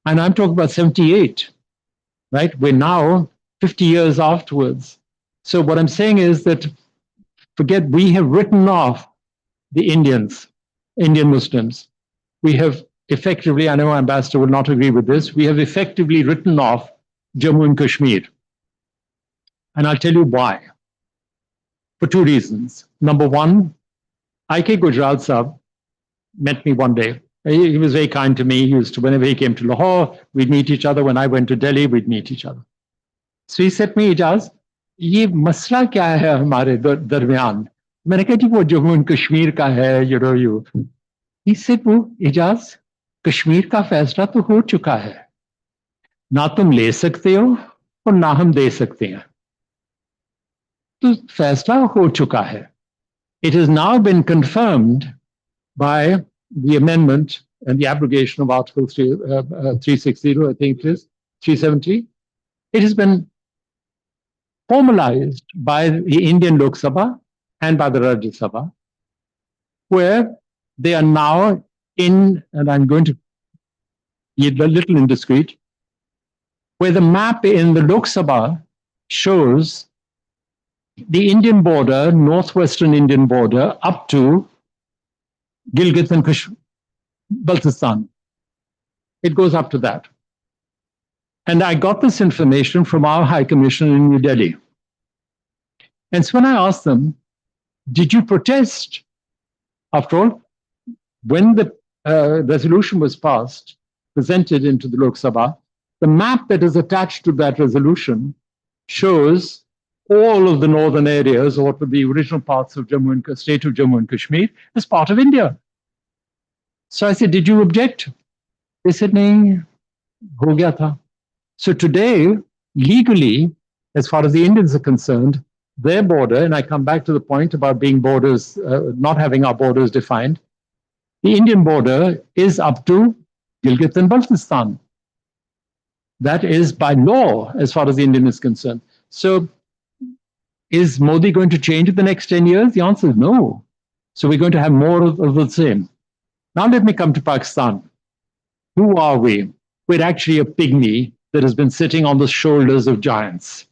And I'm talking about 78, right? We're now 50 years afterwards. So what I'm saying is that, forget, we have written off the Indian Muslims. We have effectively, I know Ambassador will not agree with this, we have effectively written off Jammu and Kashmir. And I'll tell you why. For two reasons. Number one, I.K. Gujral Sahab met me one day. He was very kind to me. He used to, whenever he came to Lahore, we'd meet each other. When I went to Delhi, we'd meet each other. So he said to me, Ijaz, ये मसला क्या है हमारे दरमियान? मैंने कहा जी वो Jammu and Kashmir का है, you. He said, वो इजाज कश्मीर का फैसला तो हो चुका है, ना तुम ले सकते हो और ना हम दे सकते हैं. तो फैसला हो चुका है. It has now been confirmed by the amendment and the abrogation of Article 360, I think it is, 370. It has been formalized by the Indian Lok Sabha and by the Rajya Sabha, where they are now in, and I'm going to be a little indiscreet, where the map in the Lok Sabha shows the Indian border, northwestern Indian border, up to Gilgit and Baltistan. It goes up to that. And I got this information from our High Commissioner in New Delhi. And so when I asked them, did you protest? After all, when the resolution was passed, presented into the Lok Sabha, the map that is attached to that resolution shows all of the northern areas, or the original parts of state of Jammu and Kashmir, as part of India. So I said, did you object? They said, nahin, ho gaya tha. So today, legally, as far as the Indians are concerned, their border, and I come back to the point about being borders, not having our borders defined, the Indian border is up to Gilgit and Baltistan. That is by law, as far as the Indian is concerned. So is Modi going to change in the next 10 years? The answer is no. So we're going to have more of the same. Now let me come to Pakistan. Who are we? We're actually a pygmy that has been sitting on the shoulders of giants.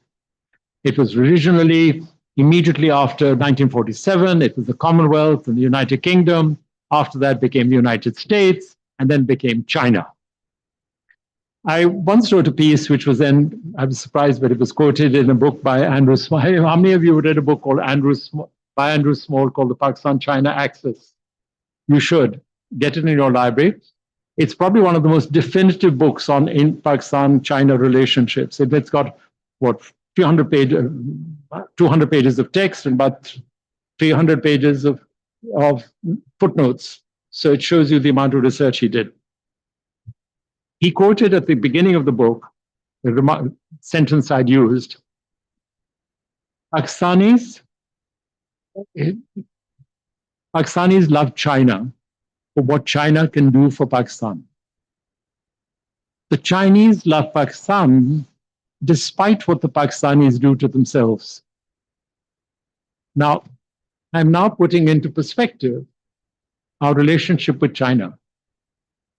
It was originally, immediately after 1947, it was the Commonwealth and the United Kingdom. After that became the United States, and then became China. I once wrote a piece which was then, I was surprised, but it was quoted in a book by Andrew Small. How many of you read a book called Andrew Small called The Pakistan-China Axis? You should get it in your library. It's probably one of the most definitive books on in Pakistan-China relationships. It's got, what, 200 pages of text and about 300 pages of footnotes. So it shows you the amount of research he did. He quoted at the beginning of the book, the sentence I'd used, Pakistanis love China for what China can do for Pakistan. The Chinese love Pakistan despite what the Pakistanis do to themselves. Now, I'm now putting into perspective our relationship with China.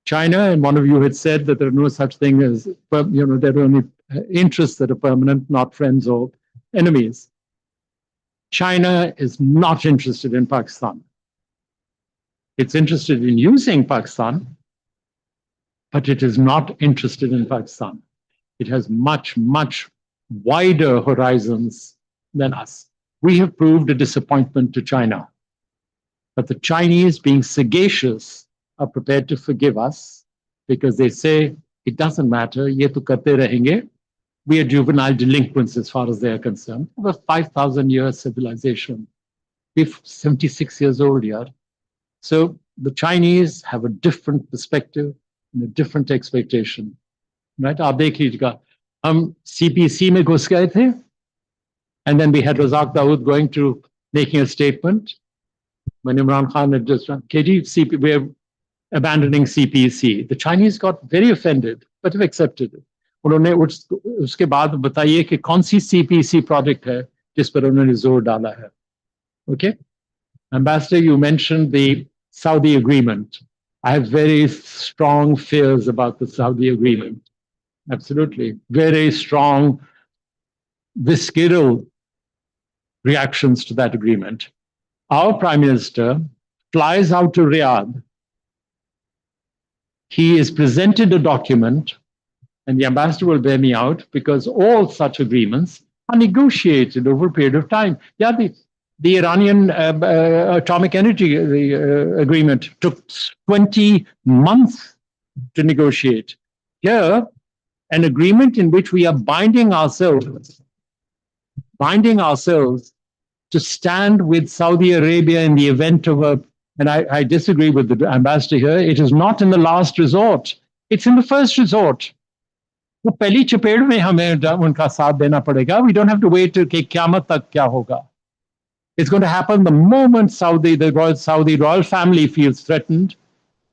China, and one of you had said that there are no such thing as, there are only interests that are permanent, not friends or enemies. China is not interested in Pakistan. It's interested in using Pakistan, but it is not interested in Pakistan. It has much, much wider horizons than us. We have proved a disappointment to China. But the Chinese, being sagacious, are prepared to forgive us because they say, it doesn't matter, ye to karte rahenge. We are juvenile delinquents as far as they are concerned. Over 5,000 years civilization. We're 76 years old here. So the Chinese have a different perspective and a different expectation. Right? Aap dekh lijiyega. Hum CPC mein ghus gaye the, and then we had Razak Dawood going to making a statement when Imran Khan had just done, KG, we're abandoning CPC. The Chinese got very offended, but have accepted it. उन्होंने उसके बाद बताइए कि कौन सी CPC project है जिस पर उन्होंने जोर डाला है. Okay? Ambassador, you mentioned the Saudi agreement. I have very strong fears about the Saudi agreement. Absolutely. Very strong, visceral reactions to that agreement. Our Prime Minister flies out to Riyadh. He is presented a document, and the ambassador will bear me out, because all such agreements are negotiated over a period of time. Yeah, the Iranian atomic energy agreement took 20 months to negotiate. Here, an agreement in which we are binding ourselves to stand with Saudi Arabia in the event of a, and I disagree with the ambassador here, it is not in the last resort, it's in the first resort. वो पहली चपेट में हमें उनका साथ देना पड़ेगा. We don't have to wait till कि क़यामत तक क्या होगा. It's going to happen the moment the Saudi royal family feels threatened,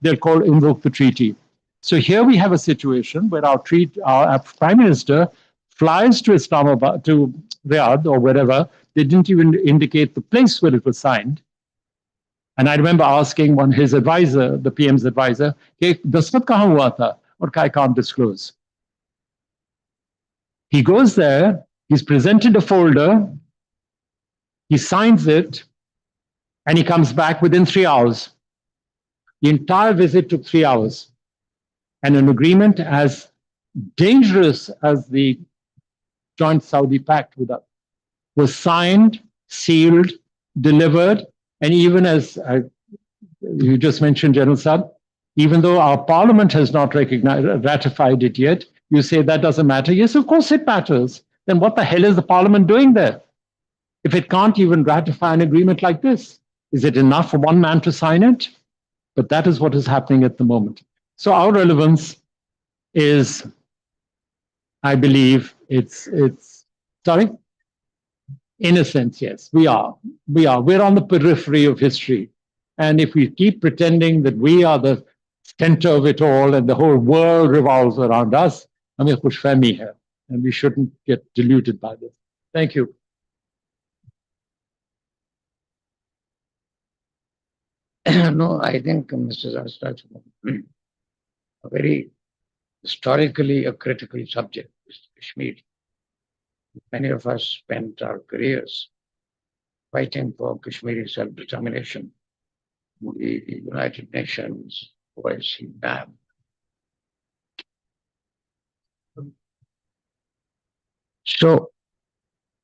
they'll invoke the treaty. So here we have a situation where our Prime Minister flies to Islamabad, to Riyadh or wherever. They didn't even indicate the place where it was signed. And I remember asking his advisor, the PM's advisor, "Hey, dastat kahan hua tha?" Or I can't disclose. He goes there, he's presented a folder, he signs it, and he comes back within 3 hours. The entire visit took 3 hours. And an agreement as dangerous as the Joint Saudi Pact with us was signed, sealed, delivered, and even as you just mentioned, General Saab, even though our parliament has not ratified it yet, you say that doesn't matter. Yes, of course it matters. Then what the hell is the parliament doing there? If it can't even ratify an agreement like this, is it enough for one man to sign it? But that is what is happening at the moment. So our relevance is, I believe, it's sorry? In a sense, yes, we are. We're on the periphery of history. And if we keep pretending that we are the center of it all and the whole world revolves around us, हमें खुशफहमी है, and we shouldn't get deluded by this. Thank you.
No, I think Mr. Zaz touched on a very historically a critical subject, Kashmir. Many of us spent our careers fighting for Kashmiri self-determination, the United Nations, OIC, NAM. So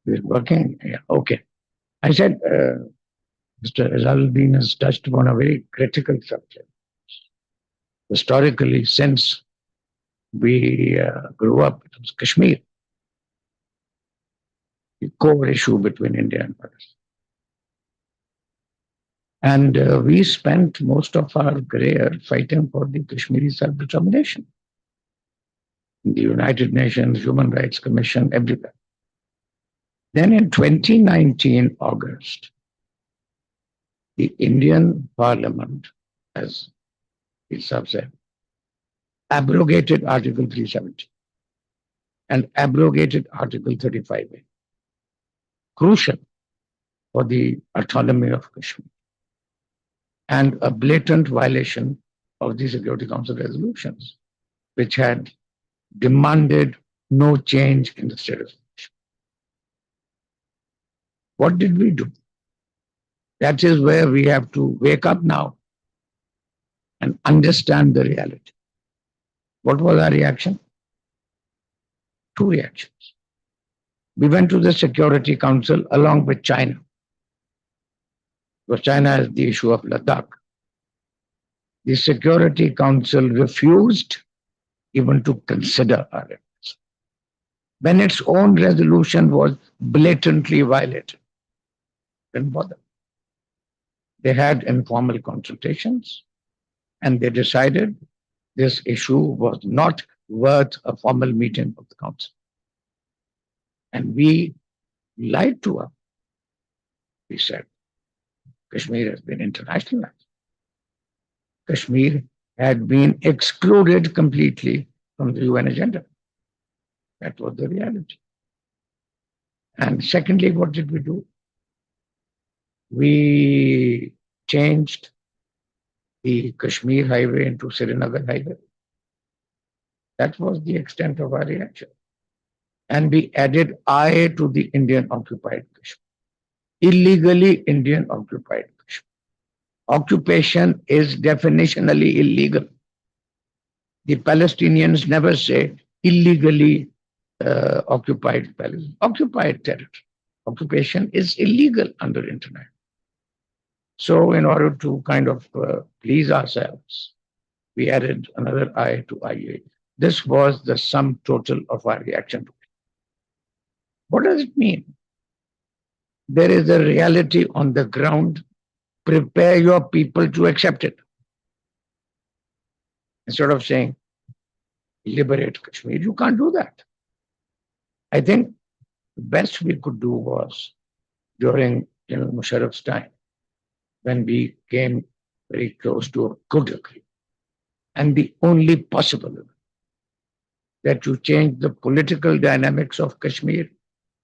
we're working, yeah, okay. I said, Mr. Rizaluddin has touched upon a very critical subject. Historically, since we grew up, it was Kashmir, the core issue between India and Pakistan. And we spent most of our career fighting for the Kashmiri self-determination. in the United Nations Human Rights Commission, everywhere. Then in 2019, August, the Indian Parliament, as Isab said, abrogated Article 370 and abrogated Article 35A, crucial for the autonomy of Kashmir, and a blatant violation of the Security Council resolutions, which had demanded no change in the status. What did we do? That is where we have to wake up now and understand the reality. What was our reaction? Two reactions. We went to the Security Council along with China, because China has the issue of Ladakh. The Security Council refused even to consider our request, when its own resolution was blatantly violated. Didn't bother. They had informal consultations and they decided this issue was not worth a formal meeting of the council. And we lied to her. We said, Kashmir has been internationalized. Kashmir had been excluded completely from the UN agenda. That was the reality. And secondly, what did we do? We changed the Kashmir highway into Srinagar highway. That was the extent of our reaction. And we added I to the Indian occupied Kashmir. Illegally Indian occupied Kashmir. Occupation is definitionally illegal. The Palestinians never say illegally occupied Palestine. Occupied territory. Occupation is illegal under international. So in order to kind of please ourselves, we added another I to IUA. This was the sum total of our reaction to it. What does it mean? There is a reality on the ground. Prepare your people to accept it. Instead of saying, liberate Kashmir, you can't do that. I think the best we could do was during Musharraf's time, when we came very close to a good agreement. And the only possible agreement, that you change the political dynamics of Kashmir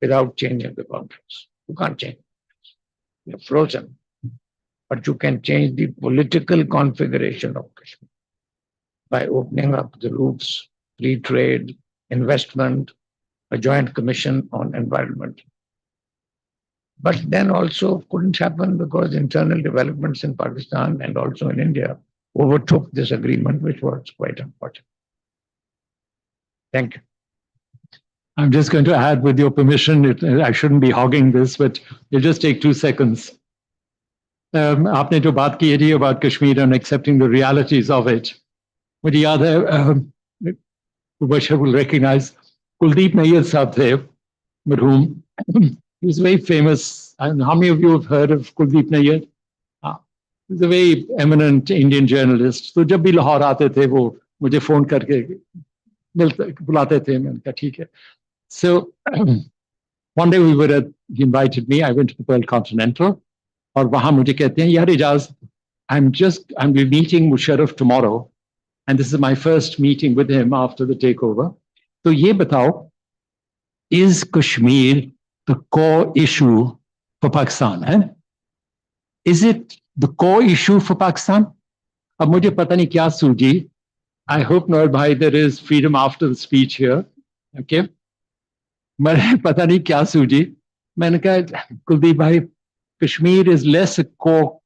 without changing the boundaries. You can't change it. You're frozen. But you can change the political configuration of Kashmir by opening up the routes, free trade, investment, a joint commission on environment. But then also couldn't happen because internal developments in Pakistan and also in India overtook this agreement, which was quite unfortunate. Thank you.
I'm just going to add, with your permission, I shouldn't be hogging this, but it'll just take 2 seconds. आपने जो बात की थी about Kashmir and accepting the realities of it. मुझे याद है, Mubashir will recognize, Kuldeep Nayyar साहब थे, marhum. He was very famous. And how many of you have heard of Kuldeep Nayyar? He's a very eminent Indian journalist. So जब भी लाहौर आते थे, वो मुझे phone करके बुलाते थे. मैंने कहा ठीक है. So one day he invited me. I went to the Pearl Continental. और वहां मुझे कहते हैं, यार Ijaz, I'm meeting Musharraf tomorrow, and this is my first meeting with him after the takeover. तो ये बताओ, is Kashmir the core issue for Pakistan? Eh? Is it the core issue for Pakistan? अब मुझे पता नहीं क्या सूझी. I hope, Noel bhai, there is freedom after the speech here. Okay? मुझे पता नहीं क्या सूझी. मैंने कहा, कुलदीप भाई, Kashmir is less a core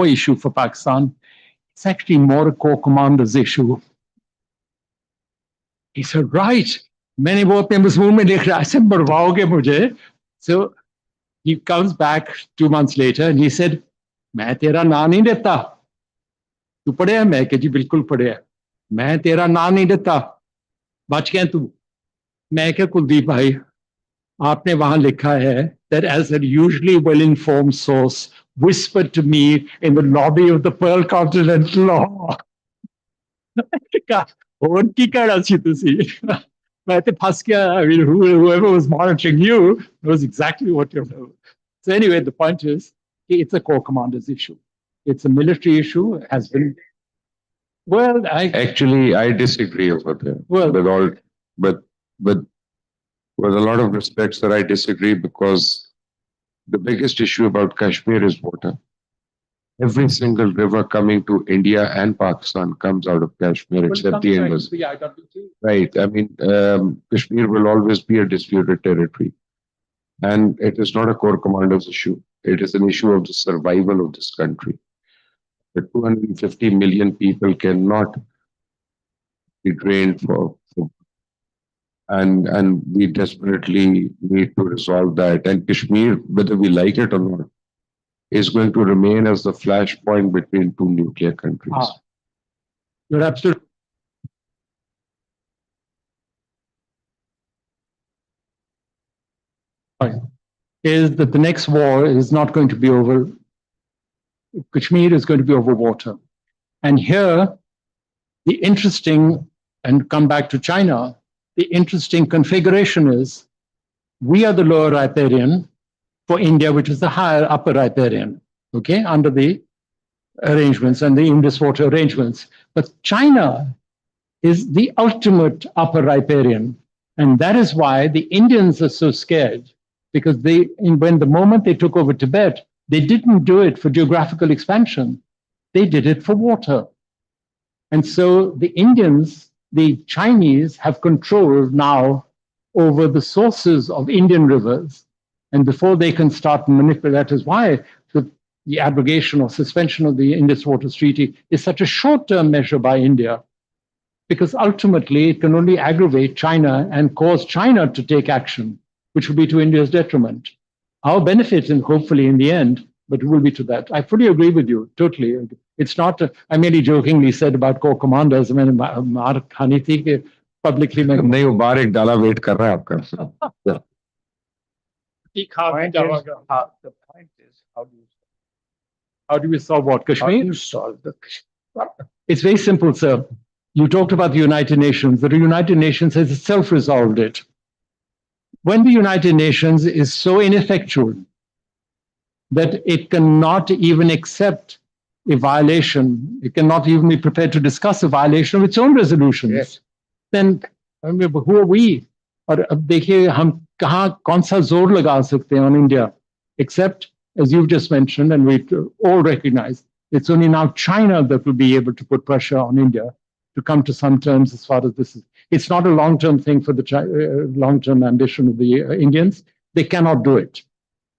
issue for Pakistan. It's actually more a core commander's issue. He said, right. मैंने वो अपने मजमून में लिख रहा है, मरवाओगे मुझे. So he comes back 2 months later and he said, मैं तेरा नाम नहीं देता. तू पढ़े है? मैं कहा जी बिल्कुल पढ़े है. मैं तेरा नाम नहीं देता. बच गया तू. मैं कहा कुलदीप भाई, आपने वहां लिखा है that as a usually well-informed source whispered to me in the lobby of the Pearl Continental Law.
ਹੋਰ ਕੀ ਕਹਿਣਾ ਸੀ ਤੁਸੀਂ ਮੈਂ ਤੇ ਫਸ ਗਿਆ I mean whoever was monitoring you knows exactly what you're doing. So anyway the point is it's a core commander's issue. It's a military issue. It has been well
Actually, I disagree over there.
Well-
with all, but with a lot of respect, sir, I disagree because the biggest issue about Kashmir is water. Every single river coming to India and Pakistan comes out of Kashmir, except the Indus. Right. I mean, Kashmir will always be a disputed territory. And it is not a core commander's issue. It is an issue of the survival of this country. The 250 million people cannot be trained for and we desperately need to resolve that. And Kashmir, whether we like it or not, is going to remain as the flashpoint between two nuclear countries.
You're absolutely right. Is that the next war is not going to be over Kashmir is going to be over water. And here, the interesting, and come back to China, the interesting configuration is we are the lower riparian for India, which is the higher upper riparian, okay, under the arrangements and the Indus water arrangements. But China is the ultimate upper riparian. And that is why the Indians are so scared, because when the moment they took over Tibet, they didn't do it for geographical expansion. They did it for water. And so the Indians, the Chinese have control now over the sources of Indian rivers. And before they can start manipulating, that is why the abrogation or suspension of the Indus Waters Treaty is such a short-term measure by India, because ultimately it can only aggravate China and cause China to take action, which will be to India's detriment. Our benefit, and hopefully in the end, but it will be to that. I fully agree with you, totally. It's not, I merely jokingly said about core commanders, I mean, मार खानी थी कि publicly मैं
नहीं, वो बाहर एक डाला वेट कर रहा है आपका.
The point is, how do we solve what? Kashmir?
How do you solve the Kashmir?
It's very simple, sir. You talked about the United Nations. The United Nations has itself resolved it. When the United Nations is so ineffectual that it cannot even accept a violation, it cannot even be prepared to discuss a violation of its own resolutions,
Yes.
then I mean, who are we? और अब देखिए हम कहाँ कौन सा जोर लगा सकते हैं on India, except as you've just mentioned, and we all recognize, it's only now China that will be able to put pressure on India to come to some terms as far as this is. It's not a long-term thing for the long-term ambition of the Indians. They cannot do it.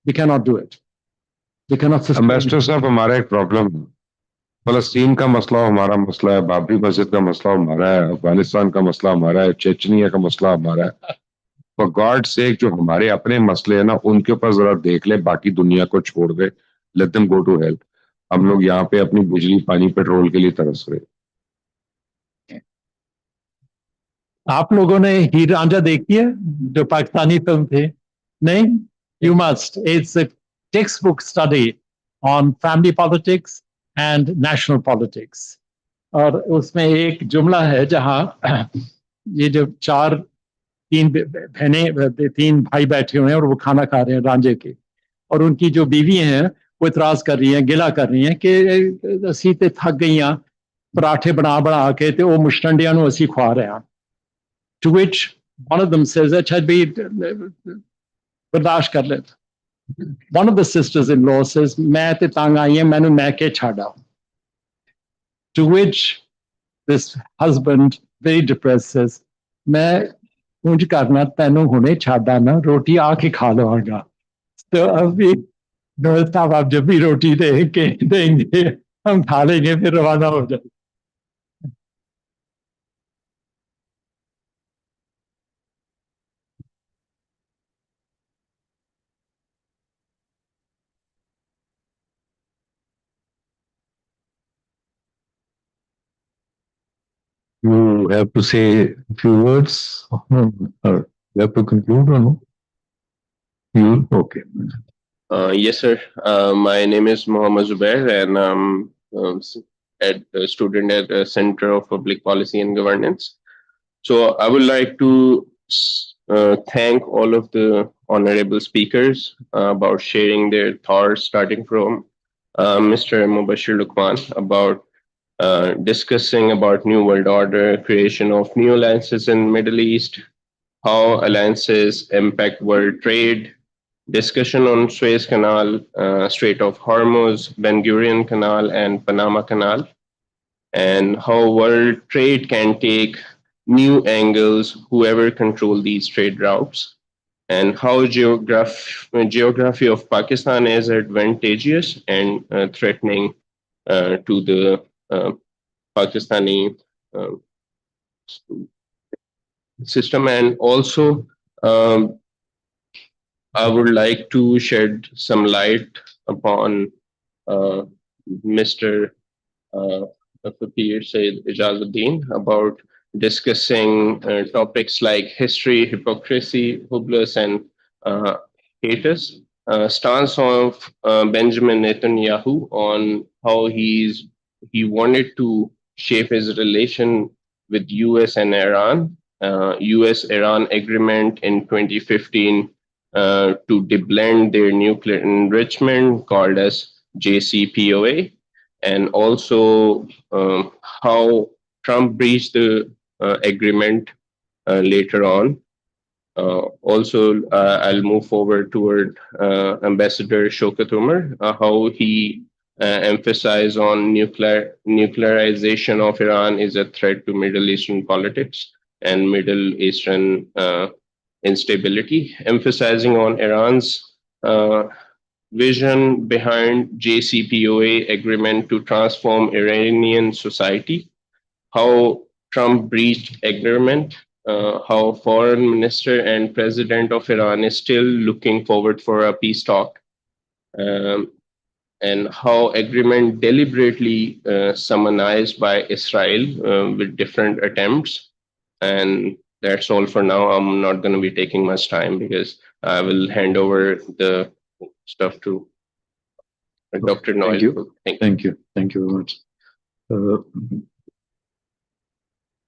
They cannot do it. They cannot sustain.
Ambassador साहब, हमारा एक problem है. फलस्तीन का मसला हमारा मसला है, बाबरी मस्जिद का मसला हमारा है, अफगानिस्तान का मसला हमारा है, चेचनिया का मसला हमारा है. For God's sake, जो हमारे अपने मसले हैं ना, उनके ऊपर जरा देख ले, बाकी दुनिया को छोड़ दे. Let them go to hell. हम लोग यहाँ पे अपनी बिजली, पानी, पेट्रोल के लिए तरस रहे.
आप लोगों ने हीर रांझा देखी है, जो पाकिस्तानी फिल्म थी? नहीं? You must. It's a textbook study on family politics and national politics. और उसमें एक जुमला है जहाँ ये जो तीन भाई बैठे हुए हैं और वो खाना खा रहे हैं रांझे के, और उनकी जो बीवी हैं वो इतराज कर रही हैं, गिला कर रही हैं कि असी ते थक गईयां पराठे बना बना के ते वो मुश्तंडियां नूं असी खवा रहे हैं. To which one of them says, अच्छा भी बर्दाश्त कर ले. One of the sisters-in-law says, मैं ते तंग आई हैं, मैनू मैके छाड़ा. To which this husband, very depressed, says, मैं कुछ करना तैनू हुणे छाड़ा ना, रोटी आके खा लवांगा. तो अभी नोएल साहब आप जब भी रोटी देंगे हम खा लेंगे, फिर रवाना हो जाए.
You have to say a few words, or you have to conclude or no? You, okay.
Yes, sir. My name is Mohammad Zubair, and a student at the Center of Public Policy and Governance. So I would like to thank all of the honorable speakers about sharing their thoughts, starting from Mr. Mubashir Lukman about discussing about New World Order, creation of new alliances in Middle East, how alliances impact world trade, discussion on Suez Canal, Strait of Hormuz, Ben Gurion Canal, and Panama Canal, and how world trade can take new angles, whoever control these trade routes, and how geography of Pakistan is advantageous and threatening to the Pakistani uh, system. And also, um, I would like to shed some light upon uh, Mr. uh, Fakir Said Ijazuddin about discussing topics like history, hypocrisy, hubris, and uh, haters. Stance of Benjamin Netanyahu on how he wanted to shape his relation with U.S. and Iran. U.S.-Iran agreement in 2015 to deblend their nuclear enrichment, called as JCPOA, and also how Trump breached the agreement later on. Also, I'll move forward toward Ambassador Shaukat Umar, how he emphasized on nuclearization of Iran is a threat to Middle Eastern politics and Middle Eastern instability, emphasizing on Iran's vision behind JCPOA agreement to transform Iranian society, how Trump breached agreement, how foreign minister and president of Iran is still looking forward for a peace talk, um, and how agreement deliberately summonized by Israel with different attempts. And that's all for now. I'm not going to be taking much time because I will hand over the stuff to Dr. Noel.
Thank you. Thank you. Thank you very much. Uh,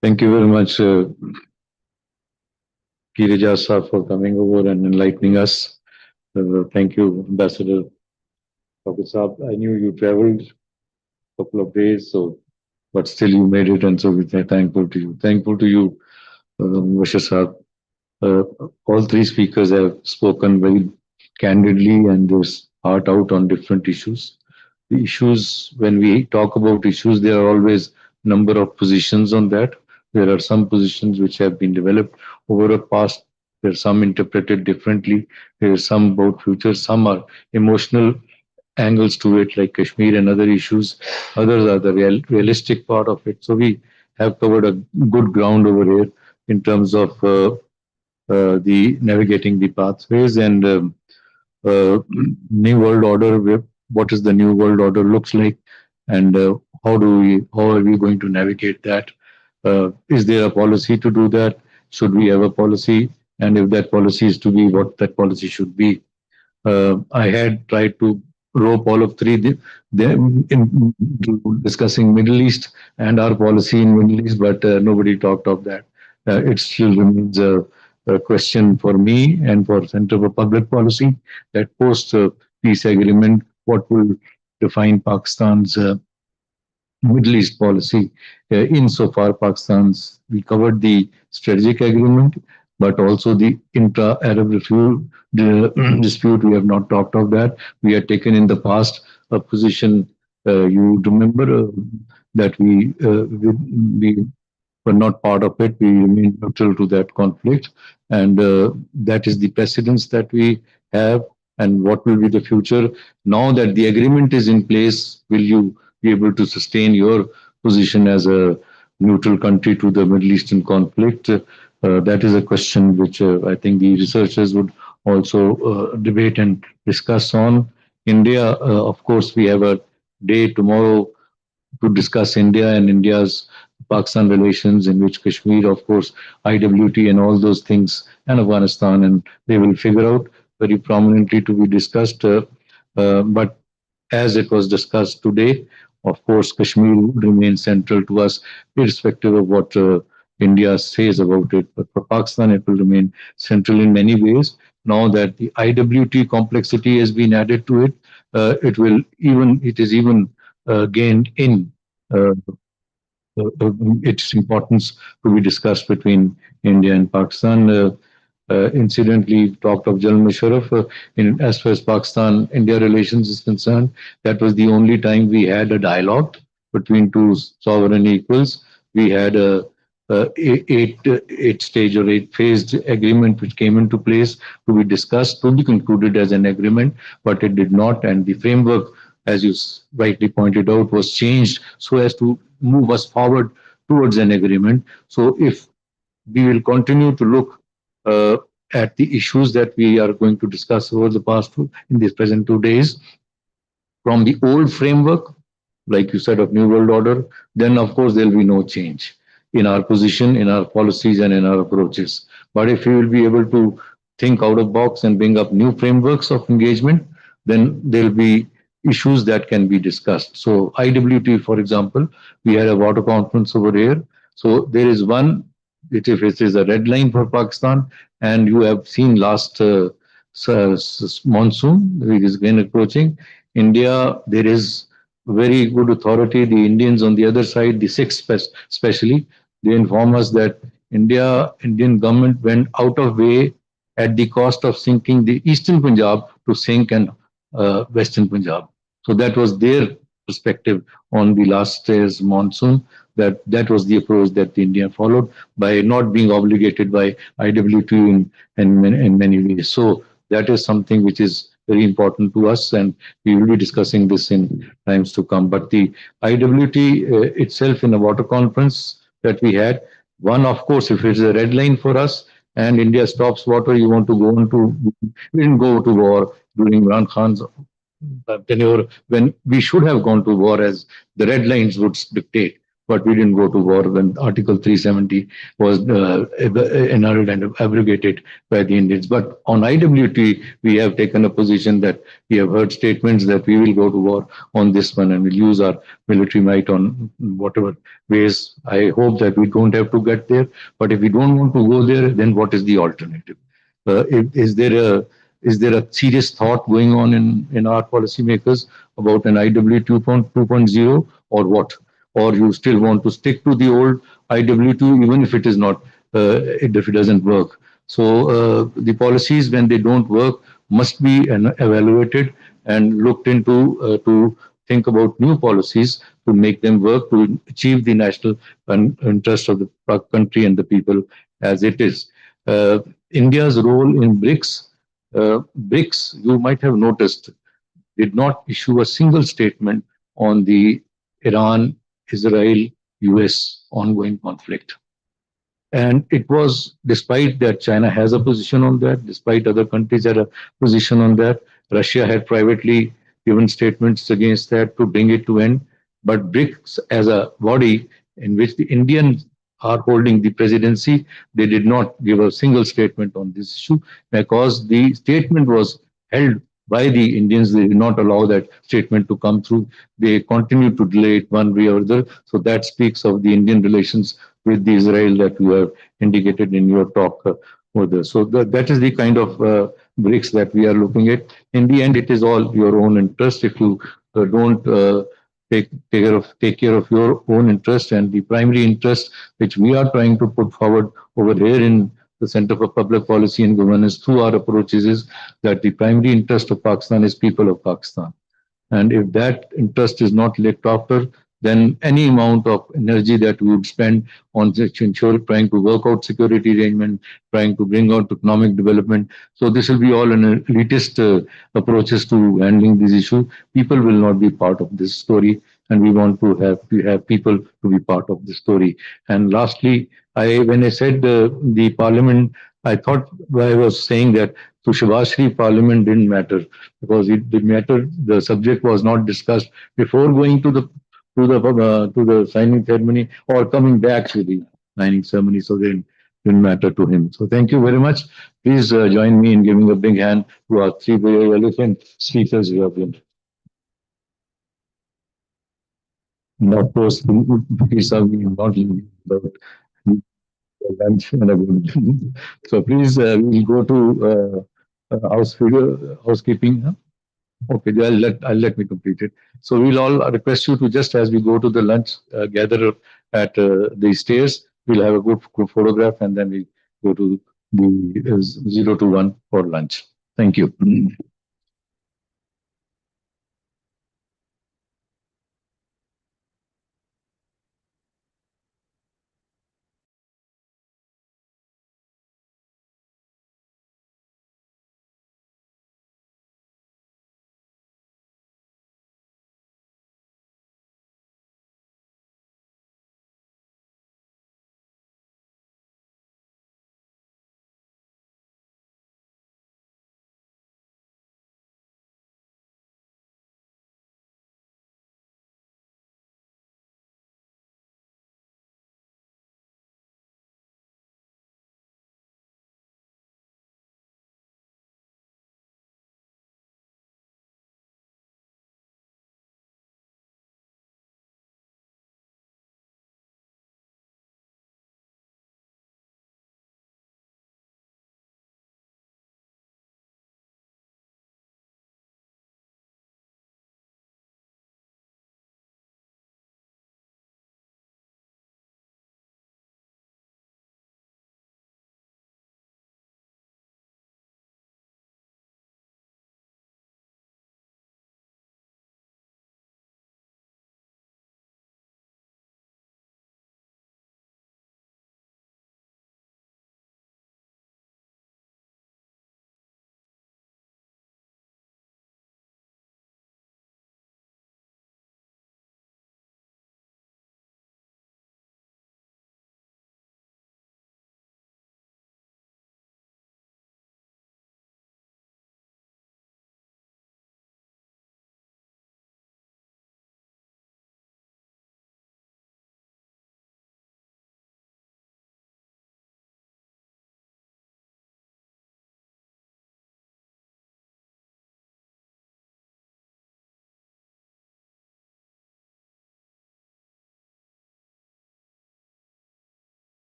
Thank you very much, Kirija sir, for coming over and enlightening us. Thank you, Ambassador Dr. Saab. I knew you traveled a couple of days, so but still you made it, and so we're thankful to you. Thankful to you, Mubashir Saab. All three speakers have spoken very candidly and there's heart out on different issues. The issues, when we talk about issues, there are always number of positions on that. There are some positions which have been developed over the past. There are some interpreted differently. There are some about future. Some are emotional angles to it, like Kashmir and other issues. Others are the realistic part of it. So we have covered a good ground over here in terms of the navigating the pathways and uh, new world order. What is the new world order looks like, and how are we going to navigate that? Is there a policy to do that? Should we have a policy? And if that policy is to be, what that policy should be? I had tried to rope all of three them in discussing Middle East and our policy in Middle East, but nobody talked of that. It still remains a question for me and for Center for Public Policy that post peace agreement, what will define Pakistan's Middle East policy. Insofar Pakistan's, we covered the strategic agreement, but also the intra-Arab dispute. We have not talked of that. We had taken in the past a position. You remember that we were not part of it. We remain neutral to that conflict, and that is the precedence that we have. And what will be the future now that the agreement is in place? Will you be able to sustain your position as a neutral country to the Middle Eastern conflict? That is a question which I think the researchers would also debate and discuss on. India, of course, we have a day tomorrow to discuss India and India's Pakistan relations, in which Kashmir, of course, IWT and all those things, and Afghanistan, and they will figure out very prominently to be discussed. But as it was discussed today, Of course, Kashmir would remain central to us, irrespective of what India says about it. But for Pakistan, it will remain central in many ways. Now that the IWT complexity has been added to it, it is even gained in uh, its importance to be discussed between India and Pakistan. Incidentally, talked of Jal Musharraf. As far as Pakistan-India relations is concerned, that was the only time we had a dialogue between two sovereign equals. We had a eight-stage or eight-phased agreement which came into place to be discussed, to be concluded as an agreement, but it did not. And the framework, as you rightly pointed out, was changed so as to move us forward towards an agreement. So if we will continue to look at the issues that we are going to discuss over the past in these present 2 days from the old framework, like you said, of New World Order, then of course there will be no change in our position, in our policies, and in our approaches. But if we will be able to think out of box and bring up new frameworks of engagement, then there will be issues that can be discussed. So IWT, for example, we had a water conference over here. So there is one, if it is a red line for Pakistan, and you have seen last monsoon, it is again approaching. India, there is very good authority. The Indians on the other side, the Sikhs especially, they inform us that Indian government went out of way at the cost of sinking the Eastern Punjab to sink and Western Punjab. So that was their perspective on the last year's monsoon. That was the approach that India followed by not being obligated by IWT in many ways. So that is something which is very important to us, and we will be discussing this in times to come. But the IWT itself, in a water conference that we had, one, of course, if it's a red line for us and India stops water, you want to go into, we didn't go to war during Imran Khan's tenure when we should have gone to war as the red lines would dictate. But we didn't go to war when Article 370 was annulled and abrogated by the Indians. But on IWT, we have taken a position that we have heard statements that we will go to war on this one and we'll use our military might on whatever ways. I hope that we don't have to get there. But if we don't want to go there, then what is the alternative? Is there a serious thought going on in our policymakers about an IW 2.0 or what? Or you still want to stick to the old IW2 even if it is not, if it doesn't work? So the policies, when they don't work, must be evaluated and looked into to think about new policies to make them work to achieve the national interest of the country and the people as it is. India's role in BRICS, you might have noticed, did not issue a single statement on the Iran, Israel, US ongoing conflict. And it was despite that China has a position on that, despite other countries had a position on that. Russia had privately given statements against that to bring it to end. But BRICS as a body in which the Indians are holding the presidency, they did not give a single statement on this issue because the statement was held by the Indians. They did not allow that statement to come through. They continued to delay it one way or other. So that speaks of the Indian relations with the Israel that you have indicated in your talk further. So that is the kind of BRICS that we are looking at. In the end, it is all your own interest. If you don't take care of your own interest, and the primary interest which we are trying to put forward over here in the Center for Public Policy and Governance through our approaches is that the primary interest of Pakistan is people of Pakistan. And if that interest is not looked after, then any amount of energy that we would spend on trying to work out security arrangement, trying to bring out economic development. So this will be all an elitist approaches to handling this issue. People will not be part of this story, and we want to have people to be part of the story. And lastly, when I said the parliament, I thought I was saying that to Shabashri parliament didn't matter because it did matter. The subject was not discussed before going to the signing ceremony or coming back to the signing ceremony. So they didn't matter to him. So thank you very much. Please join me in giving a big hand to our three very eloquent speakers who have been. And of course, Pakistan will not leave without lunch and a good. So please, we'll go to housekeeping. Huh? Okay, I'll let me complete it. So we'll all request you to, just as we go to the lunch, gather at the stairs. We'll have a good photograph, and then we go to the 0 to 1 for lunch. Thank you.